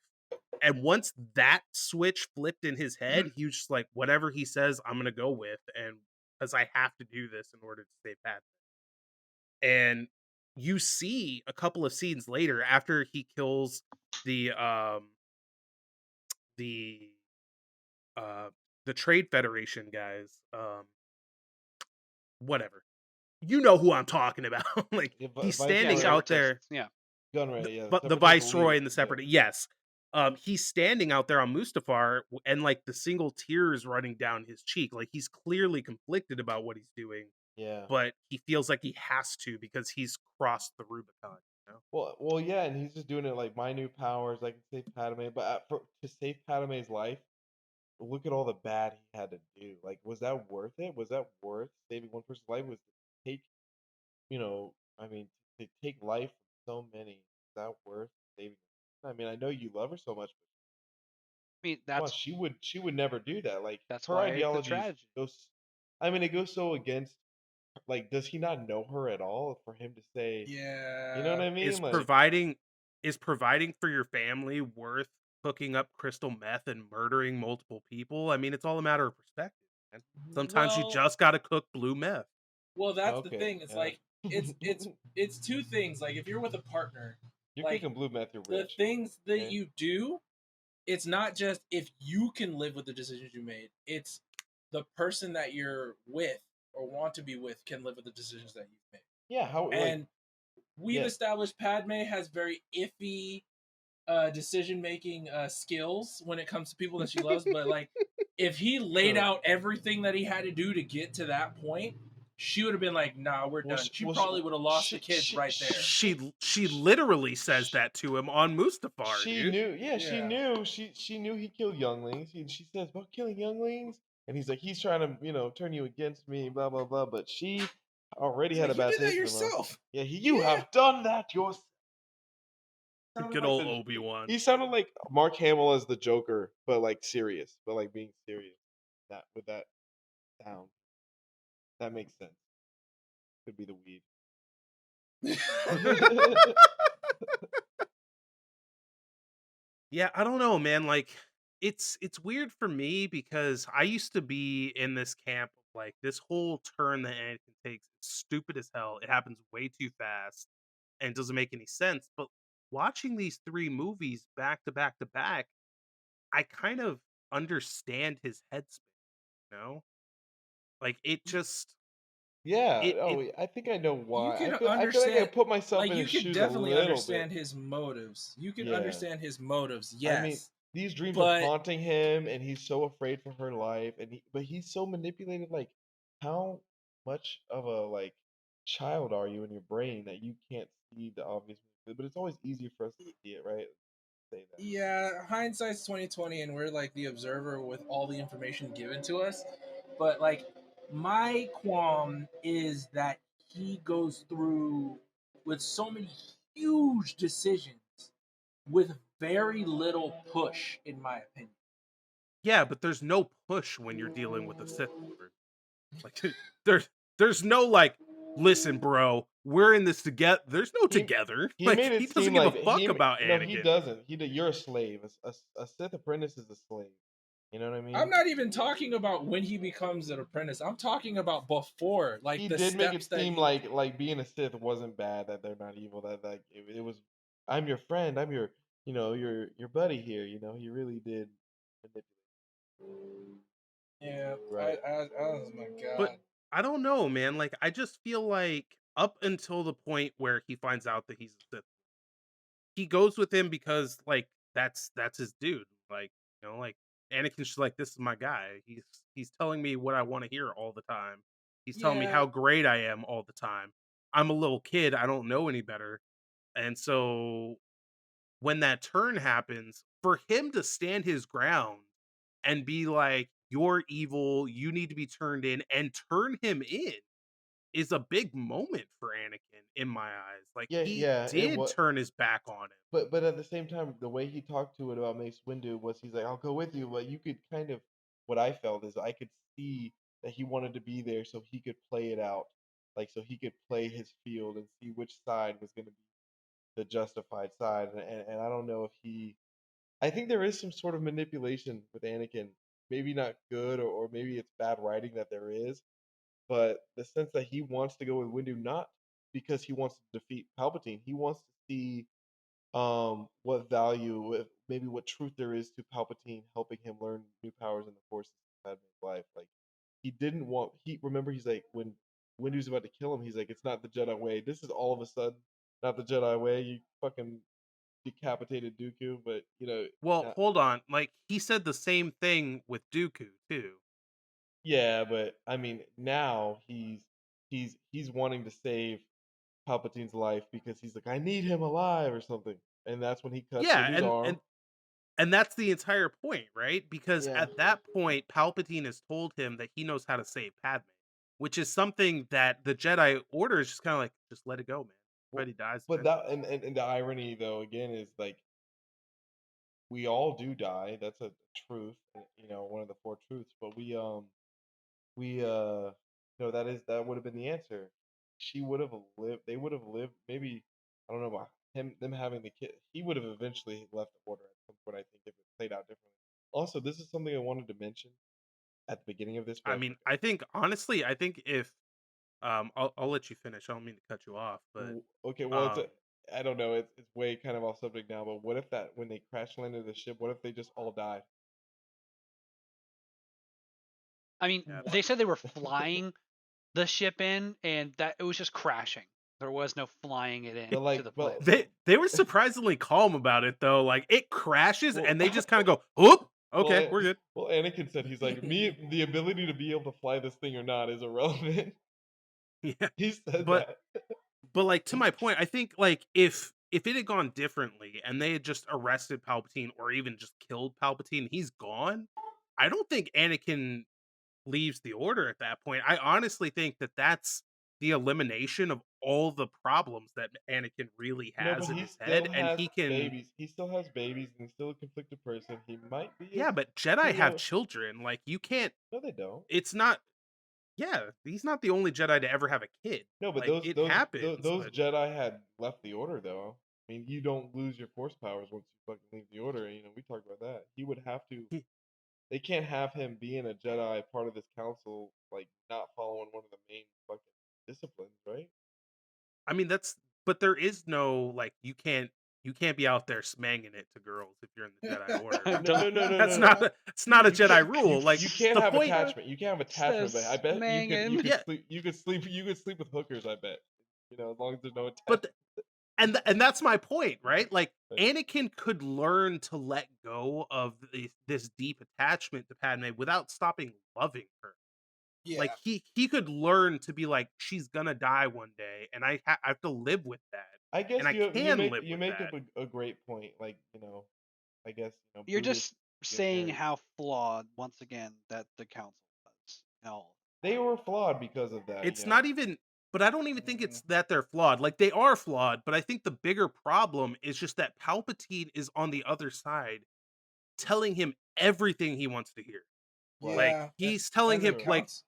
Speaker 1: And once that switch flipped in his head, he was just like, whatever he says, I'm gonna go with, and because I have to do this in order to save Pat. And you see a couple of scenes later after he kills the the uh the Trade Federation guys, whatever. You know who I'm talking about. Like
Speaker 3: Yeah,
Speaker 1: he's
Speaker 3: Vice
Speaker 1: standing
Speaker 3: Lord.
Speaker 1: out there.
Speaker 4: Yeah.
Speaker 3: Gunray, yeah.
Speaker 1: But the
Speaker 3: Separatist
Speaker 1: Viceroy
Speaker 3: leader.
Speaker 1: and the Separate, yes. He's standing out there on Mustafar, and like the single tear is running down his cheek. Like he's clearly conflicted about what he's doing,
Speaker 3: Yeah.
Speaker 1: but he feels like he has to because he's crossed the Rubicon. You know?
Speaker 3: Well, yeah, and he's just doing it like my new powers. I can save Padme, but to save Padme's life, look at all the bad he had to do. Like, was that worth it? Was that worth saving one person's life? Was to take, I mean, to take life from so many. Is that worth saving? I mean, I know you love her so much,
Speaker 4: I mean,
Speaker 3: but she would never do that. Like,
Speaker 4: that's
Speaker 3: her
Speaker 4: why it's a
Speaker 3: ideology
Speaker 4: tragedy.
Speaker 3: goes. I mean, it goes so against. Like, does he not know her at all? For him to say,
Speaker 2: Yeah.
Speaker 3: you know what I mean?
Speaker 1: Is
Speaker 3: Like,
Speaker 1: providing for your family worth hooking up crystal meth and murdering multiple people? I mean, it's all a matter of perspective. Man. Sometimes you
Speaker 2: Well-
Speaker 1: just gotta cook blue meth.
Speaker 2: Well, that's the
Speaker 3: okay,
Speaker 2: thing. It's
Speaker 3: yeah.
Speaker 2: like it's two things. Like if you're with a partner
Speaker 3: You're
Speaker 2: Like
Speaker 3: kicking blue meth, you're
Speaker 2: the
Speaker 3: rich.
Speaker 2: things that
Speaker 3: Okay?
Speaker 2: you do, it's not just if you can live with the decisions you made. It's the person that you're with or want to be with can live with the decisions that you've made.
Speaker 3: Yeah, how like
Speaker 2: And we've
Speaker 3: yeah.
Speaker 2: established Padme has very iffy decision making skills when it comes to people that she loves. But like, if he laid
Speaker 3: So
Speaker 2: out everything that he had to do to get to that point, she would have been like, "Nah, we're
Speaker 3: well,
Speaker 2: done." She
Speaker 3: well,
Speaker 2: probably would have lost the kids right there.
Speaker 1: She literally says that to him on Mustafar,
Speaker 3: she
Speaker 1: dude.
Speaker 3: knew, yeah, she
Speaker 2: Yeah.
Speaker 3: knew, she knew he killed younglings. She says about killing younglings, and he's like, he's trying to, turn you against me, blah blah blah. But she already
Speaker 2: It's
Speaker 3: had
Speaker 2: like
Speaker 3: a
Speaker 2: you
Speaker 3: bad
Speaker 2: did that
Speaker 3: taste in her mouth.
Speaker 2: yourself.
Speaker 3: Yeah, you
Speaker 2: Yeah.
Speaker 3: have done that yourself. Sounded
Speaker 1: Good
Speaker 3: like
Speaker 1: old
Speaker 3: the
Speaker 1: Obi-Wan.
Speaker 3: he sounded like Mark Hamill as the Joker, but like serious, but like being serious. That with that sound, that makes sense. Could be the weed.
Speaker 1: Yeah, I don't know, man. Like, it's weird for me because I used to be in this camp of like this whole turn that Anakin takes is stupid as hell. It happens way too fast and doesn't make any sense. But watching these three movies back to back to back, I kind of understand his headspace, you know? Like it just
Speaker 3: Yeah.
Speaker 1: it
Speaker 3: Oh, I think I know
Speaker 2: You
Speaker 3: why.
Speaker 2: can
Speaker 3: I feel like I
Speaker 2: understand,
Speaker 3: put myself
Speaker 2: like,
Speaker 3: in
Speaker 2: you
Speaker 3: his
Speaker 2: can
Speaker 3: shoes a
Speaker 2: definitely
Speaker 3: little bit.
Speaker 2: understand his motives. You can
Speaker 3: Yeah.
Speaker 2: understand his motives,
Speaker 3: I mean,
Speaker 2: yes.
Speaker 3: these dreams are
Speaker 2: But
Speaker 3: haunting him, and he's so afraid for her life, and but he's so manipulated. Like, how much of a like child are you in your brain that you can't see the obvious? But it's always easier for us to see it, right? Say that.
Speaker 2: yeah, hindsight's 2020, and we're like the observer with all the information given to us. But like, my qualm is that he goes through with so many huge decisions with very little push, in my opinion.
Speaker 1: yeah, but there's no push when you're dealing with a Sith Lord. Like there's there's no like, listen, bro, we're in this together. There's no
Speaker 3: He
Speaker 1: together.
Speaker 3: he
Speaker 1: Like
Speaker 3: made it
Speaker 1: he doesn't
Speaker 3: seem
Speaker 1: give a
Speaker 3: like
Speaker 1: fuck about
Speaker 3: no, he
Speaker 1: Anakin.
Speaker 3: doesn't. You're a slave. A Sith apprentice is a slave. You know what I
Speaker 2: I'm
Speaker 3: mean?
Speaker 2: not even talking about when he becomes an apprentice. I'm talking about before, like
Speaker 3: He
Speaker 2: the
Speaker 3: did make it
Speaker 2: steps that
Speaker 3: seem
Speaker 2: he.
Speaker 3: like being a Sith wasn't bad. That they're not evil. That like it was. I'm your friend. I'm your your buddy here. He really did manipulate.
Speaker 2: Yeah,
Speaker 3: Right.
Speaker 2: oh my
Speaker 1: But
Speaker 2: god.
Speaker 1: I don't know, man. Like I just feel like up until the point where he finds out that he's a Sith, he goes with him because like that's his dude. Like, like Anakin's just like, this is my guy. He's telling me what I want to hear all the time. He's telling me
Speaker 2: Yeah,
Speaker 1: how great I am all the time. I'm a little kid, I don't know any better. And so when that turn happens, for him to stand his ground and be like, you're evil, you need to be turned in, and turn him in is a big moment for Anakin in my eyes. Like
Speaker 3: Yeah.
Speaker 1: he
Speaker 3: Yeah. It
Speaker 1: did
Speaker 3: was.
Speaker 1: turn his back on him.
Speaker 3: But at the same time, the way he talked to it about Mace Windu was he's like, I'll go with you. But you could kind of what I felt is I could see that he wanted to be there so he could play it out, like so he could play his field and see which side was going to be the justified side. And I don't know if he. I think there is some sort of manipulation with Anakin. Maybe not good, or maybe it's bad writing that there is, but the sense that he wants to go with Windu not because he wants to defeat Palpatine. He wants to see what value, maybe what truth there is to Palpatine helping him learn new powers in the Force inside his life. Like he didn't want. He remember he's like when Windu's about to kill him. He's like, it's not the Jedi way. This is all of a sudden not the Jedi way. You fucking decapitated Dooku, but
Speaker 1: Well,
Speaker 3: not,
Speaker 1: hold on. Like he said the same thing with Dooku too.
Speaker 3: yeah. But I mean, now he's wanting to save Palpatine's life because he's like, I need him alive or something, and that's when he cuts
Speaker 1: Yeah,
Speaker 3: Windu's
Speaker 1: and
Speaker 3: arm.
Speaker 1: and and that's the entire point, right? Because
Speaker 3: Yeah.
Speaker 1: at that point, Palpatine has told him that he knows how to save Padme, which is something that the Jedi Order is just kind of like, just let it go, man.
Speaker 3: Well,
Speaker 1: Everybody dies
Speaker 3: but
Speaker 1: eventually.
Speaker 3: that and the irony though again is like we all do die. That's a truth, one of the four truths. But that would have been the answer. She would have lived. They would have lived. Maybe I don't know about them having the kid. He would have eventually left the order at some point. I think if it played out differently. Also, this is something I wanted to mention at the beginning of this, but
Speaker 1: I mean, I think honestly, I think if I'll let you finish. I don't mean to cut you off, but
Speaker 3: Okay. Well,
Speaker 1: um
Speaker 3: I don't know. It's way kind of off subject now, but what if that when they crash landed the ship, what if they just all died?
Speaker 4: I mean,
Speaker 1: Yeah,
Speaker 4: they said they were flying the ship in, and that it was just crashing. There was no flying it in
Speaker 3: But
Speaker 4: to the
Speaker 3: like,
Speaker 4: place.
Speaker 1: they were surprisingly calm about it though. Like it crashes
Speaker 3: well,
Speaker 1: and they just kind of go, "Whoop, okay,
Speaker 3: well,
Speaker 1: we're good."
Speaker 3: well, Anakin said he's like me. The ability to be able to fly this thing or not is irrelevant.
Speaker 1: Yeah,
Speaker 3: He said
Speaker 1: but
Speaker 3: that.
Speaker 1: like to my point, I think like if it had gone differently and they had just arrested Palpatine or even just killed Palpatine, he's gone. I don't think Anakin leaves the Order at that point. I honestly think that that's the elimination of all the problems that Anakin really
Speaker 3: No,
Speaker 1: has
Speaker 3: but
Speaker 1: in
Speaker 3: he
Speaker 1: his
Speaker 3: still
Speaker 1: head, and
Speaker 3: has
Speaker 1: he can.
Speaker 3: babies. He still has babies, and he's still a conflicted person. He might be
Speaker 1: Yeah,
Speaker 3: as
Speaker 1: but Jedi
Speaker 3: he
Speaker 1: have children. Like you can't.
Speaker 3: No, they don't.
Speaker 1: It's not. Yeah, he's not the only Jedi to ever have a kid.
Speaker 3: No, but
Speaker 1: Like it happens,
Speaker 3: those
Speaker 1: but
Speaker 3: Jedi had left the Order though. I mean, you don't lose your Force powers once you fucking leave the Order. You know, we talked about that. He would have to.
Speaker 1: he,
Speaker 3: They can't have him being a Jedi part of this council, like not following one of the main fucking disciplines, right?
Speaker 1: I mean, that's but there is no like you can't be out there smanging it to girls if you're in the Jedi Order.
Speaker 3: No,
Speaker 4: Don't
Speaker 3: no, no, no,
Speaker 1: That's
Speaker 3: no, no.
Speaker 1: not it's not a
Speaker 3: You can't.
Speaker 1: Jedi rule. Like
Speaker 3: You can't
Speaker 1: the
Speaker 3: have
Speaker 1: point,
Speaker 3: attachment. You can't have attachment, but I
Speaker 4: says
Speaker 3: bet you
Speaker 4: Mangin.
Speaker 3: could
Speaker 1: yeah,
Speaker 3: sleep. You could sleep with hookers. I bet. You know, as long as there's no
Speaker 1: but
Speaker 3: attachment.
Speaker 1: and that's my point, right? Like
Speaker 3: Right.
Speaker 1: Anakin could learn to let go of this deep attachment to Padme without stopping loving her.
Speaker 2: Yeah.
Speaker 1: Like he could learn to be like she's gonna die one day, and I have to live with that,
Speaker 3: I
Speaker 1: and
Speaker 3: guess
Speaker 1: I can live
Speaker 3: you
Speaker 1: with
Speaker 3: make
Speaker 1: that.
Speaker 3: up a great point. Like I guess
Speaker 4: You're
Speaker 3: Brutus
Speaker 4: just
Speaker 3: get
Speaker 4: saying
Speaker 3: married.
Speaker 4: how flawed, once again, that the council was. No.
Speaker 3: They were flawed because of that.
Speaker 1: It's
Speaker 3: Yeah.
Speaker 1: not even, but I don't even think it's that they're flawed. Like they are flawed, but I think the bigger problem is just that Palpatine is on the other side telling him everything he wants to hear.
Speaker 3: Right.
Speaker 1: Like
Speaker 2: Yeah.
Speaker 1: he's telling
Speaker 2: And
Speaker 1: him
Speaker 2: the
Speaker 3: True.
Speaker 1: like
Speaker 2: counts.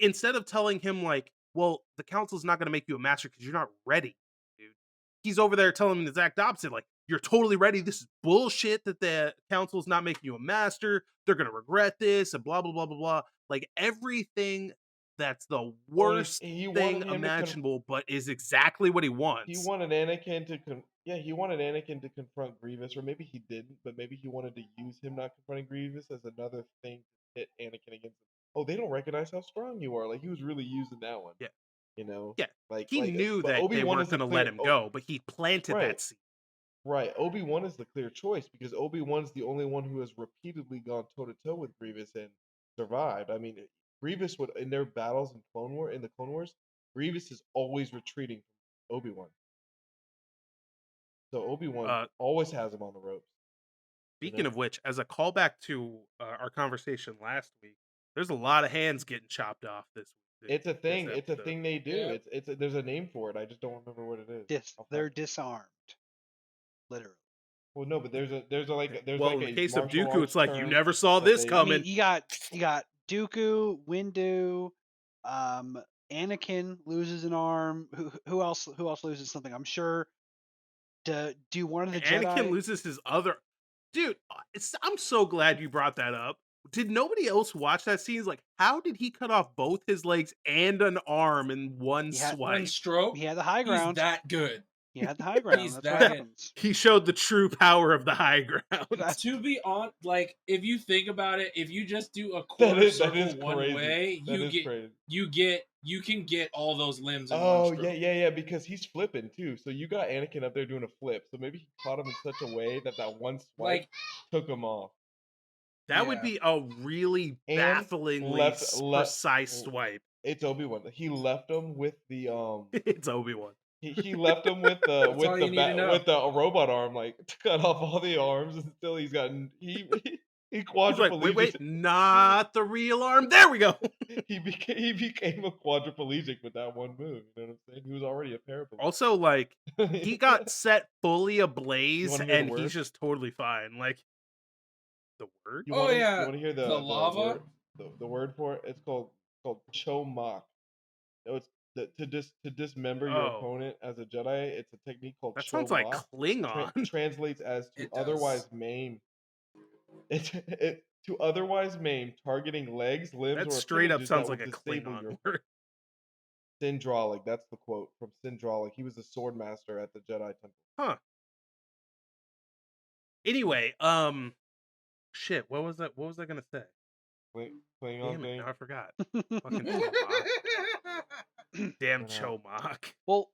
Speaker 1: instead of telling him like, well, the council's not going to make you a master because you're not ready, dude. He's over there telling him the exact opposite. Like you're totally ready. This is bullshit that the council's not making you a master. They're going to regret this and blah blah blah blah blah. Like everything that's the
Speaker 3: Well,
Speaker 1: worst
Speaker 3: he
Speaker 1: thing
Speaker 3: wanted him to
Speaker 1: imaginable, but is exactly what he
Speaker 3: he
Speaker 1: wants.
Speaker 3: wanted Anakin to he wanted Anakin to confront Grievous, or maybe he didn't, but maybe he wanted to use him not confronting Grievous as another thing to hit Anakin against him. Oh, they don't recognize how strong you are. Like he was really using that one,
Speaker 1: Yeah,
Speaker 3: you know.
Speaker 1: yeah. He knew
Speaker 3: But
Speaker 1: that
Speaker 3: Obi
Speaker 1: they
Speaker 3: Wan
Speaker 1: weren't
Speaker 3: is the
Speaker 1: going to let
Speaker 3: clear.
Speaker 1: him go, but he planted
Speaker 3: Right,
Speaker 1: that seed.
Speaker 3: right. Obi Wan is the clear choice because Obi Wan's the only one who has repeatedly gone toe to toe with Grievous and survived. I mean, Grievous would in their battles in the Clone Wars, Grievous is always retreating from Obi Wan. So Obi Wan
Speaker 1: Uh,
Speaker 3: always has him on the ropes. You
Speaker 1: Speaking
Speaker 3: know,
Speaker 1: of which, as a callback to our conversation last week, there's a lot of hands getting chopped off
Speaker 3: it's a
Speaker 1: this
Speaker 3: thing. It's a
Speaker 1: episode.
Speaker 3: thing they do.
Speaker 2: Yeah.
Speaker 3: There's a name for it. I just don't remember what it is. I'll
Speaker 4: They're
Speaker 3: find it.
Speaker 4: disarmed, literally.
Speaker 3: Well, no, but there's
Speaker 1: Well,
Speaker 3: like
Speaker 1: in the
Speaker 3: a
Speaker 1: case of
Speaker 3: martial
Speaker 1: Dooku,
Speaker 3: arts
Speaker 1: it's like you
Speaker 3: term
Speaker 1: never saw
Speaker 3: that
Speaker 1: this
Speaker 3: they.
Speaker 4: I mean,
Speaker 1: coming.
Speaker 4: you got Dooku, Windu, Anakin loses an arm. Who else loses something? I'm sure. Do one of the
Speaker 1: Anakin
Speaker 4: Jedi?
Speaker 1: loses his other. Dude, I'm so glad you brought that up. Did nobody else watch that scene? It's like, how did he cut off both his legs and an arm in one
Speaker 4: He had
Speaker 2: One
Speaker 1: swipe?
Speaker 2: stroke.
Speaker 4: he had the high
Speaker 2: He's
Speaker 4: ground.
Speaker 2: that good.
Speaker 4: He had the high ground.
Speaker 2: He's
Speaker 4: That's what
Speaker 2: that good.
Speaker 4: happens.
Speaker 1: He showed the true power of the high ground.
Speaker 4: That's
Speaker 2: To be on, like, if you think about it, if you just do a
Speaker 3: That
Speaker 2: quarter
Speaker 3: is
Speaker 2: circle one
Speaker 3: crazy.
Speaker 2: way,
Speaker 3: That is crazy.
Speaker 2: you can get all those limbs in one
Speaker 3: Oh
Speaker 2: stroke.
Speaker 3: yeah, because he's flipping too. So you got Anakin up there doing a flip. So maybe he caught him in such a way that one swipe
Speaker 2: Like,
Speaker 3: took him off.
Speaker 1: That would
Speaker 2: yeah.
Speaker 1: be a really
Speaker 3: And
Speaker 1: bafflingly
Speaker 3: left.
Speaker 1: precise swipe.
Speaker 3: It's Obi-Wan. He left him with the
Speaker 1: It's Obi-Wan.
Speaker 3: he left him with the
Speaker 2: That's all you need to know.
Speaker 3: with the robot arm, like to cut off all the arms, and still he's gotten he
Speaker 1: He's like,
Speaker 3: quadriplegic.
Speaker 1: wait, not the real arm. There we go.
Speaker 3: he became a quadriplegic with that one move. You know what I'm saying? He was already a paraplegic.
Speaker 1: Also, like, he got set fully
Speaker 3: You
Speaker 1: ablaze,
Speaker 3: wanna hear the
Speaker 1: and
Speaker 3: word?
Speaker 1: he's just totally fine. Like, the word?
Speaker 2: Oh, yeah,
Speaker 3: You want to hear
Speaker 2: the lava?
Speaker 3: the word for it? It's called chomak. No, it's to dismember your
Speaker 1: Oh,
Speaker 3: opponent as a Jedi. It's a technique called
Speaker 1: that sounds like
Speaker 3: chomak.
Speaker 1: Klingon.
Speaker 3: Translates as to
Speaker 2: It does.
Speaker 3: otherwise maim. It to otherwise maim, targeting legs, limbs,
Speaker 1: That
Speaker 3: or
Speaker 1: straight up
Speaker 3: appendages
Speaker 1: sounds
Speaker 3: that
Speaker 1: like
Speaker 3: will
Speaker 1: a
Speaker 3: disable
Speaker 1: Klingon
Speaker 3: your.
Speaker 1: word.
Speaker 3: Sindralic. That's the quote from Sindralic. He was the sword master at the Jedi Temple.
Speaker 1: Huh. Anyway, shit. What was that? What was I gonna say?
Speaker 3: Playing on
Speaker 1: Damn it!
Speaker 3: thing.
Speaker 1: Now I forgot. Fucking Chomok. Damn Chomok.
Speaker 4: Well,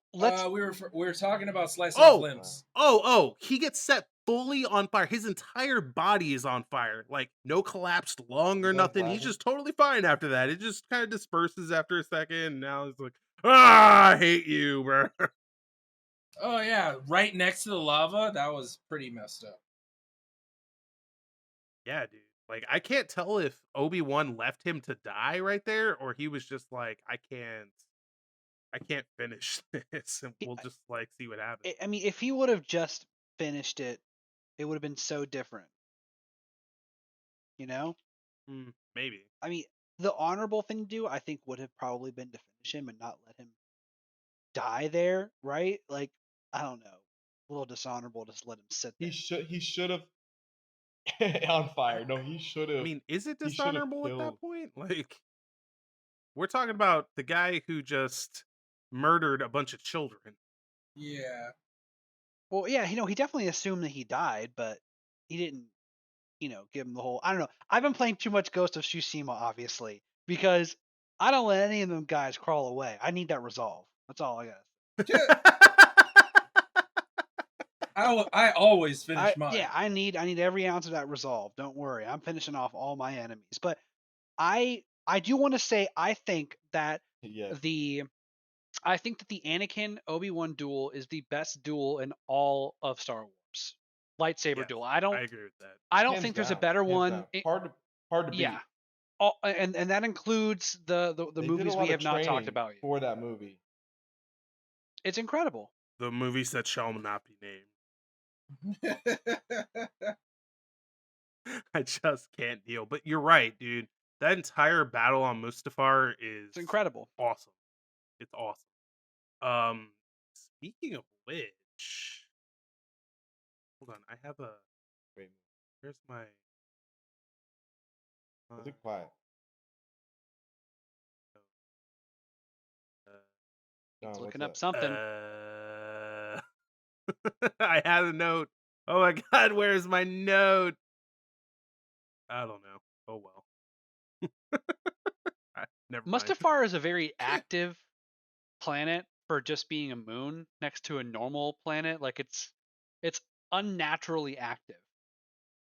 Speaker 2: we were talking about slicing off limbs.
Speaker 1: Oh! He gets set fully on fire. His entire body is on fire. Like no collapsed lung or nothing. He's just totally fine after that. It just kind of disperses after a second. And now he's like, I hate you, bro.
Speaker 2: Oh yeah, right next to the lava. That was pretty messed up.
Speaker 1: Yeah, dude. Like I can't tell if Obi-Wan left him to die right there, or he was just like, I can't finish this, and we'll just like see what happens.
Speaker 4: I mean, if he would have just finished it, it would have been so different. You know?
Speaker 1: Maybe.
Speaker 4: I mean, the honorable thing to do, I think, would have probably been to finish him and not let him die there, right? Like, I don't know, a little dishonorable to just let him sit there.
Speaker 3: He should have on fire. No, he should have.
Speaker 1: I mean, is it dishonorable at that point? Like, we're talking about the guy who just murdered a bunch of children.
Speaker 2: Yeah.
Speaker 4: Well, yeah, he definitely assumed that he died, but he didn't, give him the whole. I don't know. I've been playing too much Ghost of Tsushima, obviously, because I don't let any of them guys crawl away. I need that resolve. That's all I got.
Speaker 2: I always finish mine.
Speaker 4: Yeah, I need every ounce of that resolve. Don't worry, I'm finishing off all my enemies. But I do want to say I think that the Anakin Obi-Wan duel is the best duel in all of Star Wars. Lightsaber duel. I
Speaker 1: agree with that.
Speaker 4: I don't think there's a better one.
Speaker 3: Hard to beat.
Speaker 4: Yeah. And that includes the movies we have not talked about yet.
Speaker 3: For that movie.
Speaker 4: It's incredible.
Speaker 1: The movies that shall not be named. I just can't deal. But you're right, dude. That entire battle on Mustafar is
Speaker 4: incredible.
Speaker 1: Awesome. It's awesome. Speaking of which, hold on. I have a. Wait, where's my?
Speaker 3: Is it quiet?
Speaker 4: He's looking up something.
Speaker 1: I had a note. Oh my god, where's my note? I don't know. Oh well. Never mind.
Speaker 4: Mustafar is a very active planet for just being a moon next to a normal planet. Like it's unnaturally active.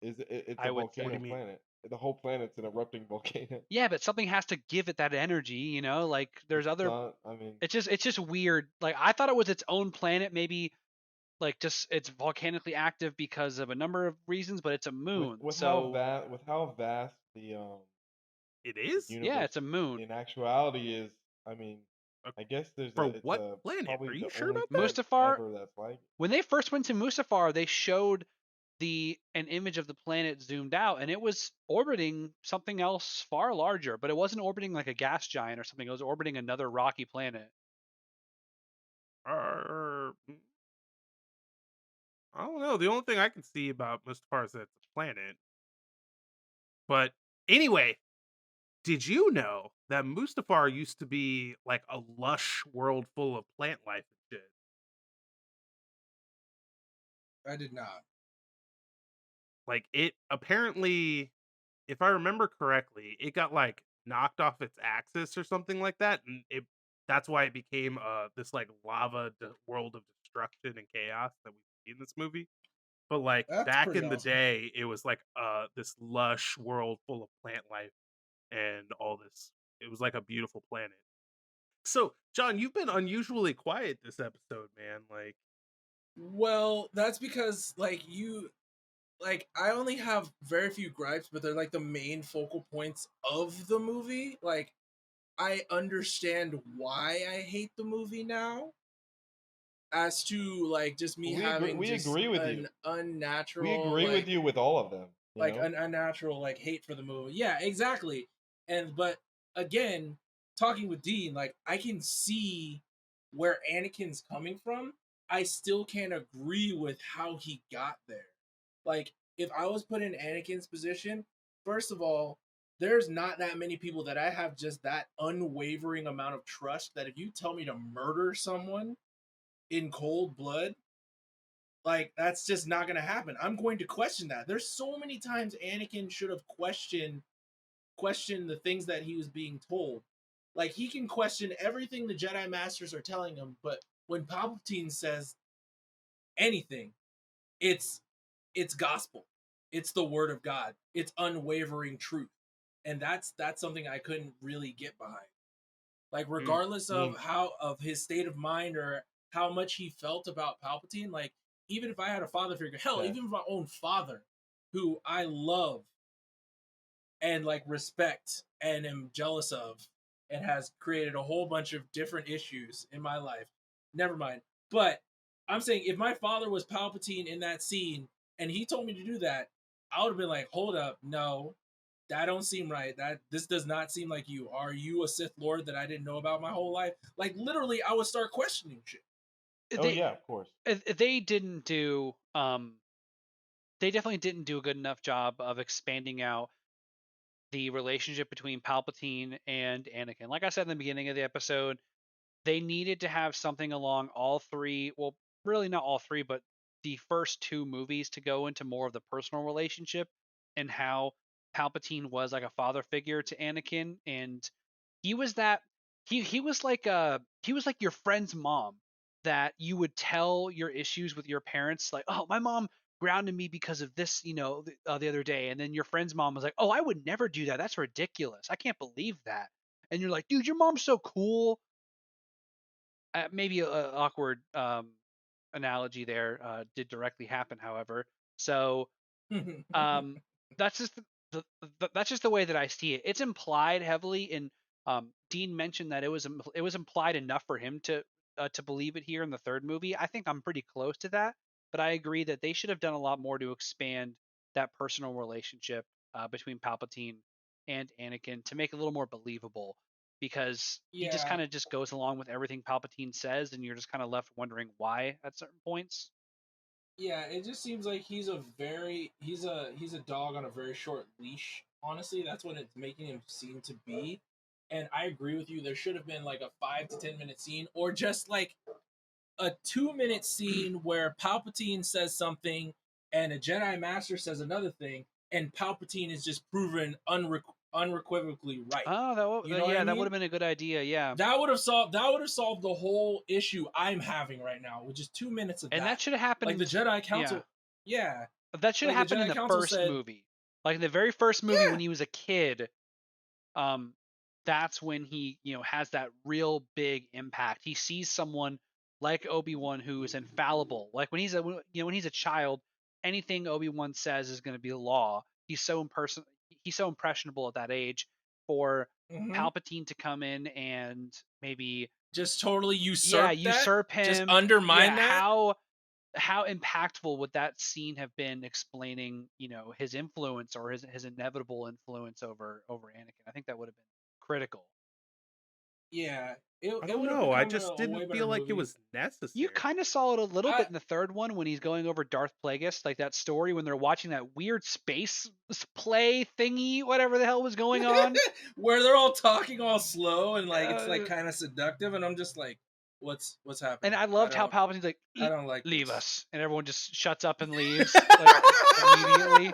Speaker 3: It's a volcano planet. The whole planet's an erupting volcano.
Speaker 4: Yeah, but something has to give it that energy, Like there's it's just weird. Like I thought it was its own planet, maybe like just it's volcanically active because of a number of reasons, but it's a moon.
Speaker 3: With how vast the
Speaker 1: it is?
Speaker 4: Yeah, it's a moon.
Speaker 3: In actuality is, I guess there's
Speaker 1: what planet? Are you sure about
Speaker 4: that? Mustafar. When they first went to Mustafar, they showed an image of the planet zoomed out, and it was orbiting something else far larger, but it wasn't orbiting like a gas giant or something. It was orbiting another rocky planet.
Speaker 1: I don't know. The only thing I can see about Mustafar is that it's a planet. But anyway, did you know that Mustafar used to be like a lush world full of plant life and shit?
Speaker 2: I did not.
Speaker 1: Like it apparently, if I remember correctly, it got like knocked off its axis or something like that, and that's why it became this like lava world of destruction and chaos that we see in this movie. But like back in the day, it was like this lush world full of plant life and all this. It was like a beautiful planet. So, John, you've been unusually quiet this episode, man. Like,
Speaker 2: well, that's because I only have very few gripes, but they're like the main focal points of the movie. Like, I understand why I hate the movie now. As to like just me having unnatural.
Speaker 3: We agree with you with all of them.
Speaker 2: Like an unnatural like hate for the movie. Yeah, exactly. But again, talking with Dean, like I can see where Anakin's coming from. I still can't agree with how he got there. Like, if I was put in Anakin's position, first of all, there's not that many people that I have just that unwavering amount of trust that if you tell me to murder someone in cold blood, like that's just not going to happen. I'm going to question that. There's so many times Anakin should have questioned the things that he was being told. Like he can question everything the Jedi Masters are telling him, but when Palpatine says anything, it's gospel. It's the word of God. It's unwavering truth. And that's something I couldn't really get behind. Like regardless of how of his state of mind or how much he felt about Palpatine, like even if I had a father figure, hell, even if my own father, who I love and like respect and am jealous of and has created a whole bunch of different issues in my life. Never mind. But I'm saying if my father was Palpatine in that scene and he told me to do that, I would have been like, hold up, no, that don't seem right. That this does not seem like you. Are you a Sith Lord that I didn't know about my whole life? Like literally, I would start questioning shit.
Speaker 3: Yeah, of course.
Speaker 4: They didn't do they definitely didn't do a good enough job of expanding out the relationship between Palpatine and Anakin. Like I said in the beginning of the episode, they needed to have something along all three, well, really not all three, but the first two movies to go into more of the personal relationship and how Palpatine was like a father figure to Anakin, and he was that he was like your friend's mom that you would tell your issues with your parents, like, oh, my mom grounded me because of this, the other day, and then your friend's mom was like, oh, I would never do that, that's ridiculous, I can't believe that, and you're like, dude, your mom's so cool. Maybe an awkward analogy there did directly happen, however. So that's just that's just the way that I see it. It's implied heavily, and Dean mentioned that it was implied enough for him to believe it here in the third movie. I think I'm pretty close to that, but I agree that they should have done a lot more to expand that personal relationship between Palpatine and Anakin to make it a little more believable, because he just
Speaker 2: Yeah.
Speaker 4: kind of just goes along with everything Palpatine says, and you're just kind of left wondering why at certain points.
Speaker 2: Yeah, it just seems like he's a dog on a very short leash. Honestly, that's what it's making him seem to be. And I agree with you. There should have been like a 5 to 10 minute scene, or just like a 2 minute scene where Palpatine says something and a Jedi Master says another thing, and Palpatine is just proven unequivocally right.
Speaker 4: Oh,
Speaker 2: You know what I
Speaker 4: that would
Speaker 2: mean?
Speaker 4: have been a good idea. Yeah,
Speaker 2: That would have solved the whole issue I'm having right now with just 2 minutes of
Speaker 4: and that
Speaker 2: that.
Speaker 4: should have happened.
Speaker 2: Like the Jedi Council,
Speaker 4: Yeah,
Speaker 2: yeah,
Speaker 4: that should have
Speaker 2: like the
Speaker 4: happened in
Speaker 2: Jedi
Speaker 4: the
Speaker 2: Council
Speaker 4: first
Speaker 2: said,
Speaker 4: movie. Like in the very first movie
Speaker 2: yeah,
Speaker 4: when he was a kid, that's when he has that real big impact. He sees someone like Obi-Wan who is infallible. Like when he's a child, anything Obi-Wan says is going to be law. He's so impressionable at that age. For Palpatine to come in and maybe
Speaker 2: just totally usurp
Speaker 4: him,
Speaker 2: just undermine that.
Speaker 4: How impactful would that scene have been, explaining his influence or his inevitable influence over Anakin? I think that would have been critical.
Speaker 2: Yeah,
Speaker 1: I
Speaker 2: it
Speaker 1: don't
Speaker 2: would have
Speaker 1: know. I
Speaker 2: become
Speaker 1: just
Speaker 2: a way
Speaker 1: didn't
Speaker 2: better
Speaker 1: feel like it
Speaker 2: movie.
Speaker 1: was necessary.
Speaker 4: You kind of saw it a little
Speaker 2: I
Speaker 4: bit in the third one when he's going over Darth Plagueis, like that story when they're watching that weird space play thingy, whatever the hell was going on.
Speaker 2: where they're all talking all slow and like it's like
Speaker 4: Uh,
Speaker 2: kind of seductive, and I'm just like, what's
Speaker 4: and
Speaker 2: happening?
Speaker 4: I loved how Palpatine's like,
Speaker 2: I don't like
Speaker 4: leave
Speaker 2: this.
Speaker 4: us, and everyone just shuts up and leaves like immediately.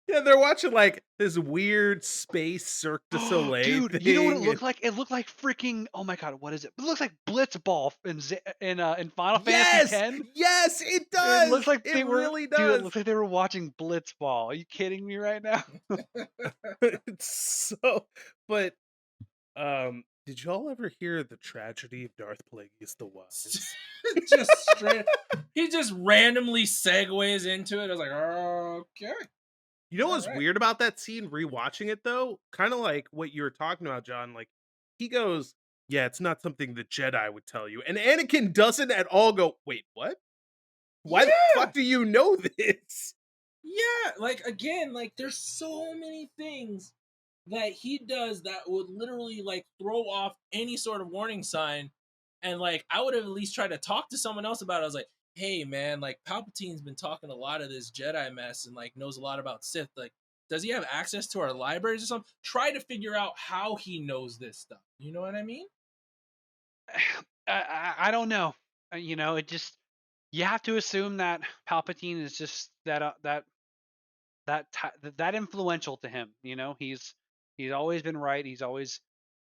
Speaker 1: Yeah, they're watching like this weird space Cirque du Soleil
Speaker 4: Dude,
Speaker 1: thing.
Speaker 4: you know what it looked like? It looked like freaking, oh my god, what is it? It looks like Blitzball in Final Fantasy X.
Speaker 1: Yes, it
Speaker 4: It looks
Speaker 1: does.
Speaker 4: like
Speaker 1: It really
Speaker 4: dude, it
Speaker 1: does.
Speaker 4: looks like they were watching Blitzball. Are you kidding me right now?
Speaker 1: It's so, but did y'all ever hear the tragedy of Darth Plagueis the Wise?
Speaker 2: just straight, he just randomly segues into it. I was like, okay.
Speaker 1: You know what's
Speaker 2: Alright.
Speaker 1: weird about that scene, rewatching it though? Kind of like what you were talking about, John. Like, he goes, yeah, it's not something the Jedi would tell you. And Anakin doesn't at all go, wait, what? Why the
Speaker 2: Yeah.
Speaker 1: fuck do you know this?
Speaker 2: Yeah, like again, like there's so many things that he does that would literally like throw off any sort of warning sign. And like I would have at least tried to talk to someone else about it. I was like, hey man, like Palpatine's been talking a lot of this Jedi mess and like knows a lot about Sith. Like, Does he have access to our libraries or something? Try to figure out how he knows this stuff. You know what I mean?
Speaker 4: I don't know. It just you have to assume that Palpatine is just that influential to him. He's always been right. He's always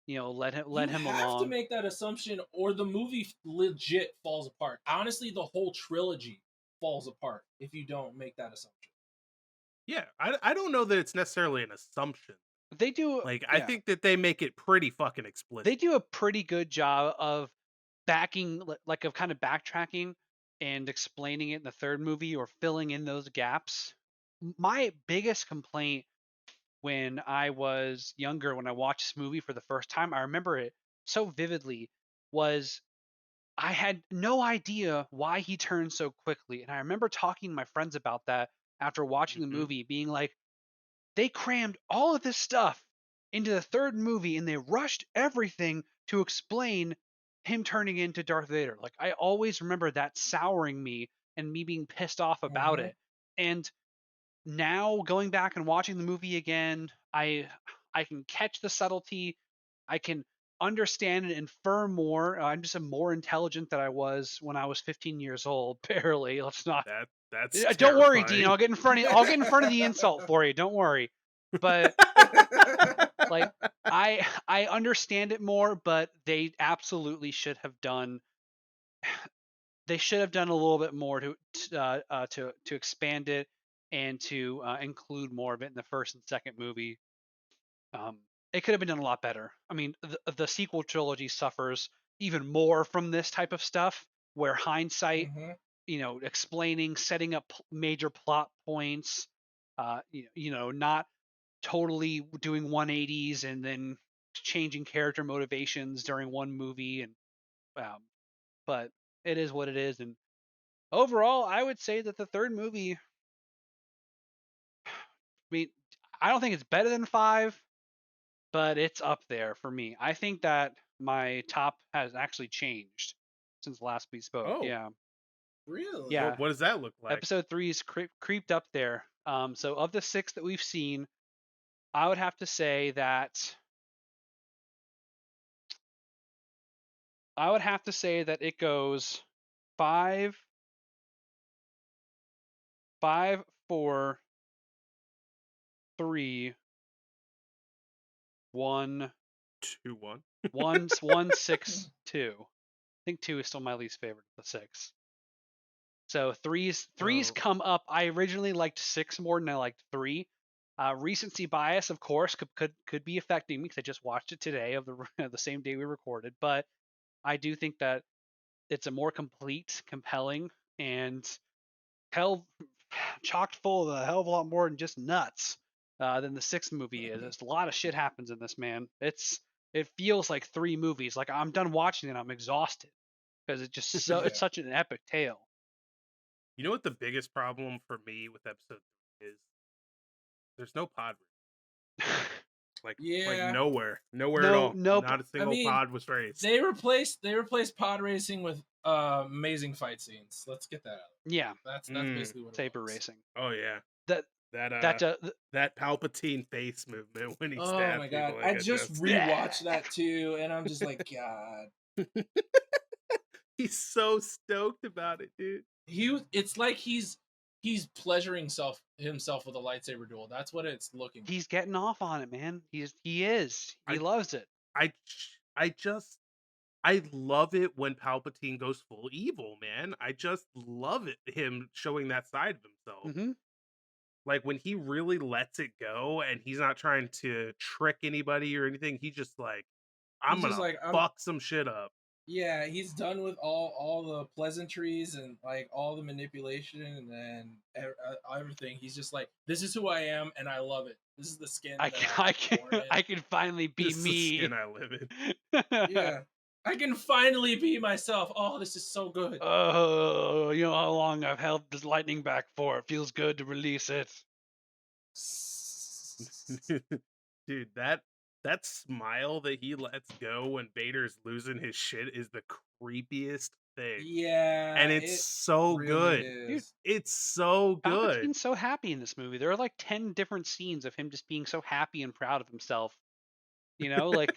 Speaker 4: led him
Speaker 2: You have to
Speaker 4: along.
Speaker 2: make that assumption, or the movie legit falls apart. Honestly, the whole trilogy falls apart if you don't make that assumption.
Speaker 1: Yeah, I don't know that it's necessarily an assumption.
Speaker 4: They do,
Speaker 1: Like, I
Speaker 4: yeah.
Speaker 1: think that they make it pretty fucking explicit.
Speaker 4: They do a pretty good job of of kind of backtracking and explaining it in the third movie or filling in those gaps. My biggest complaint when I was younger, when I watched this movie for the first time, I remember it so vividly, was I had no idea why he turned so quickly. And I remember talking to my friends about that after watching the movie, being like, they crammed all of this stuff into the third movie and they rushed everything to explain him turning into Darth Vader. Like, I always remember that souring me and me being pissed off about it. And now going back and watching the movie again, I can catch the subtlety. I can understand and infer more. I'm just more intelligent than I was when I was 15 years old. Barely. Let's not.
Speaker 1: That's
Speaker 4: Don't worry,
Speaker 1: terrifying.
Speaker 4: Dean. I'll get in front of the insult for you. Don't worry. But like, I understand it more, but they absolutely should have done. They should have done a little bit more to expand it and to include more of it in the first and second movie. It could have been done a lot better. I mean, the sequel trilogy suffers even more from this type of stuff, where hindsight, explaining, setting up major plot points, not totally doing 180s and then changing character motivations during one movie, and but it is what it is. And overall, I would say that the third movie, I mean, I don't think it's better than 5, but it's up there for me. I think that my top has actually changed since last we spoke.
Speaker 1: Oh.
Speaker 4: Yeah.
Speaker 2: Really?
Speaker 4: Yeah.
Speaker 1: What does that look like?
Speaker 4: Episode 3 is creeped up there. So of the 6 that we've seen, I would have to say that it goes 5, 4, 3, 1,
Speaker 1: 2, 1.
Speaker 4: 1, 6, 2. I think 2 is still my least favorite of the 6. So threes come up. I originally liked 6 more than I liked 3. Recency bias, of course, could be affecting me because I just watched it today of the same day we recorded. But I do think that it's a more complete, compelling, and chocked full of a hell of a lot more than just nuts than the 6th movie is. There's a lot of shit happens in this, man. It feels like 3 movies. Like, I'm done watching it, I'm exhausted because it's just it's such an epic tale.
Speaker 1: You know what the biggest problem for me with episode 3 is? There's no pod race. Like nowhere at all. Not a single pod was raced.
Speaker 2: They replaced pod racing with amazing fight scenes. Let's get that out.
Speaker 4: Yeah,
Speaker 2: that's basically what
Speaker 4: saber
Speaker 2: it was.
Speaker 4: racing.
Speaker 1: Oh yeah,
Speaker 2: that
Speaker 1: Palpatine face movement when he stabbed
Speaker 2: people. Oh my god, I just rewatched that too, and I'm just like, God.
Speaker 1: He's so stoked about it, dude.
Speaker 2: It's like he's pleasuring himself with a lightsaber duel. That's what it's looking.
Speaker 4: He's getting off on it, man. He loves it.
Speaker 1: I love it when Palpatine goes full evil, man. I just love it, him showing that side of himself.
Speaker 4: Mm-hmm.
Speaker 1: Like, when he really lets it go and he's not trying to trick anybody or anything, he's just like, I'm gonna fuck some shit up.
Speaker 2: Yeah, he's done with all the pleasantries and like all the manipulation and everything. He's just like, this is who I am and I love it. This is the skin.
Speaker 4: I can finally be
Speaker 1: this
Speaker 4: me.
Speaker 1: Is the skin I live in.
Speaker 2: Yeah, I can finally be myself. Oh, this is so good.
Speaker 4: Oh, you know how long I've held this lightning back for. It feels good to release it.
Speaker 1: Dude, that smile that he lets go when Vader's losing his shit is the creepiest thing.
Speaker 2: Yeah,
Speaker 1: And it's
Speaker 2: it
Speaker 1: so
Speaker 2: really
Speaker 1: good.
Speaker 4: Dude,
Speaker 2: is.
Speaker 1: It's so good.
Speaker 4: Palpatine's so happy in this movie. There are like 10 different scenes of him just being so happy and proud of himself. Like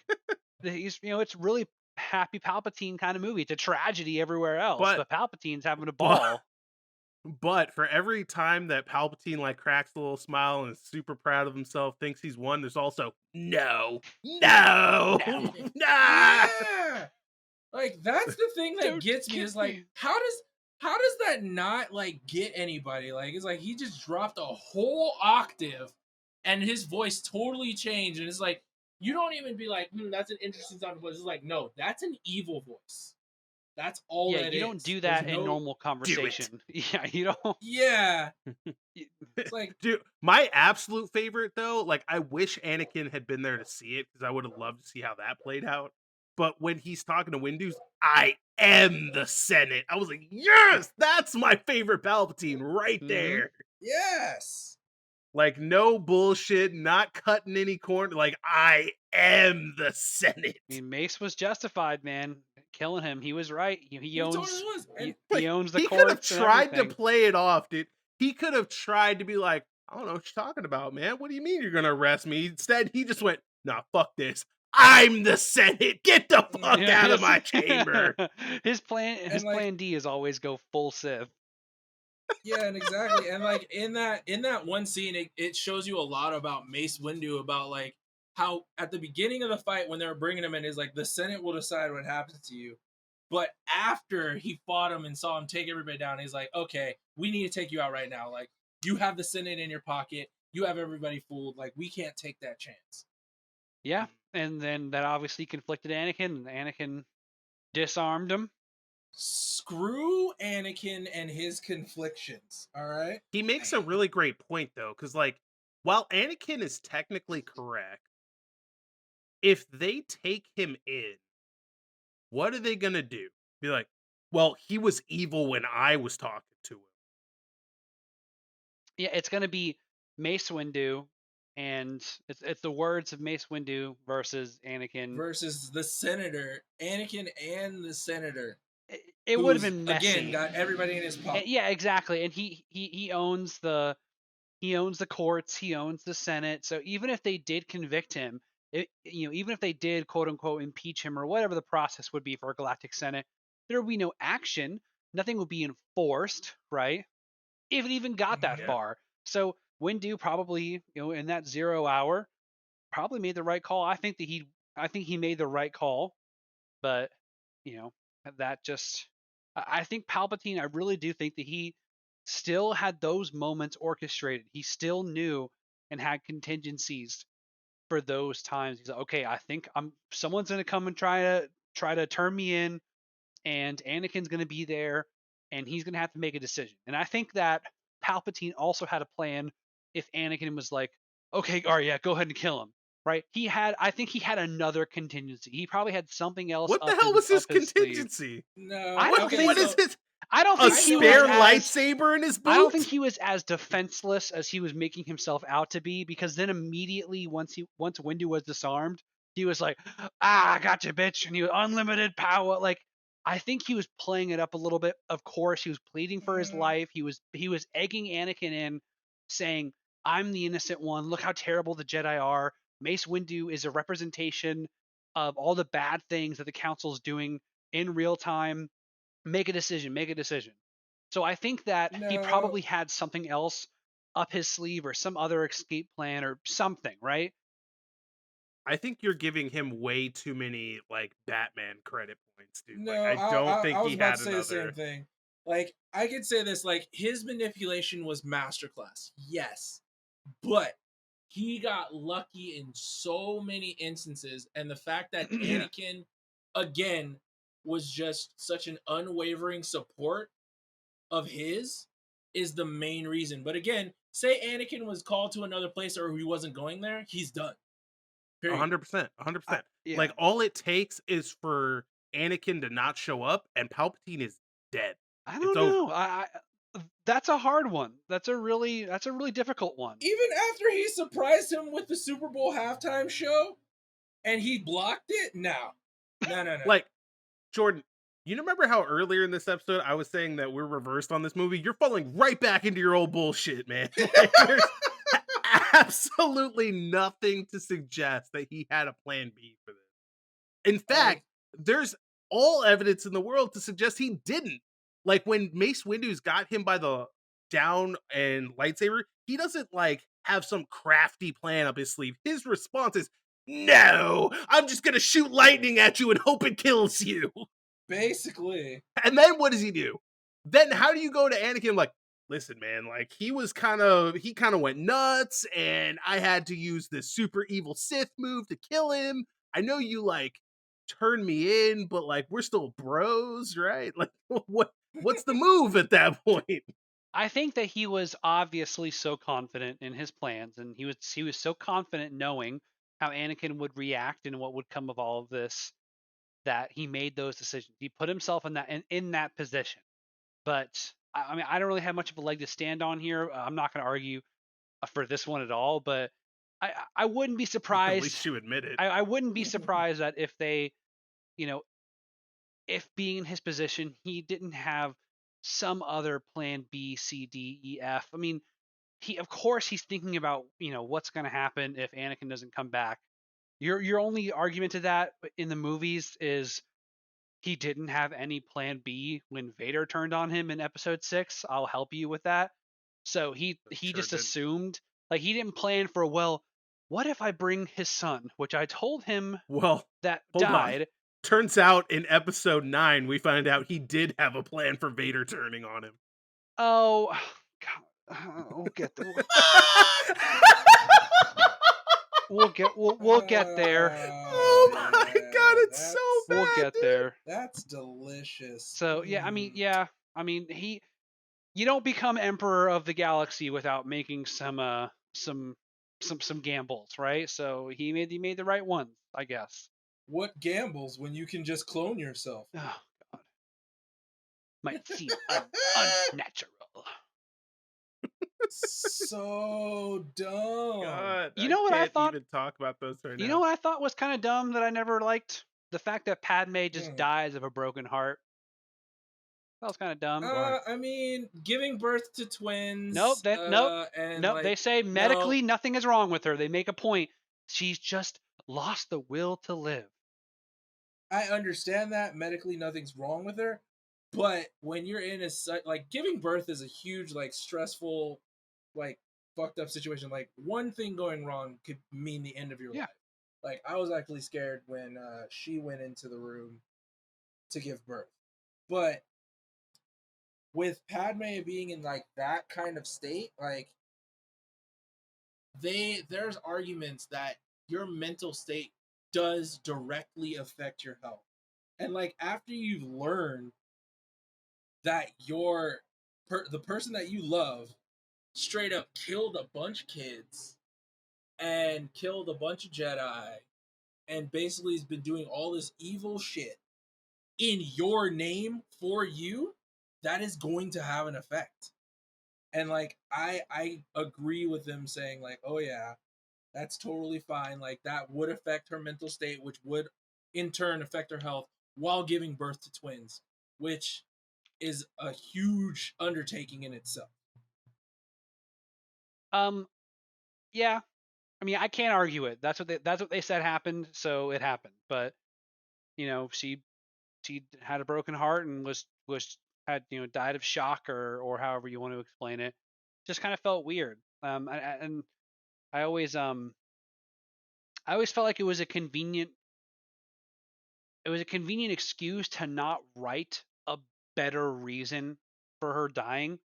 Speaker 4: he's, it's really happy Palpatine kind of movie. It's a tragedy everywhere else,
Speaker 1: But
Speaker 4: but Palpatine's having a
Speaker 1: but
Speaker 4: ball.
Speaker 1: but for every time that Palpatine like cracks a little smile and is super proud of himself, thinks he's won, there's also no. Nah.
Speaker 2: Yeah. Like that's the thing that
Speaker 4: Don't
Speaker 2: gets me
Speaker 4: kiss
Speaker 2: is like
Speaker 4: me.
Speaker 2: how does that not like get anybody? Like it's like he just dropped a whole octave and his voice totally changed and it's like you don't even be like, that's an interesting sound voice. It's like, no, that's an evil voice. That's all
Speaker 4: Yeah,
Speaker 2: that
Speaker 4: you
Speaker 2: is.
Speaker 4: don't do
Speaker 2: There's
Speaker 4: that in normal conversation. Yeah, you don't.
Speaker 2: Yeah. It's like
Speaker 1: Dude, my absolute favorite though, like I wish Anakin had been there to see it because I would have loved to see how that played out. But when he's talking to Windu's, I am the Senate. I was like, yes, that's my favorite Palpatine right
Speaker 4: Mhm.
Speaker 1: there.
Speaker 2: yes.
Speaker 1: Like no bullshit, not cutting any corner. Like I am the Senate.
Speaker 4: I mean, Mace was justified, man. Killing him, he was right. He
Speaker 2: He totally
Speaker 4: owns.
Speaker 2: was. And
Speaker 4: He owns the
Speaker 1: He could have
Speaker 4: courts and
Speaker 1: tried to
Speaker 4: everything.
Speaker 1: play it off, dude. He could have tried to be like, I don't know what you're talking about, man. What do you mean you're gonna arrest me? Instead, he just went, nah, fuck this. I'm the Senate. Get the fuck
Speaker 4: Yeah,
Speaker 1: out of my chamber.
Speaker 4: His plan. His
Speaker 2: like-
Speaker 4: plan D is always go full Sith.
Speaker 2: yeah, and exactly. And like in that one scene, it shows you a lot about Mace Windu, about like how at the beginning of the fight when they were bringing him in, is like the Senate will decide what happens to you. But after he fought him and saw him take everybody down, he's like, okay, we need to take you out right now. Like you have the Senate in your pocket, you have everybody fooled. Like we can't take that chance.
Speaker 4: Yeah, and then that obviously conflicted Anakin, and Anakin disarmed him.
Speaker 2: Screw Anakin and his conflictions. All right.
Speaker 1: He makes a really great point though, because like while Anakin is technically correct, if they take him in, what are they gonna do? Be like, well, he was evil when I was talking to him.
Speaker 4: Yeah, it's gonna be Mace Windu, and it's the words of Mace Windu versus Anakin.
Speaker 2: Versus the senator, Anakin and the senator.
Speaker 4: It would have
Speaker 2: who's,
Speaker 4: been messy.
Speaker 2: Again, got everybody in his pocket.
Speaker 4: Yeah, exactly. And he owns the courts, he owns the Senate. So even if they did convict him, even if they did quote unquote impeach him or whatever the process would be for a Galactic Senate, there would be no action. Nothing would be enforced, right? If it even got that
Speaker 1: Yeah.
Speaker 4: far. So Windu probably, in that 0 hour, probably made the right call. I think he made the right call, but that just, I think Palpatine, I really do think that he still had those moments orchestrated. He still knew and had contingencies for those times. He's like, okay, I think someone's gonna come and try to turn me in, and Anakin's gonna be there, and he's gonna have to make a decision. And I think that Palpatine also had a plan if Anakin was like, okay, all right, yeah, go ahead and kill him. Right? I think he had another contingency. He probably had something else.
Speaker 1: What the hell was his
Speaker 4: up his sleeve.
Speaker 1: contingency?
Speaker 2: No,
Speaker 4: I don't
Speaker 1: What,
Speaker 4: think
Speaker 1: what
Speaker 4: so.
Speaker 1: is it?
Speaker 4: I don't
Speaker 1: A
Speaker 4: think he was
Speaker 1: spare
Speaker 4: as,
Speaker 1: lightsaber in his boot?
Speaker 4: I don't think he was as defenseless as he was making himself out to be, because then immediately once Windu was disarmed, he was like, I got you, bitch, and he was unlimited power. Like, I think he was playing it up a little bit. Of course, he was pleading for his life. He was egging Anakin in, saying, I'm the innocent one. Look how terrible the Jedi are. Mace Windu is a representation of all the bad things that the Council's doing in real time. Make a decision. So I think that he probably had something else up his sleeve or some other escape plan or something, right?
Speaker 1: I think you're giving him way too many like Batman credit points, dude.
Speaker 2: No,
Speaker 1: Like, I don't think
Speaker 2: I was
Speaker 1: he
Speaker 2: about
Speaker 1: had
Speaker 2: to say
Speaker 1: another.
Speaker 2: the same thing. Like I could say this, like his manipulation was masterclass, yes, but he got lucky in so many instances, and the fact that Anakin, again, was just such an unwavering support of his is the main reason. But again, say Anakin was called to another place or he wasn't going there, he's done. Period.
Speaker 1: 100%. 100%.
Speaker 4: Yeah.
Speaker 1: Like, all it takes is for Anakin to not show up, and Palpatine is dead.
Speaker 4: I don't
Speaker 1: It's
Speaker 4: know. That's a hard one. That's a really difficult one.
Speaker 2: Even after he surprised him with the Super Bowl halftime show and he blocked it, no.
Speaker 1: Like, Jordan, You remember how earlier in this episode I was saying that we're reversed on this movie? You're falling right back into your old bullshit, man. Like, there's absolutely nothing to suggest that he had a plan B for this. In
Speaker 2: I
Speaker 1: fact, there's all evidence in the world to suggest he didn't. Like when Mace Windu's got him by the down and lightsaber, he doesn't like have some crafty plan up his sleeve. His response is, "No, I'm just gonna shoot lightning at you and hope it kills you."
Speaker 2: basically.
Speaker 1: And then what does he do? Then how do you go to Anakin like, listen, man, like he kind of went nuts, and I had to use this super evil Sith move to kill him. I know you like turned me in, but like we're still bros, right? Like what's the move at that point?
Speaker 4: I think that he was obviously so confident in his plans, and he was so confident knowing how Anakin would react and what would come of all of this, that he made those decisions. He put himself in that position. But I mean, I don't really have much of a leg to stand on here. I'm not going to argue for this one at all. But I wouldn't be
Speaker 1: At
Speaker 4: surprised.
Speaker 1: least you admit it.
Speaker 4: I wouldn't be surprised that if they, you know, if being in his position, he didn't have some other plan B, C, D, E, F. I mean, of course he's thinking about, what's going to happen if Anakin doesn't come back. Your only argument to that in the movies is he didn't have any plan B when Vader turned on him in episode 6. I'll help you with that. So he
Speaker 1: Sure
Speaker 4: just
Speaker 1: didn't.
Speaker 4: assumed, like, he didn't plan for, well, what if I bring his son, which I told him
Speaker 1: Well,
Speaker 4: that
Speaker 1: hold on.
Speaker 4: died.
Speaker 1: Turns out in episode 9, we find out he did have a plan for Vader turning on him.
Speaker 4: Oh, God. We'll get there. We'll get there.
Speaker 1: Oh my god, it's so bad.
Speaker 4: We'll get
Speaker 1: dude.
Speaker 4: there.
Speaker 2: That's delicious.
Speaker 4: So yeah, I mean, you don't become emperor of the galaxy without making some gambles, right? So he made the right ones, I guess.
Speaker 2: What gambles when you can just clone yourself?
Speaker 4: Oh God, might seem unnatural.
Speaker 2: So dumb.
Speaker 1: God,
Speaker 4: You know what I
Speaker 1: can't
Speaker 4: thought?
Speaker 1: even talk about those right now.
Speaker 4: You know what I thought was kind of dumb that I never liked? The fact that Padme just
Speaker 2: Hmm.
Speaker 4: dies of a broken heart. That was kind of dumb.
Speaker 2: I mean, giving birth to twins.
Speaker 4: Nope.
Speaker 2: And
Speaker 4: Nope.
Speaker 2: like,
Speaker 4: They say medically nothing is wrong with her. They make a point. She's just lost the will to live.
Speaker 2: I understand that medically nothing's wrong with her, but when you're in like giving birth is a huge like stressful, like fucked up situation. Like one thing going wrong could mean the end of your life. Like I was actually scared when she went into the room to give birth, but with Padme being in like that kind of state, like there's arguments that your mental state does directly affect your health. And like after you've learned that the person that you love straight up killed a bunch of kids and killed a bunch of Jedi and basically has been doing all this evil shit in your name for you, that is going to have an effect. And like I agree with them saying like, oh yeah, that's totally fine. Like that would affect her mental state, which would in turn affect her health while giving birth to twins, which is a huge undertaking in itself.
Speaker 4: Yeah. I mean, I can't argue it. That's what they said happened, so it happened. But she had a broken heart and had died of shock or however you want to explain it. Just kind of felt weird. And I always felt like it was a convenient excuse to not write a better reason for her dying.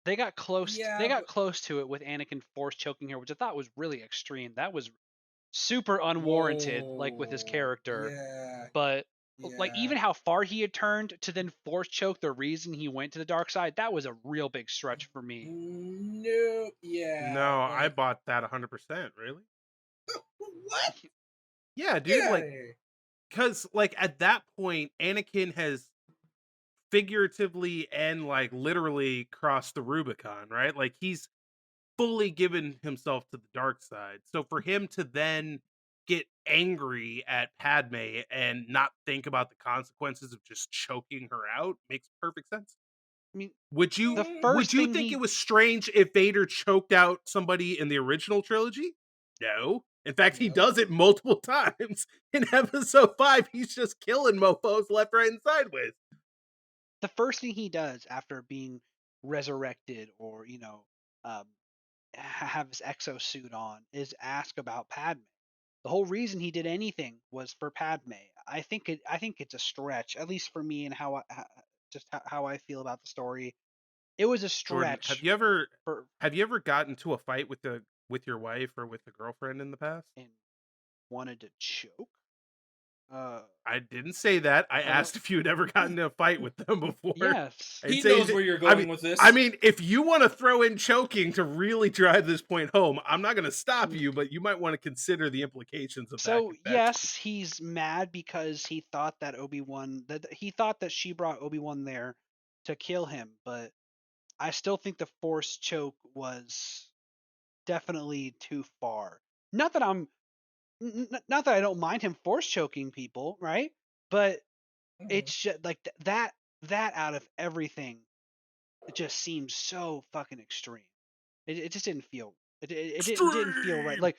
Speaker 4: They got close.
Speaker 2: Yeah,
Speaker 4: they got close to it with Anakin force choking her, which I thought was really extreme. That was super unwarranted, like with his character.
Speaker 2: Yeah.
Speaker 4: But like
Speaker 2: Yeah.
Speaker 4: even how far he had turned to then force choke the reason he went to the dark side, that was a real big stretch for me.
Speaker 2: No, yeah.
Speaker 1: No,
Speaker 2: like-
Speaker 1: I bought that 100%. Really?
Speaker 2: What?
Speaker 1: Yeah, dude.
Speaker 2: Get
Speaker 1: Like,
Speaker 2: outta here.
Speaker 1: because like at that point, Anakin has figuratively and like literally crossed the Rubicon, right? Like he's fully given himself to the dark side. So for him to then get angry at Padme and not think about the consequences of just choking her out makes perfect sense.
Speaker 4: I mean,
Speaker 1: Would
Speaker 4: the
Speaker 1: you
Speaker 4: first thing
Speaker 1: think
Speaker 4: he
Speaker 1: it was strange if Vader choked out somebody in the original trilogy? No. In fact, he
Speaker 2: No.
Speaker 1: does it multiple times. In episode 5, he's just killing mofos left, right, and sideways.
Speaker 4: the first thing he does after being resurrected or um, have his exosuit on is ask about Padme. The whole reason he did anything was for Padme. I think it's a stretch, at least for me, and how I feel about the story. It was a
Speaker 1: Jordan,
Speaker 4: stretch for
Speaker 1: have you ever gotten to a fight with your wife or with a girlfriend in the past?
Speaker 4: and wanted to choke.
Speaker 1: I didn't say that. I
Speaker 4: I don't.
Speaker 1: asked if you had ever gotten in a fight with them before.
Speaker 4: Yes.
Speaker 1: I
Speaker 2: He
Speaker 1: didn't say
Speaker 2: knows
Speaker 1: anything-
Speaker 2: where you're
Speaker 1: I
Speaker 2: going
Speaker 1: mean,
Speaker 2: with this.
Speaker 1: I mean, if you want to throw in choking to really drive this point home, I'm not going to stop you, but you might want to consider the implications of that.
Speaker 4: So
Speaker 1: 'cause that's-
Speaker 4: yes, he's mad because he thought that he thought that she brought Obi-Wan there to kill him, but I still think the force choke was definitely too far. Not that not that I don't mind him force choking people, right? But
Speaker 2: Mhm.
Speaker 4: it's just like that out of everything, it just seems so fucking extreme. It just didn't feel it didn't feel right. Like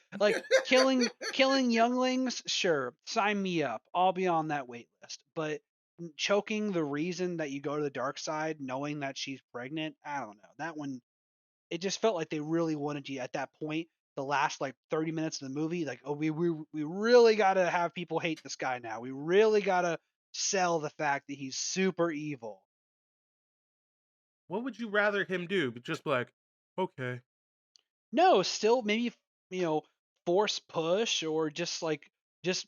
Speaker 4: killing younglings, sure, sign me up. I'll be on that wait list. But choking the reason that you go to the dark side, knowing that she's pregnant, I don't know. That one, it just felt like they really wanted you at that point. The last like 30 minutes of the movie, like, oh, we really gotta have people hate this guy now. We really gotta sell the fact that he's super evil.
Speaker 1: What would you rather him do? But just be like, okay.
Speaker 4: No, still maybe force push or just toss just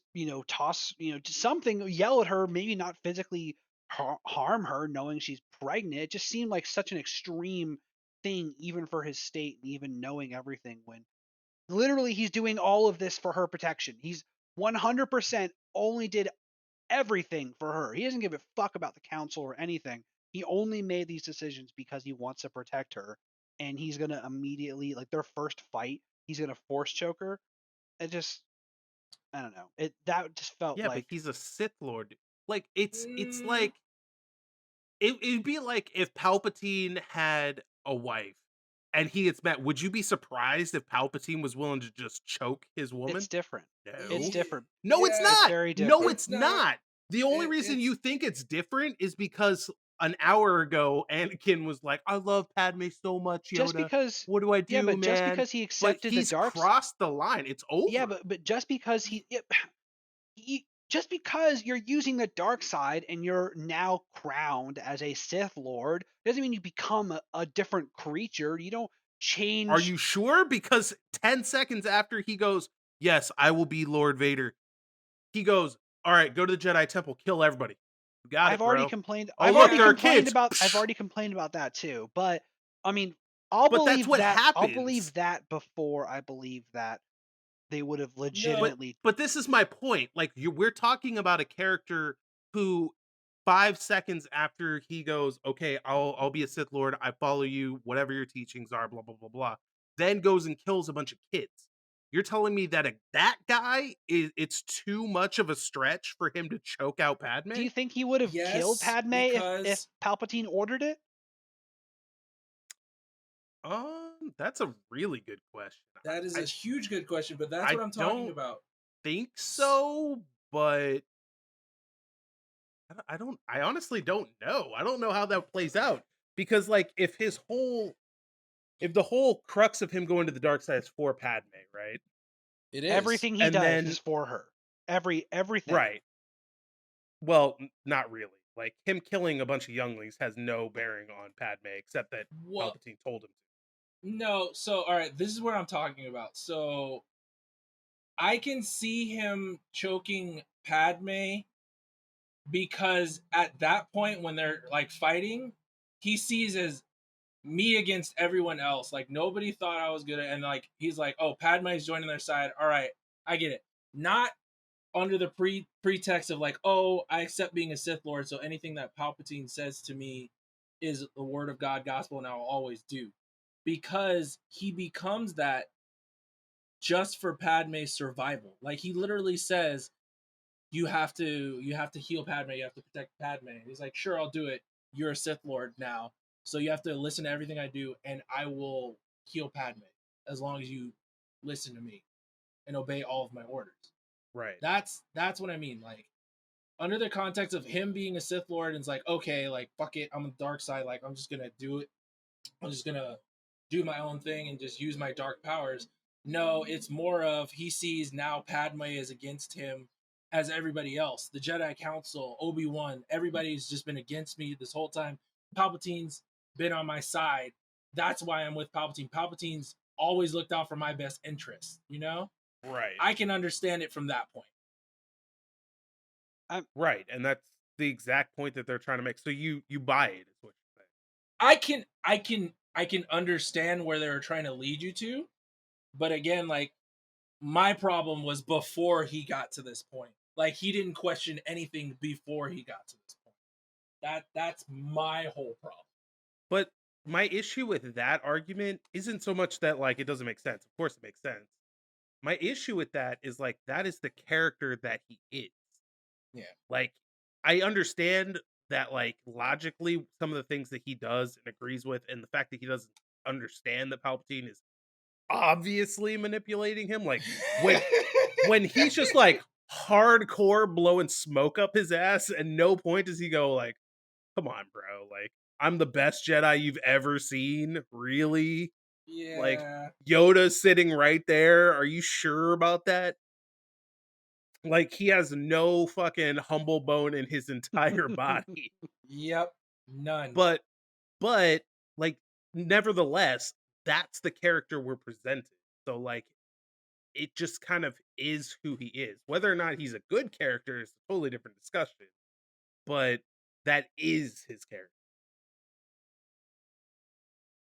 Speaker 4: something, yell at her, maybe not physically harm her, knowing she's pregnant. It just seemed like such an extreme thing, even for his state, and even knowing everything. When literally he's doing all of this for her protection. He's 100% only did everything for her. He doesn't give a fuck about the council or anything. He only made these decisions because he wants to protect her, and he's gonna immediately, like, their first fight, he's gonna force choke her. It just, I don't know. That just felt
Speaker 1: Yeah, but
Speaker 4: like
Speaker 1: he's a Sith Lord. Like, it's
Speaker 2: Mm,
Speaker 1: like it'd be like if Palpatine had a wife and he gets met. Would you be surprised if Palpatine was willing to just choke his woman?
Speaker 4: it's different. It's
Speaker 1: No.
Speaker 4: different.
Speaker 1: No, it's
Speaker 2: Yeah,
Speaker 4: It's
Speaker 1: not.
Speaker 4: very
Speaker 1: No,
Speaker 4: different.
Speaker 1: it's not. The only reason
Speaker 2: it's
Speaker 1: you think it's different is because an hour ago Anakin was like, "I love Padme so much,
Speaker 4: Just
Speaker 1: Yoda.
Speaker 4: because,
Speaker 1: What do I
Speaker 4: yeah,
Speaker 1: do,
Speaker 4: but just
Speaker 1: man?"
Speaker 4: because he
Speaker 1: But
Speaker 4: accepted the
Speaker 1: he's
Speaker 4: dark,
Speaker 1: crossed the line. It's over.
Speaker 4: yeah, but just because just because you're using the dark side and you're now crowned as a Sith Lord doesn't mean you become a different creature. You don't
Speaker 1: Are
Speaker 4: change.
Speaker 1: you sure? Because 10 seconds after he goes, "Yes, I will be Lord Vader," he goes, "All right, go to the Jedi Temple, kill everybody." You got
Speaker 4: I've
Speaker 1: it,
Speaker 4: already
Speaker 1: bro.
Speaker 4: complained.
Speaker 1: Oh,
Speaker 4: I've
Speaker 1: look,
Speaker 4: already
Speaker 1: there are
Speaker 4: complained
Speaker 1: kids.
Speaker 4: about. I've
Speaker 1: Psh!
Speaker 4: already complained about that too. But I mean,
Speaker 1: But that's what
Speaker 4: I'll
Speaker 1: happens.
Speaker 4: believe that before I believe that they would have
Speaker 2: no.
Speaker 4: legitimately.
Speaker 1: But this is my point. Like we're talking about a character who 5 seconds after he goes, "Okay, I'll be a Sith Lord. I follow you. Whatever your teachings are. Blah blah blah blah." Then goes and kills a bunch of kids. You're telling me that that guy is it's too much of a stretch for him to choke out Padme?
Speaker 4: Do you think he would have killed
Speaker 2: Yes,
Speaker 4: Padme if
Speaker 2: because
Speaker 4: Palpatine ordered it?
Speaker 1: That's a really good question.
Speaker 2: that is
Speaker 1: I
Speaker 2: a huge good question, but that's
Speaker 1: I
Speaker 2: what I'm talking
Speaker 1: don't
Speaker 2: about.
Speaker 1: think so, but I honestly don't know. I don't know how that plays out because like if the whole crux of him going to the dark side is for Padme, right?
Speaker 2: It is.
Speaker 4: Everything he
Speaker 1: And
Speaker 4: does
Speaker 1: then
Speaker 4: is for her. Everything.
Speaker 1: right. Well, not really. Like him killing a bunch of younglings has no bearing on Padme except that
Speaker 2: Well,
Speaker 1: Palpatine told him to.
Speaker 2: no. So, all right, this is what I'm talking about. So, I can see him choking Padme because at that point when they're like fighting, he sees as me against everyone else. Like nobody thought I was good at, and like he's like, oh, Padme's joining their side. All right, I get it. Not under the pretext of like, oh, I accept being a Sith Lord, so anything that Palpatine says to me is the word of God, gospel, and I will always do. Because he becomes that just for Padme's survival. Like he literally says, you have to heal Padme, you have to protect Padme. And he's like, sure, I'll do it. You're a Sith Lord now, so you have to listen to everything I do, and I will heal Padme as long as you listen to me and obey all of my orders.
Speaker 1: Right.
Speaker 2: That's what I mean. Like under the context of him being a Sith Lord, and it's like, okay, like fuck it, I'm on the dark side. Like I'm just gonna do it. I'm just gonna do my own thing and just use my dark powers. No, it's more of he sees now Padme is against him as everybody else. The Jedi Council, Obi-Wan, everybody's just been against me this whole time. Palpatine's been on my side. That's why I'm with Palpatine. Palpatine's always looked out for my best interest, you know?
Speaker 1: Right.
Speaker 2: I can understand it from that point.
Speaker 1: Right, and that's the exact point that they're trying to make. So you buy it, is what you're saying.
Speaker 2: I can understand where they're trying to lead you to, but again, like my problem was before he got to this point. Like he didn't question anything before he got to this point. That's my whole problem.
Speaker 1: But my issue with that argument isn't so much that like it doesn't make sense. Of course it makes sense. My issue with that is like that is the character that he is.
Speaker 2: Yeah.
Speaker 1: Like I understand that like logically some of the things that he does and agrees with, and the fact that he doesn't understand that Palpatine is obviously manipulating him. Like when he's just like hardcore blowing smoke up his ass, and no point does he go like, come on, bro, like I'm the best Jedi you've ever seen, really?
Speaker 2: Yeah.
Speaker 1: Like Yoda's sitting right there. Are you sure about that? Like he has no fucking humble bone in his entire body.
Speaker 2: Yep. None.
Speaker 1: But like nevertheless, that's the character we're presented. So like it just kind of is who he is. Whether or not he's a good character is a totally different discussion. But that is his character.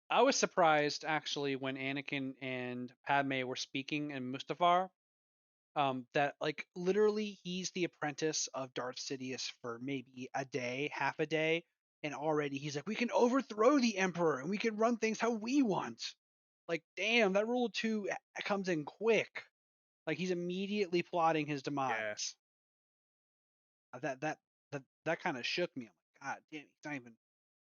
Speaker 4: I was surprised actually when Anakin and Padme were speaking in Mustafar. That like literally he's the apprentice of Darth Sidious for maybe a day, half a day, and already he's like, we can overthrow the Emperor and we can run things how we want. Like, damn, that rule 2 comes in quick. Like he's immediately plotting his demise. Yeah. That kind of shook me. I'm like, God damn,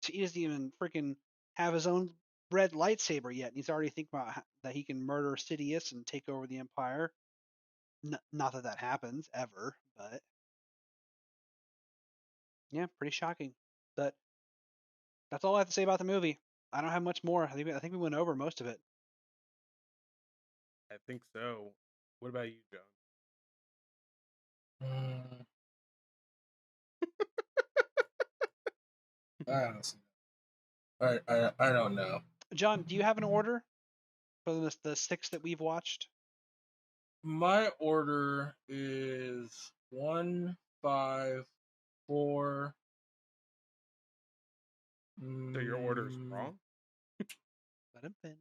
Speaker 4: he doesn't even freaking have his own red lightsaber yet, and he's already thinking about that he can murder Sidious and take over the Empire. Not that happens ever, but yeah, pretty shocking. But that's all I have to say about the movie. I don't have much more. I think we went over most of it.
Speaker 1: I think so. What about you, John?
Speaker 2: I don't know.
Speaker 4: John, do you have an order for the 6 that we've watched?
Speaker 2: My order is 1, 5, 4.
Speaker 1: So your order's wrong?
Speaker 4: Let him finish.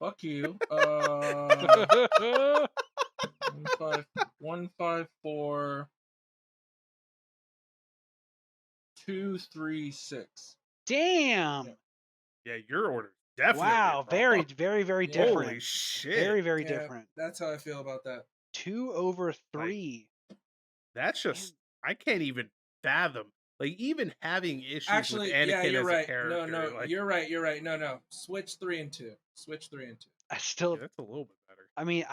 Speaker 2: Fuck you. 1, 5, 4, 2, 3, 6.
Speaker 4: Damn.
Speaker 1: Yeah, your order's definitely
Speaker 4: wow.
Speaker 1: wrong.
Speaker 4: Very different.
Speaker 1: Holy shit.
Speaker 4: Very different.
Speaker 2: That's how I feel about that.
Speaker 4: 2 over 3.
Speaker 1: That's just I can't even fathom. Like even having issues
Speaker 2: Actually,
Speaker 1: with Anakin
Speaker 2: yeah, you're
Speaker 1: as
Speaker 2: right.
Speaker 1: a character.
Speaker 2: No,
Speaker 1: like,
Speaker 2: you're right. No. Switch 3 and 2. Switch 3 and 2.
Speaker 4: I still.
Speaker 1: Yeah, that's a little bit better.
Speaker 4: I mean,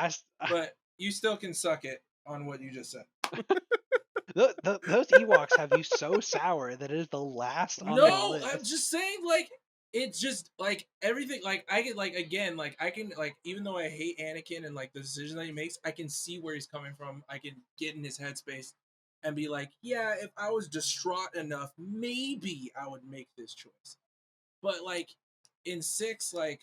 Speaker 2: But you still can suck it on what you just said.
Speaker 4: Those Ewoks have you so sour that it is the last on the list.
Speaker 2: I'm just saying, like, it's just like everything. Like, I get like again, like I can like even though I hate Anakin and like the decision that he makes, I can see where he's coming from. I can get in his headspace and be like, yeah, if I was distraught enough, maybe I would make this choice. But like in 6, like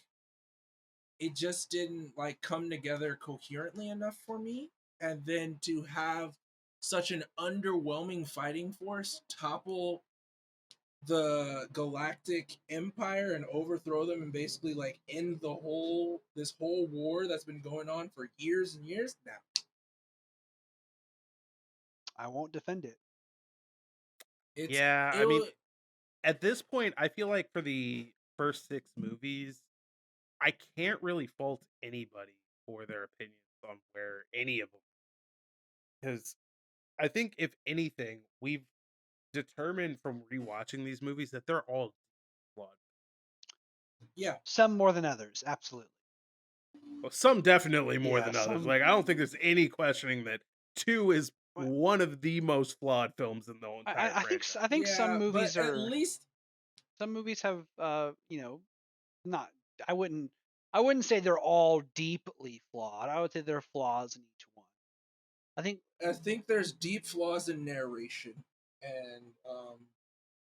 Speaker 2: it just didn't like come together coherently enough for me. And then to have such an underwhelming fighting force topple the galactic empire and overthrow them and basically like end this whole war that's been going on for years and years now.
Speaker 4: I won't defend it.
Speaker 1: I mean, at this point, I feel like for the first 6 movies, I can't really fault anybody for their opinions on where any of them. Because I think if anything, we've determined from rewatching these movies that they're all flawed.
Speaker 2: Yeah.
Speaker 5: Some more than others, absolutely.
Speaker 1: Well, some definitely more
Speaker 5: Yeah,
Speaker 1: than others.
Speaker 5: some-
Speaker 1: Like, I don't think there's any questioning that 2 is
Speaker 5: Well-
Speaker 1: one of the most flawed films in the whole entire
Speaker 5: I think
Speaker 1: franchise.
Speaker 5: I think some
Speaker 2: Yeah,
Speaker 5: movies
Speaker 2: but
Speaker 5: are
Speaker 2: at least
Speaker 5: some movies have not I wouldn't say they're all deeply flawed. I would say there are flaws in each one.
Speaker 2: I think there's deep flaws in narration and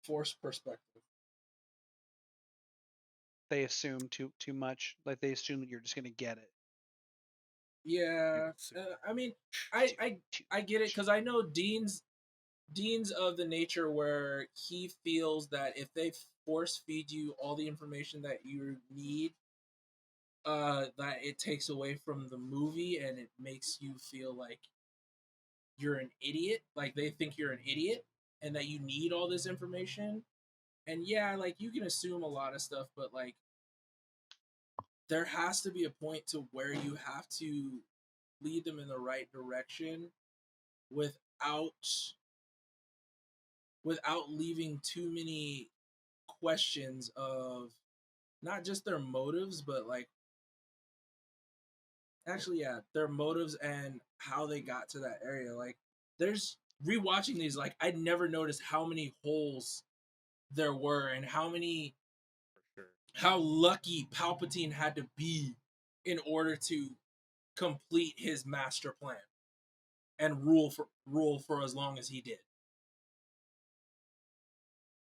Speaker 2: forced perspective.
Speaker 5: they assume too much. Like they assume that you're just gonna get it.
Speaker 2: Yeah, I mean, I get it because I know Dean's of the nature where he feels that if they force feed you all the information that you need, that it takes away from the movie and it makes you feel like you're an idiot. Like they think you're an idiot and that you need all this information. And yeah, like you can assume a lot of stuff, but like there has to be a point to where you have to lead them in the right direction without leaving too many questions of not just their motives, but like actually, yeah, their motives and how they got to that area. Like, there's rewatching these, like, I'd never noticed how many holes there were and how lucky Palpatine had to be in order to complete his master plan and rule for as long as he did.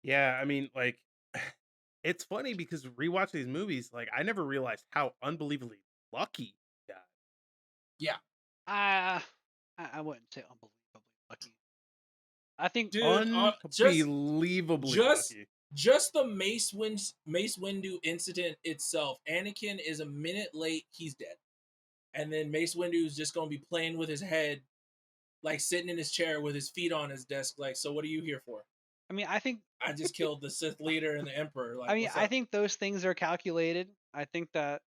Speaker 1: Yeah, I mean, like, it's funny because rewatching these movies, like, I never realized how unbelievably lucky he got.
Speaker 2: Yeah,
Speaker 5: I wouldn't say unbelievably lucky. I think
Speaker 2: dude,
Speaker 1: Unbelievably lucky.
Speaker 2: just the Mace Windu incident itself. Anakin is a minute late, he's dead, and then Mace Windu is just gonna be playing with his head, like sitting in his chair with his feet on his desk. Like, so what are you here for?
Speaker 5: I mean, I think
Speaker 2: I just killed the Sith leader and the Emperor. Like,
Speaker 5: I mean,
Speaker 2: what's
Speaker 5: I
Speaker 2: up?
Speaker 5: think those things are calculated. I think that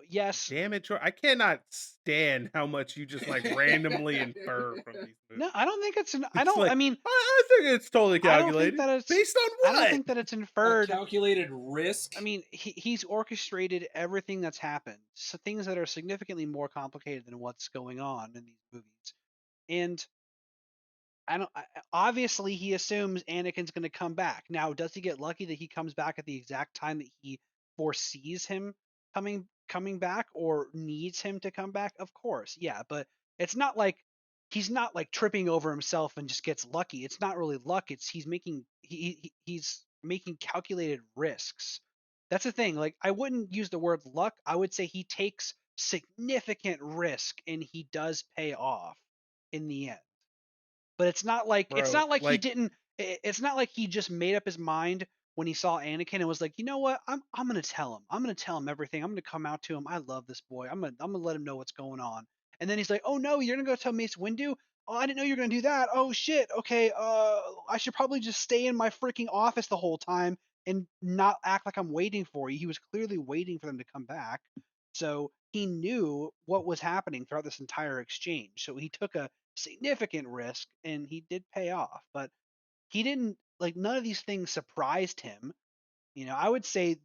Speaker 5: yes.
Speaker 1: Damn it, Troy. I cannot stand how much you just, like, randomly infer from these movies.
Speaker 5: No, I don't think it's an. I
Speaker 1: It's
Speaker 5: don't.
Speaker 1: like,
Speaker 5: I mean,
Speaker 1: I think it's totally
Speaker 5: I don't think
Speaker 1: calculated.
Speaker 5: that it's
Speaker 1: Based on
Speaker 5: I
Speaker 1: what?
Speaker 5: don't think that it's
Speaker 2: A
Speaker 5: inferred.
Speaker 2: calculated risk.
Speaker 5: I mean, he's orchestrated everything that's happened. So things that are significantly more complicated than what's going on in these movies. And obviously he assumes Anakin's going to come back. Now, does he get lucky that he comes back at the exact time that he foresees him coming back or needs him to come back? Of course. Yeah, but it's not like he's not like tripping over himself and just gets lucky. It's not really luck. It's he's making calculated risks. That's the thing. Like I wouldn't use the word luck. I would say he takes significant risk and he does pay off in the end. But it's not like
Speaker 1: Bro,
Speaker 5: he
Speaker 1: like,
Speaker 5: didn't. It's not like he just made up his mind when he saw Anakin and was like, you know what, I'm gonna tell him. I'm gonna tell him everything. I'm gonna come out to him. I love this boy. I'm gonna let him know what's going on. And then he's like, oh no, you're gonna go tell Mace Windu. Oh, I didn't know you were gonna do that. Oh shit. Okay. I should probably just stay in my freaking office the whole time and not act like I'm waiting for you. He was clearly waiting for them to come back. So he knew what was happening throughout this entire exchange. So he took a significant risk and he did pay off, but he didn't like none of these things surprised him. I would say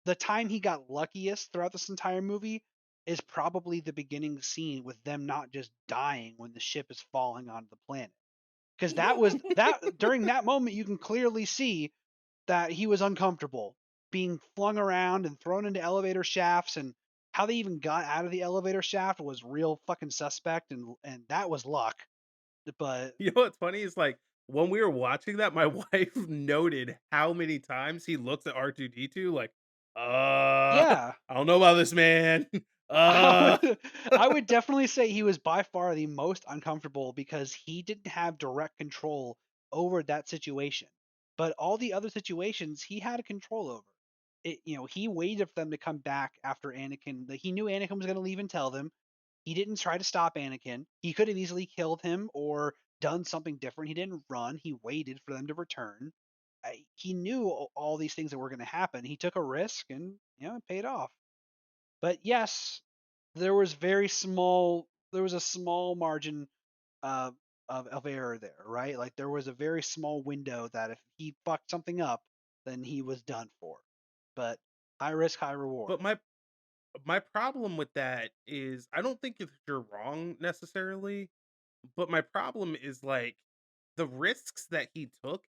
Speaker 5: the time he got luckiest throughout this entire movie is probably the beginning scene with them not just dying when the ship is falling onto the planet. Because that was that during that moment you can clearly see that he was uncomfortable being flung around and thrown into elevator shafts, and how they even got out of the elevator shaft was real fucking suspect, and that was luck. But
Speaker 1: you know what's funny is, like, when we were watching that, my wife noted how many times he looks at R2D2 like,
Speaker 5: yeah,
Speaker 1: I don't know about this, man. Uh,
Speaker 5: I would definitely say he was by far the most uncomfortable because he didn't have direct control over that situation. But all the other situations he had control over. He waited for them to come back after Anakin. He knew Anakin was going to leave and tell them. He didn't try to stop Anakin. He could have easily killed him or done something different. He didn't run. He waited for them to return. He knew all these things that were going to happen. He took a risk and it paid off. But yes, there was a small margin uh, of error there, right? Like there was a very small window that if he fucked something up, then he was done for. But high risk, high reward.
Speaker 1: But my problem with that is I don't think if you're wrong necessarily, but my problem is like the risks that he took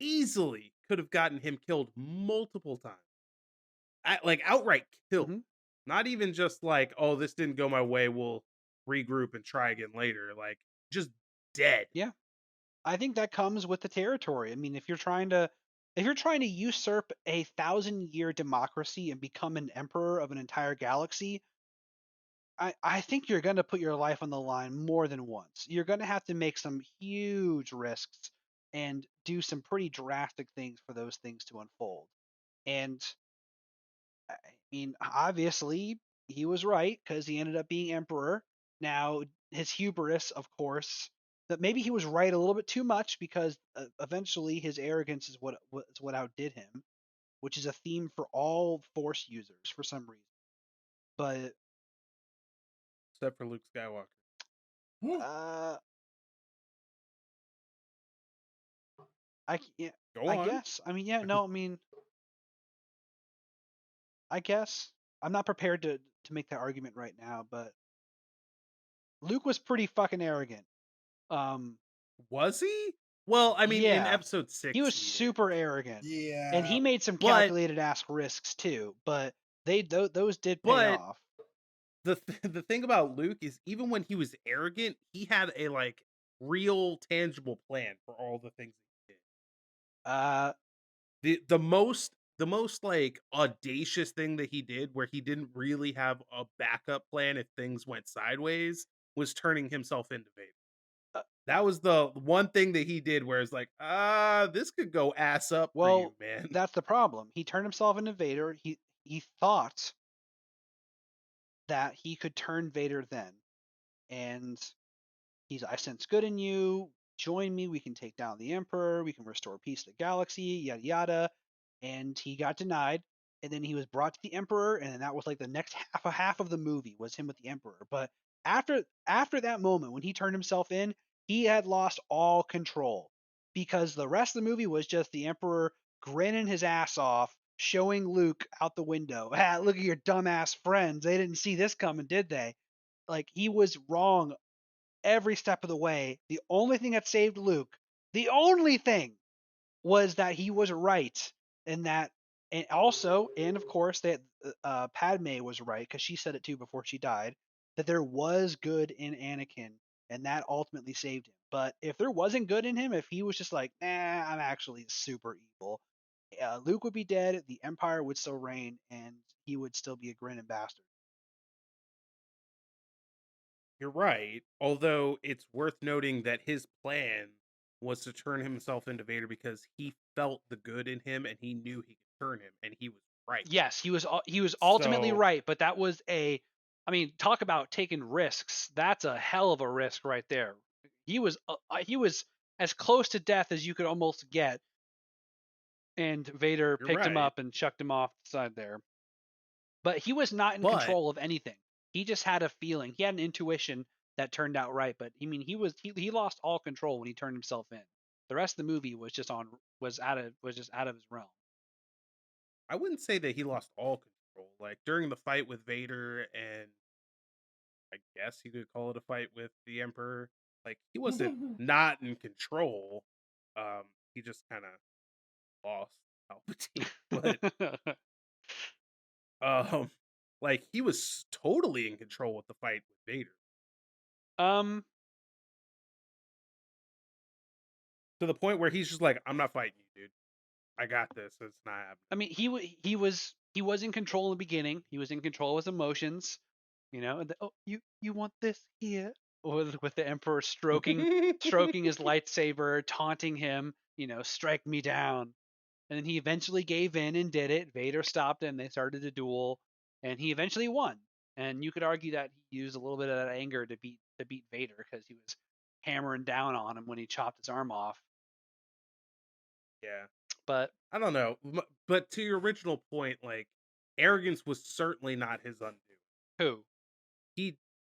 Speaker 1: easily could have gotten him killed multiple times. Like outright killed.
Speaker 5: hmm
Speaker 1: Not even just like, oh, this didn't go my way, we'll regroup and try again later. Like just dead.
Speaker 5: Yeah, I think that comes with the territory. I mean, if you're trying to usurp 1,000-year democracy and become an emperor of an entire galaxy, I think you're going to put your life on the line more than once. You're going to have to make some huge risks and do some pretty drastic things for those things to unfold. And I mean, obviously, he was right because he ended up being emperor. Now, his hubris, of course, that maybe he was right a little bit too much because eventually his arrogance is what outdid him, which is a theme for all Force users for some reason. But
Speaker 1: Except for Luke Skywalker.
Speaker 5: uh, yeah,
Speaker 1: Go
Speaker 5: I
Speaker 1: on.
Speaker 5: guess. I mean, yeah, no, I mean, I guess I'm not prepared to make that argument right now, but Luke was pretty fucking arrogant.
Speaker 1: Was he? Well, I mean, in
Speaker 5: Yeah,
Speaker 1: episode 6
Speaker 5: he was
Speaker 1: he
Speaker 5: super arrogant, and he
Speaker 2: Yeah.
Speaker 5: made some
Speaker 1: But
Speaker 5: calculated ass risks too. But those did pay
Speaker 1: but
Speaker 5: off.
Speaker 1: the thing about Luke is even when he was arrogant, he had a like real tangible plan for all the things he did.
Speaker 5: Uh,
Speaker 1: The most like audacious thing that he did where he didn't really have a backup plan if things went sideways was turning himself into Vader.
Speaker 5: uh,
Speaker 1: That was the one thing that he did where it's like, this could go ass up for you,
Speaker 5: well,
Speaker 1: man.
Speaker 5: that's the problem. He turned himself into Vader. He thought that he could turn Vader then, and I sense good in you. Join me. We can take down the Emperor. We can restore peace to the galaxy. Yada yada. And he got denied. And then he was brought to the Emperor, and then that was like the next half of the movie was him with the Emperor. But after that moment when he turned himself in, he had lost all control because the rest of the movie was just the Emperor grinning his ass off, showing Luke out the window. Ah, look at your dumbass friends. They didn't see this coming, did they? Like he was wrong every step of the way. The only thing that saved Luke, the only thing, was that he was right, and of course that Padme was right because she said it too before she died that there was good in Anakin, and that ultimately saved him. But if there wasn't good in him, if he was just like, I'm actually super evil, Luke would be dead, the Empire would still reign, and he would still be a grinning bastard.
Speaker 1: You're right. Although it's worth noting that his plan was to turn himself into Vader because he felt the good in him and he knew he could turn him, and he was right.
Speaker 5: Yes, he was ultimately
Speaker 1: So
Speaker 5: right, but that was I mean, talk about taking risks. That's a hell of a risk right there. He was as close to death as you could almost get, and Vader
Speaker 1: you're
Speaker 5: picked him
Speaker 1: right.
Speaker 5: up and chucked him off the side there. But he was not in
Speaker 1: But
Speaker 5: control of anything. He just had a feeling. He had an intuition that turned out right. But I mean, he lost all control when he turned himself in. The rest of the movie was just just out of his realm.
Speaker 1: I wouldn't say that he lost all control. Like during the fight with Vader, and I guess you could call it a fight with the Emperor, like he wasn't not in control. He just kind of lost Palpatine. But um like he was totally in control with the fight with Vader.
Speaker 5: um,
Speaker 1: To the point where he's just like, I'm not fighting you, dude. I got this. It's not happening.
Speaker 5: I mean, he was in control in the beginning. He was in control of his emotions, And oh, you want this here, or with the Emperor stroking his lightsaber, taunting him, strike me down. And then he eventually gave in and did it. Vader stopped him. They started a duel, and he eventually won. And you could argue that he used a little bit of that anger to beat Vader because he was hammering down on him when he chopped his arm off.
Speaker 1: Yeah.
Speaker 5: But
Speaker 1: I don't know. But to your original point, like arrogance was certainly not his undoing.
Speaker 5: who?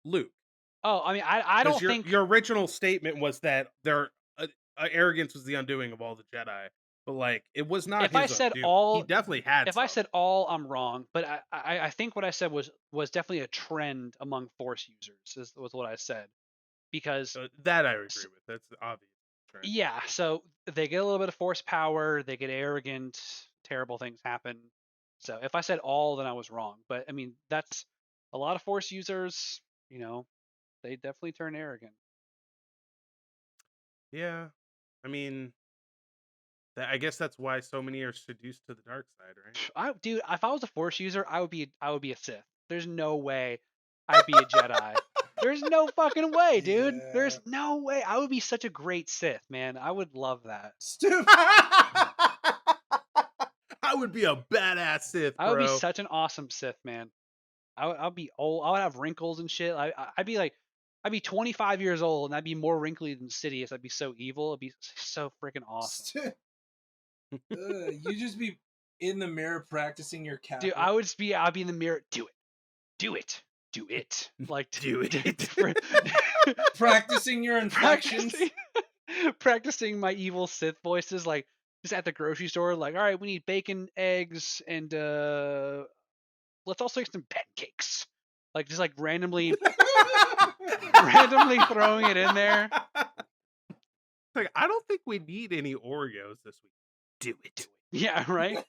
Speaker 1: Luke.
Speaker 5: Oh, I mean, I
Speaker 1: Because
Speaker 5: don't think
Speaker 1: your original statement was that their arrogance was the undoing of all the Jedi, but like it was not
Speaker 5: if I
Speaker 1: his
Speaker 5: said
Speaker 1: undoing. He
Speaker 5: all,
Speaker 1: definitely had
Speaker 5: if
Speaker 1: some.
Speaker 5: I said all, I'm wrong. But I think what I said was definitely a trend among Force users. Was what I said because
Speaker 1: That I agree with. That's obvious. Right?
Speaker 5: yeah, so they get a little bit of Force power, they get arrogant, terrible things happen. So if I said all, then I was wrong. But I mean, that's a lot of Force users. You know, they definitely turn arrogant.
Speaker 1: Yeah, I mean, I guess that's why so many are seduced to the dark side, right?
Speaker 5: Dude, if I was a Force user, I would be a Sith. There's no way I'd be a Jedi. There's no fucking way, dude.
Speaker 2: Yeah.
Speaker 5: There's no way. I would be such a great Sith, man. I would love that.
Speaker 2: Stupid.
Speaker 1: I would be a badass Sith, bro.
Speaker 5: I would be such an awesome Sith, man. I'd be old. I would have wrinkles and shit. I'd be like, I'd be 25 years old, and I'd be more wrinkly than Sidious. I'd be so evil. It'd be so freaking awesome.
Speaker 2: You just be in the mirror practicing your cat.
Speaker 5: Dude, I'd be in the mirror. Do it. Like
Speaker 1: Do it.
Speaker 5: different.
Speaker 2: practicing your inflections.
Speaker 5: Practicing my evil Sith voices, like just at the grocery store. Like, all right, we need bacon, eggs, and let's also get some pancakes. Like just like randomly throwing it in there.
Speaker 1: Like, I don't think we need any Oreos this week. Do it.
Speaker 5: Yeah, right.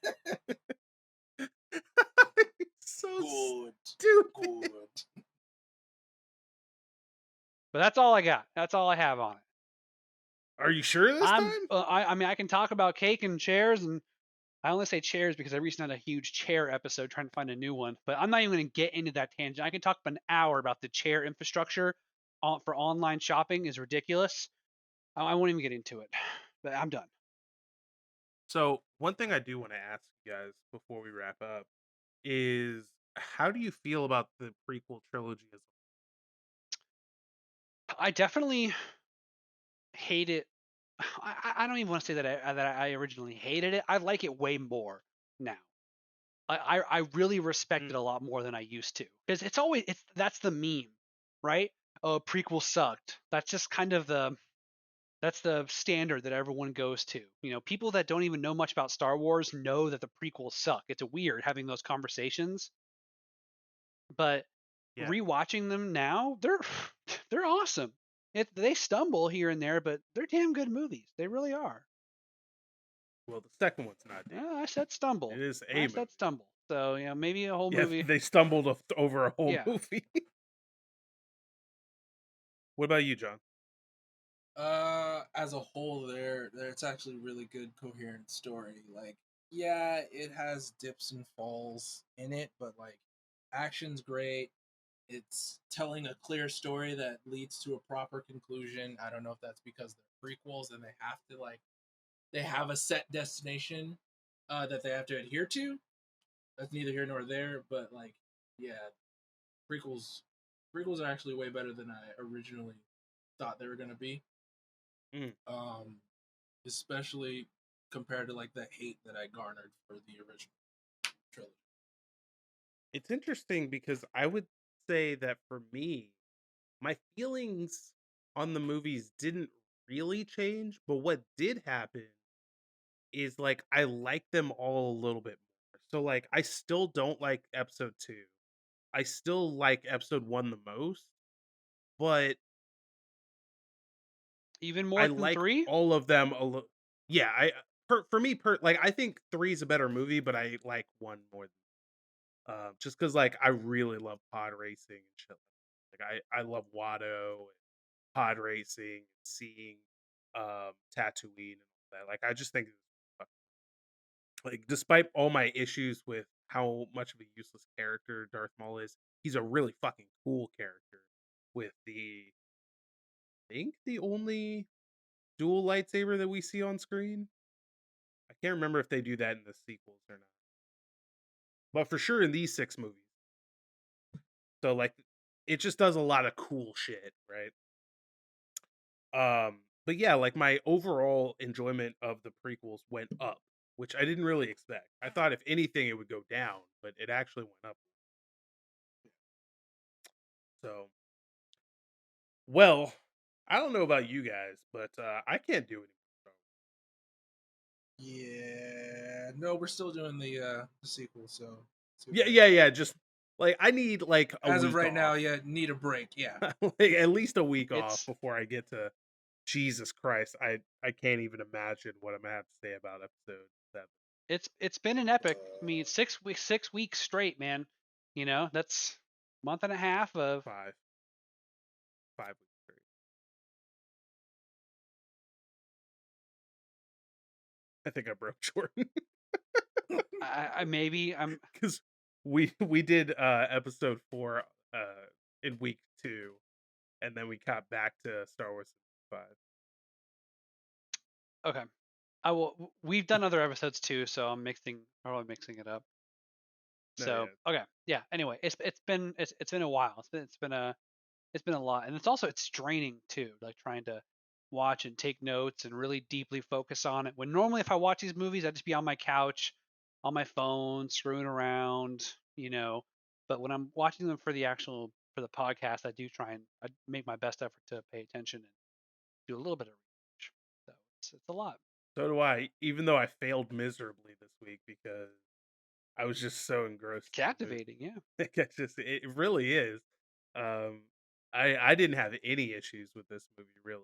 Speaker 1: So
Speaker 2: Good.
Speaker 1: stupid.
Speaker 2: Good.
Speaker 5: But that's all I got. That's all I have on it.
Speaker 1: Are you sure this time?
Speaker 5: I mean, I can talk about cake and chairs, and I only say chairs because I recently had a huge chair episode trying to find a new one. But I'm not even going to get into that tangent. I can talk for an hour about the chair infrastructure for online shopping is ridiculous. I won't even get into it. But I'm done.
Speaker 1: So one thing I do want to ask you guys before we wrap up is, how do you feel about the prequel trilogy as
Speaker 5: I definitely hate it. I don't even want to say that I originally hated it. I like it way more now. I really respect it a lot more than I used to, because that's the meme, right? Oh, prequel sucked. That's just kind of that's the standard that everyone goes to. You know, people that don't even know much about Star Wars know that the prequels suck. It's weird having those conversations. But
Speaker 1: Yeah.
Speaker 5: rewatching them now, they're awesome. They stumble here and there, but they're damn good movies. They really are.
Speaker 1: well? The second one's not. Dude.
Speaker 5: I said stumble.
Speaker 1: It is a
Speaker 5: I
Speaker 1: movie.
Speaker 5: said stumble. So you know, maybe a whole
Speaker 1: Yeah,
Speaker 5: movie.
Speaker 1: they stumbled over a whole
Speaker 5: Yeah.
Speaker 1: movie. What about you, John?
Speaker 2: As a whole, it's actually a really good, coherent story. Like, yeah, it has dips and falls in it, but like, action's great. It's telling a clear story that leads to a proper conclusion. I don't know if that's because they're prequels and they have to they have a set destination that they have to adhere to. That's neither here nor there, but like, yeah, prequels are actually way better than I originally thought they were gonna be.
Speaker 1: Mm.
Speaker 2: Especially compared to like the hate that I garnered for the original trilogy.
Speaker 1: It's interesting because I would say that for me, my feelings on the movies didn't really change, but what did happen is like I like them all a little bit more. So like I still don't like episode 2. I still like episode 1 the most, but
Speaker 5: Even more
Speaker 1: I
Speaker 5: than
Speaker 1: like
Speaker 5: 3?
Speaker 1: all of them a little. Yeah, for me like I think 3 is a better movie, but I like 1 more than just cuz like I really love pod racing and shit. Like I love Watto and pod racing and seeing Tatooine and all that. Like I just think like despite all my issues with how much of a useless character Darth Maul is, he's a really fucking cool character with I think the only dual lightsaber that we see on screen. I can't remember if they do that in the sequels or not. But for sure in these 6 movies. So like it just does a lot of cool shit, right? But yeah, like my overall enjoyment of the prequels went up, which I didn't really expect. I thought if anything it would go down, but it actually went up. So, well, I don't know about you guys, but I can't do it
Speaker 2: Yeah, no, we're still doing the sequel. So too
Speaker 1: anymore.
Speaker 2: bad.
Speaker 1: Yeah. Just like I need like a
Speaker 2: As of
Speaker 1: week
Speaker 2: right now,
Speaker 1: off,
Speaker 2: yeah, need a break. Yeah.
Speaker 1: like at least a week off
Speaker 4: It's
Speaker 1: before I get to. Jesus Christ, I can't even imagine what I'm gonna have to say about episode 7.
Speaker 4: it's been an epic. I mean, 6 weeks straight, man. You know, that's month and a half of
Speaker 1: 5 weeks straight. I think I broke Jordan
Speaker 4: I maybe I'm
Speaker 1: because we did episode 4 in week 2, and then we got back to Star Wars 5.
Speaker 4: okay. I will. We've done other episodes too, so I'm probably mixing it up.
Speaker 1: No,
Speaker 4: So okay, yeah. Anyway, it's been a while. It's been a lot, and it's draining too. Like trying to watch and take notes and really deeply focus on it. When normally if I watch these movies, I'd just be on my couch, on my phone, screwing around, you know. But when I'm watching them for the podcast, I make my best effort to pay attention and do a little bit of research. So it's a lot.
Speaker 1: so do I. Even though I failed miserably this week because I was just so engrossed in the movie.
Speaker 4: Captivating, yeah.
Speaker 1: It really is. Um, I didn't have any issues with this movie really.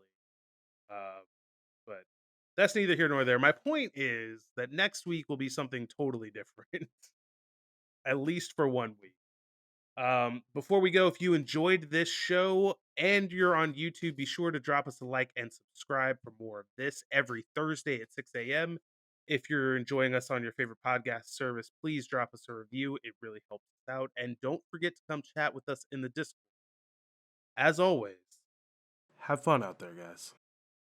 Speaker 1: Um, but that's neither here nor there. My point is that next week will be something totally different, at least for 1 week. Before we go, if you enjoyed this show and you're on YouTube, be sure to drop us a like and subscribe for more of this every Thursday at 6 a.m. If you're enjoying us on your favorite podcast service, please drop us a review. It really helps us out. And don't forget to come chat with us in the Discord. As always, have fun out there, guys.